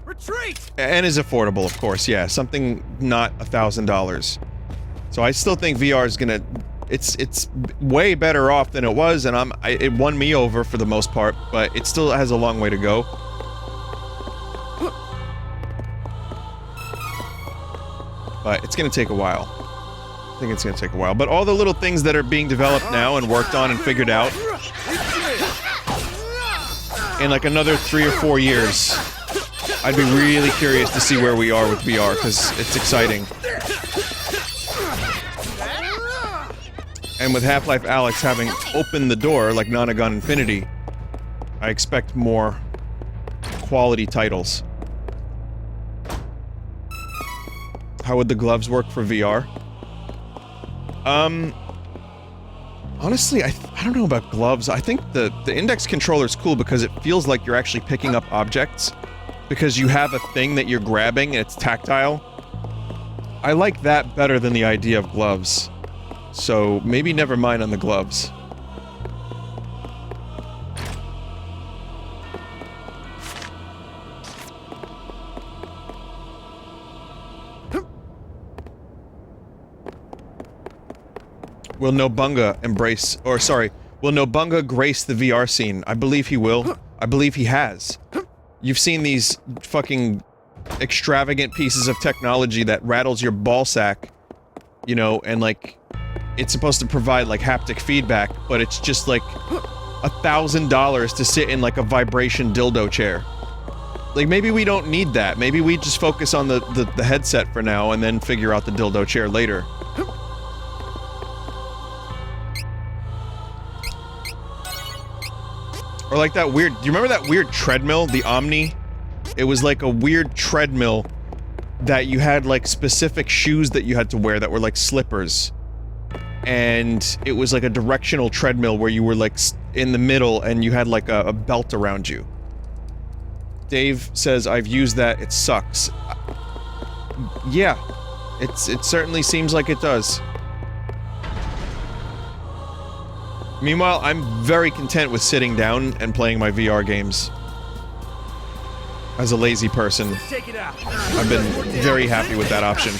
Retreat! And is affordable, of course, yeah. Something not $1,000. So I still think VR is gonna... It's way better off than it was, and it won me over for the most part, but it still has a long way to go. But it's gonna take a while. I think it's gonna take a while. But all the little things that are being developed now and worked on and figured out, in like another 3 or 4 years, I'd be really curious to see where we are with VR, because it's exciting. And with Half-Life Alyx having opened the door, like Nonagon Infinity, I expect more quality titles. How would the gloves work for VR? Honestly, I don't know about gloves. I think the index controller is cool because it feels like you're actually picking up objects. Because you have a thing that you're grabbing and it's tactile. I like that better than the idea of gloves. So, maybe never mind on the gloves. Will Nobunga embrace, or sorry, will Nobunga grace the VR scene? I believe he will. I believe he has. You've seen these fucking extravagant pieces of technology that rattles your ballsack, you know, and like, it's supposed to provide like haptic feedback, but it's just like $1,000 to sit in like a vibration dildo chair. Like, maybe we don't need that. Maybe we just focus on the headset for now and then figure out the dildo chair later. Or like that weird, do you remember that weird treadmill, the Omni? It was like a weird treadmill that you had like specific shoes that you had to wear that were like slippers. And it was like a directional treadmill where you were like, in the middle and you had like a belt around you. Dave says, I've used that, it sucks. Yeah, it certainly seems like it does. Meanwhile, I'm very content with sitting down and playing my VR games. As a lazy person, I've been very happy with that option.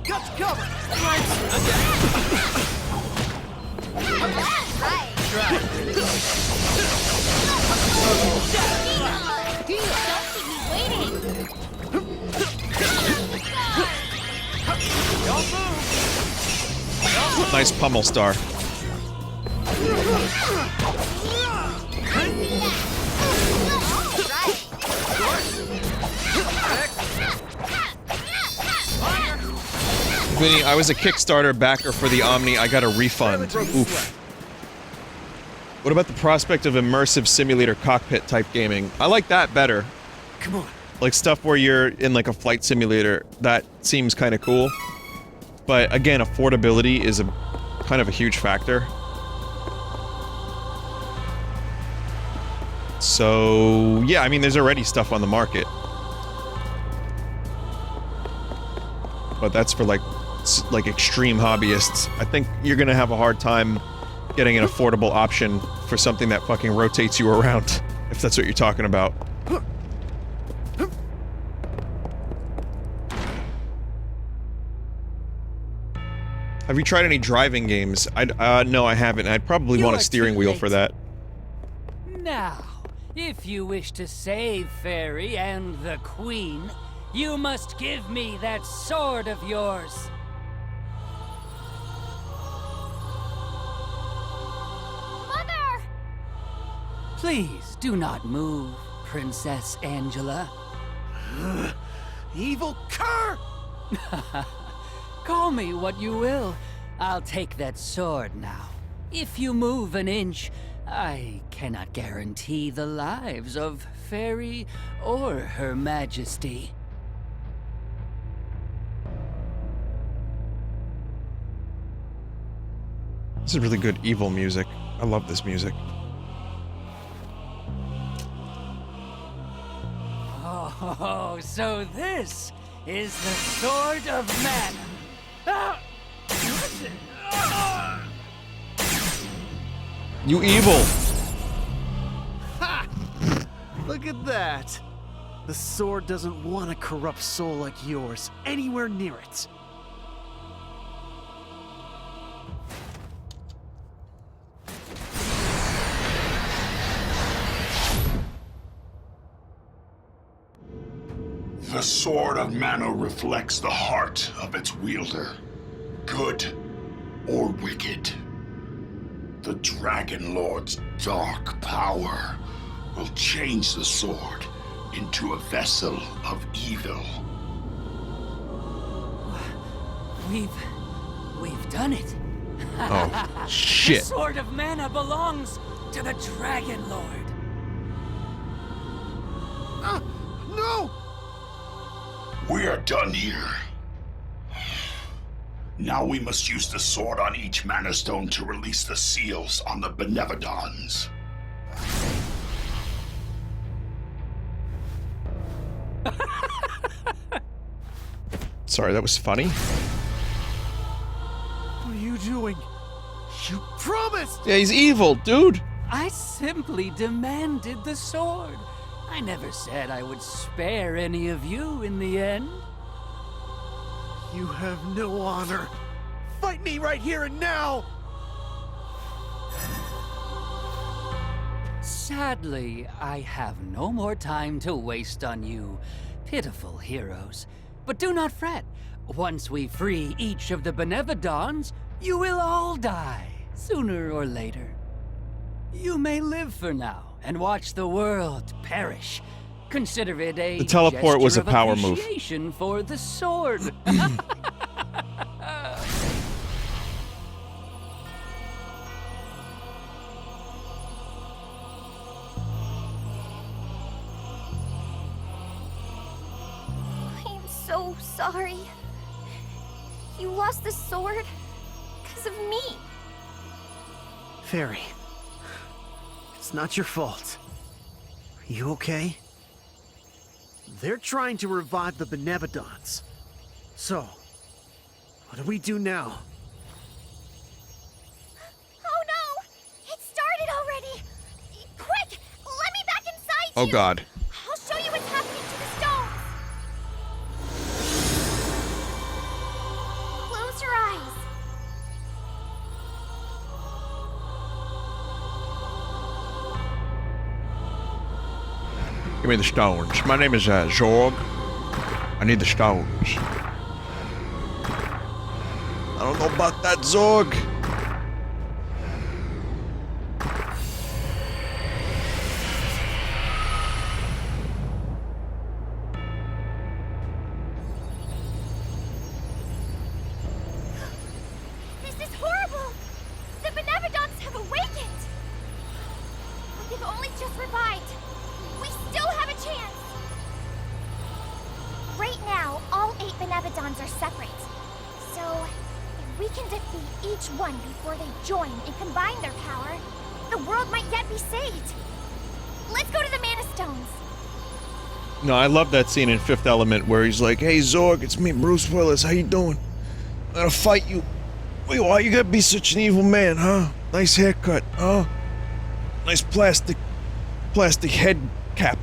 Got you covered. Nice pummel star. Vinny, I was a Kickstarter backer for the Omni. I got a refund. Oof. What about the prospect of immersive simulator cockpit type gaming? I like that better. Come on. Like stuff where you're in like a flight simulator. That seems kind of cool. But again, affordability is a kind of a huge factor. So, yeah, I mean, there's already stuff on the market. But that's for like extreme hobbyists. I think you're gonna have a hard time getting an affordable option for something that fucking rotates you around, if that's what you're talking about. Have you tried any driving games? No, I haven't. I'd probably want a steering wheel for that. Now, if you wish to save Fairy and the Queen, you must give me that sword of yours. Mother! Please do not move, Princess Angela. Evil cur! Call me what you will. I'll take that sword now. If you move an inch, I cannot guarantee the lives of Fairy or Her Majesty. This is really good evil music. I love this music. Oh, so this is the Sword of Mana. You evil! Ha! Look at that. The sword doesn't want a corrupt soul like yours anywhere near it. The Sword of Mana reflects the heart of its wielder, good or wicked. The Dragon Lord's dark power will change the sword into a vessel of evil. We've done it. Oh, shit. The Sword of Mana belongs to the Dragon Lord. No! We are done here. Now we must use the sword on each Mana Stone to release the seals on the Benevodons. Sorry, that was funny. What are you doing? You promised! Yeah, he's evil, dude! I simply demanded the sword. I never said I would spare any of you in the end. You have no honor. Fight me right here and now! Sadly, I have no more time to waste on you, pitiful heroes. But do not fret. Once we free each of the Benevodons, you will all die, sooner or later. You may live for now and watch the world perish. Consider it a The teleport was a power move. appreciation for the sword. sorry. You lost the sword because of me. Fairy, it's not your fault. Are you okay? They're trying to revive the Benevodons. So, what do we do now? Oh no! It started already! Quick! Let me back inside Oh you! god. I'll show you what's happening to the stones! Close your eyes. Give me the stones. My name is Zorg. I need the stones. I don't know about that, Zorg. This is horrible! The Benevodons have awakened! But they've only just revived. We still have a chance! Right now, all 8 Benevodons are separate. So, if we can defeat each one before they join and combine their power, the world might yet be saved. Let's go to the Mana Stones. No, I love that scene in Fifth Element where he's like, "Hey Zorg, it's me, Bruce Willis. How you doing? I'm gonna fight you. Wait, why you gotta be such an evil man, huh? Nice haircut, huh? Nice plastic head cap.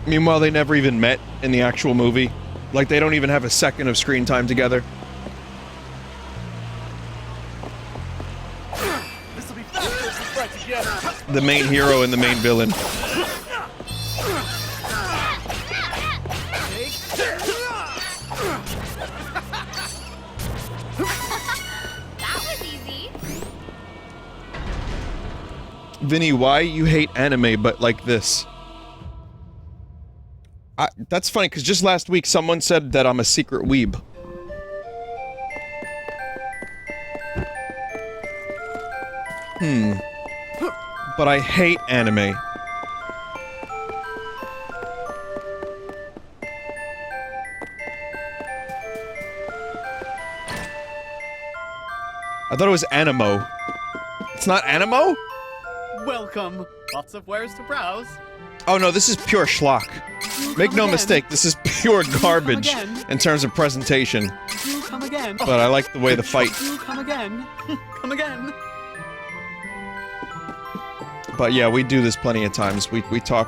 Meanwhile, they never even met in the actual movie. Like, they don't even have a second of screen time together. This'll be faster if we fight together. The main hero and the main villain. That was easy. Vinny, why you hate anime but like this? That's funny, because just last week someone said that I'm a secret weeb. But I hate anime. I thought it was Animo. It's not Animo? Welcome. Lots of wares to browse. Oh no, this is pure schlock. Make no mistake, this is pure garbage in terms of presentation. You come again. But I like the way the fight. You come again. Come again. But yeah, we do this plenty of times. We talk.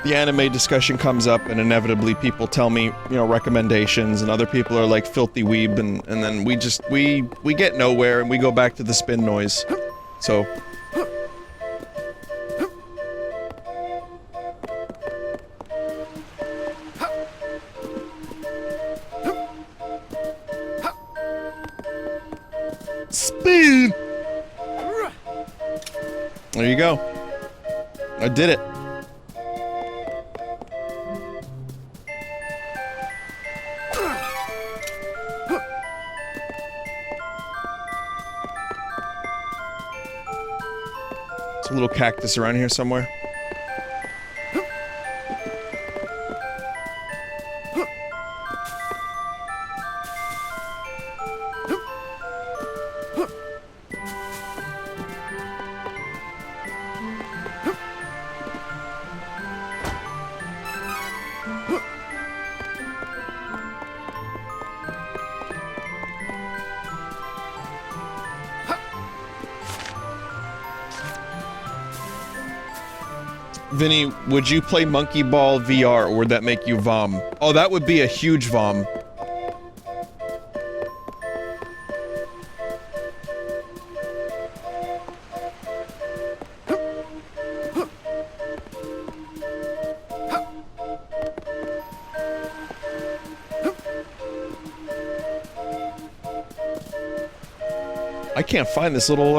The anime discussion comes up, and inevitably people tell me, you know, recommendations, and other people are like filthy weeb, and then we just we get nowhere, and we go back to the spin noise. So. Spin! There you go. I did it. There's a little cactus around here somewhere. Vinny, would you play Monkey Ball VR, or would that make you vom? Oh, that would be a huge vom. I can't find this little,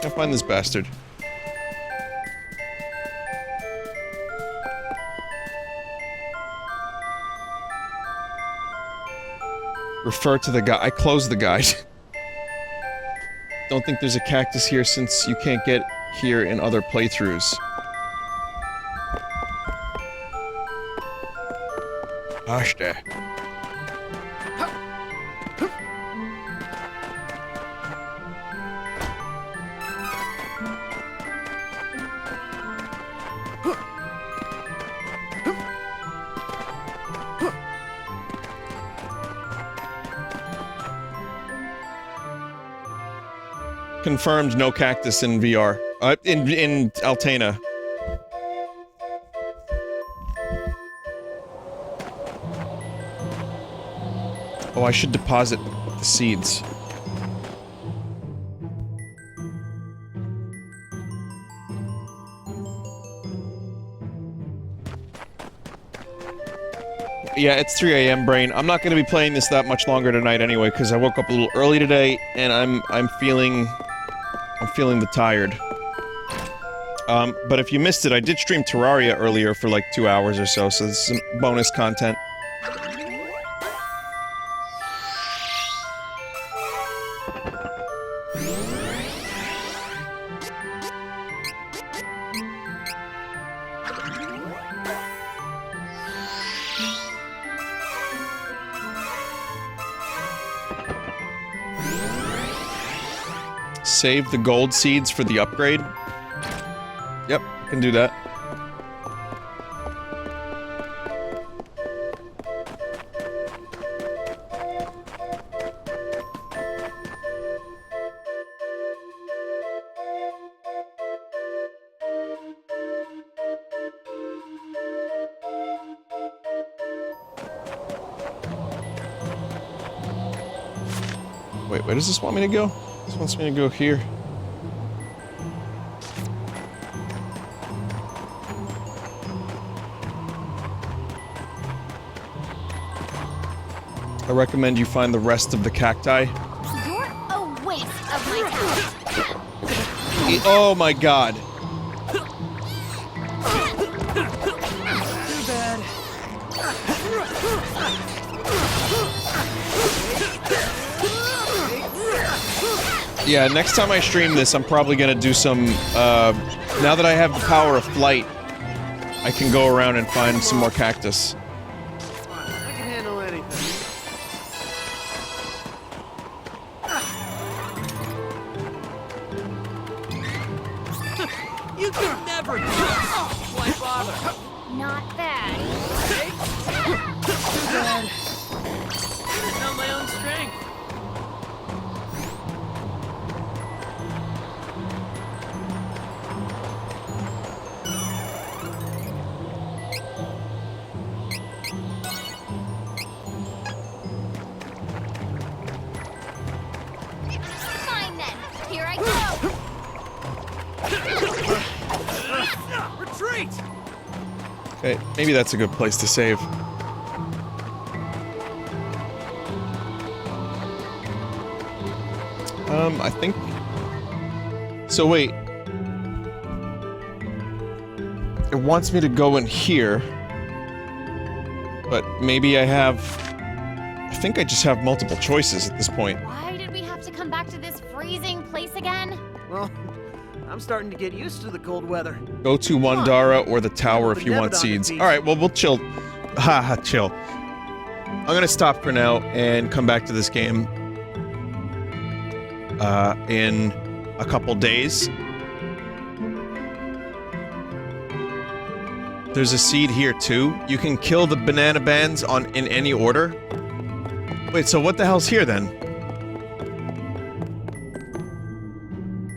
can't find this bastard. Refer to the guide. I closed the guide. Don't think there's a cactus here since you can't get here in other playthroughs. Master. Confirmed no cactus in VR. In Altena. Oh, I should deposit the seeds. Yeah, it's 3 a.m. brain. I'm not gonna be playing this that much longer tonight anyway, because I woke up a little early today, and I'm feeling the tired. But if you missed it, I did stream Terraria earlier for like 2 hours or so, so this is some bonus content. Save the gold seeds for the upgrade. Yep, I can do that. Wait, where does this want me to go? This wants me to go here. I recommend you find the rest of the cacti. You're a waste of my talent. Oh my god. Too bad. Yeah, next time I stream this, I'm probably gonna do some, now that I have the power of flight, I can go around and find some more cactus. I can handle anything. You can never do this! Why bother? Not bad. Too bad. I didn't know my own strength. Fine then. Here I go. Retreat! Okay, maybe that's a good place to save. I think... So wait. It wants me to go in here. But maybe I have... I think I just have multiple choices at this point. Why did we have to come back to this freezing place again? Well, I'm starting to get used to the cold weather. Go to Wandara or the tower if you want seeds. Alright, well, we'll chill. Haha, chill. I'm gonna stop for now and come back to this game in a couple days. There's a seed here too. You can kill the banana bands in any order. Wait, so what the hell's here then?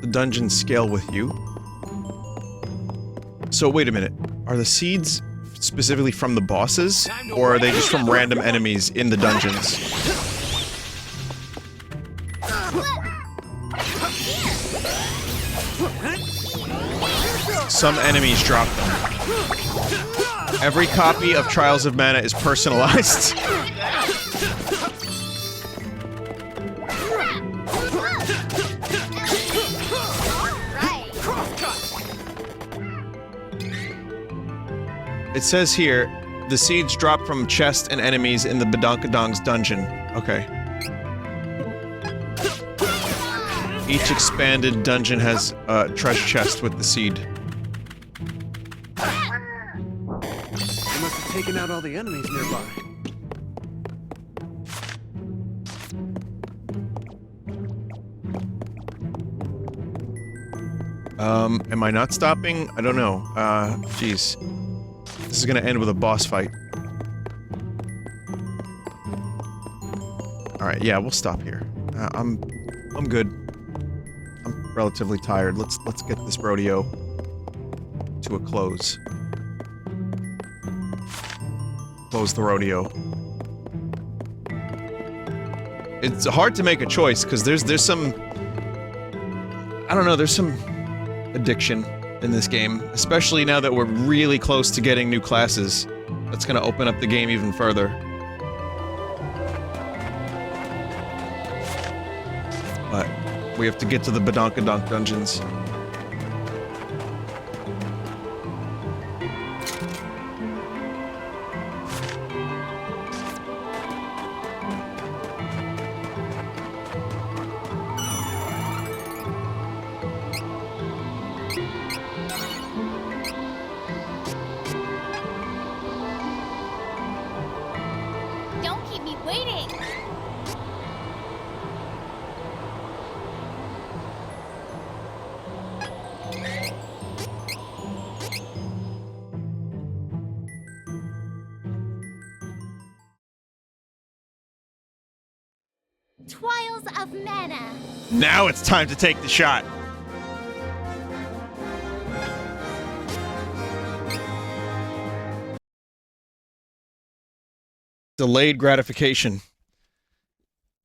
The dungeon scale with you. So wait a minute. Are the seeds specifically from the bosses? Or are they just from random enemies in the dungeons? Some enemies drop them. Every copy of Trials of Mana is personalized. It says here, the seeds drop from chests and enemies in the Badonkadong's dungeon. Okay. Each expanded dungeon has a treasure chest with the seed. They must have taken out all the enemies nearby. Am I not stopping? I don't know. Jeez. This is gonna end with a boss fight. Alright, yeah, we'll stop here. I'm good. I'm relatively tired. Let's get this rodeo to a close. Close the rodeo. It's hard to make a choice, because there's some... I don't know, there's some addiction in this game, especially now that we're really close to getting new classes. That's gonna open up the game even further. But we have to get to the Badonkadonk dungeons. Don't keep me waiting. Trials of Mana. Now it's time to take the shot. Delayed gratification.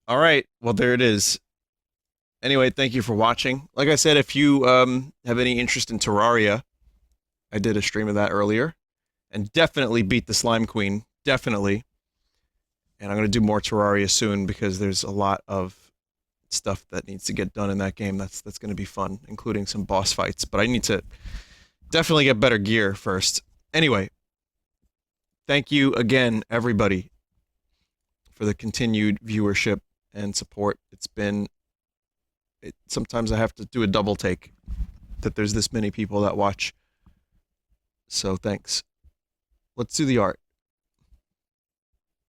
Alright, well there it is. Anyway, thank you for watching. Like I said, if you have any interest in Terraria, I did a stream of that earlier. And definitely beat the Slime Queen. Definitely. And I'm going to do more Terraria soon because there's a lot of stuff that needs to get done in that game. That's going to be fun, including some boss fights. But I need to definitely get better gear first. Anyway, thank you again, everybody, for the continued viewership and support. It's been... sometimes I have to do a double take that there's this many people that watch. So thanks. Let's do the art.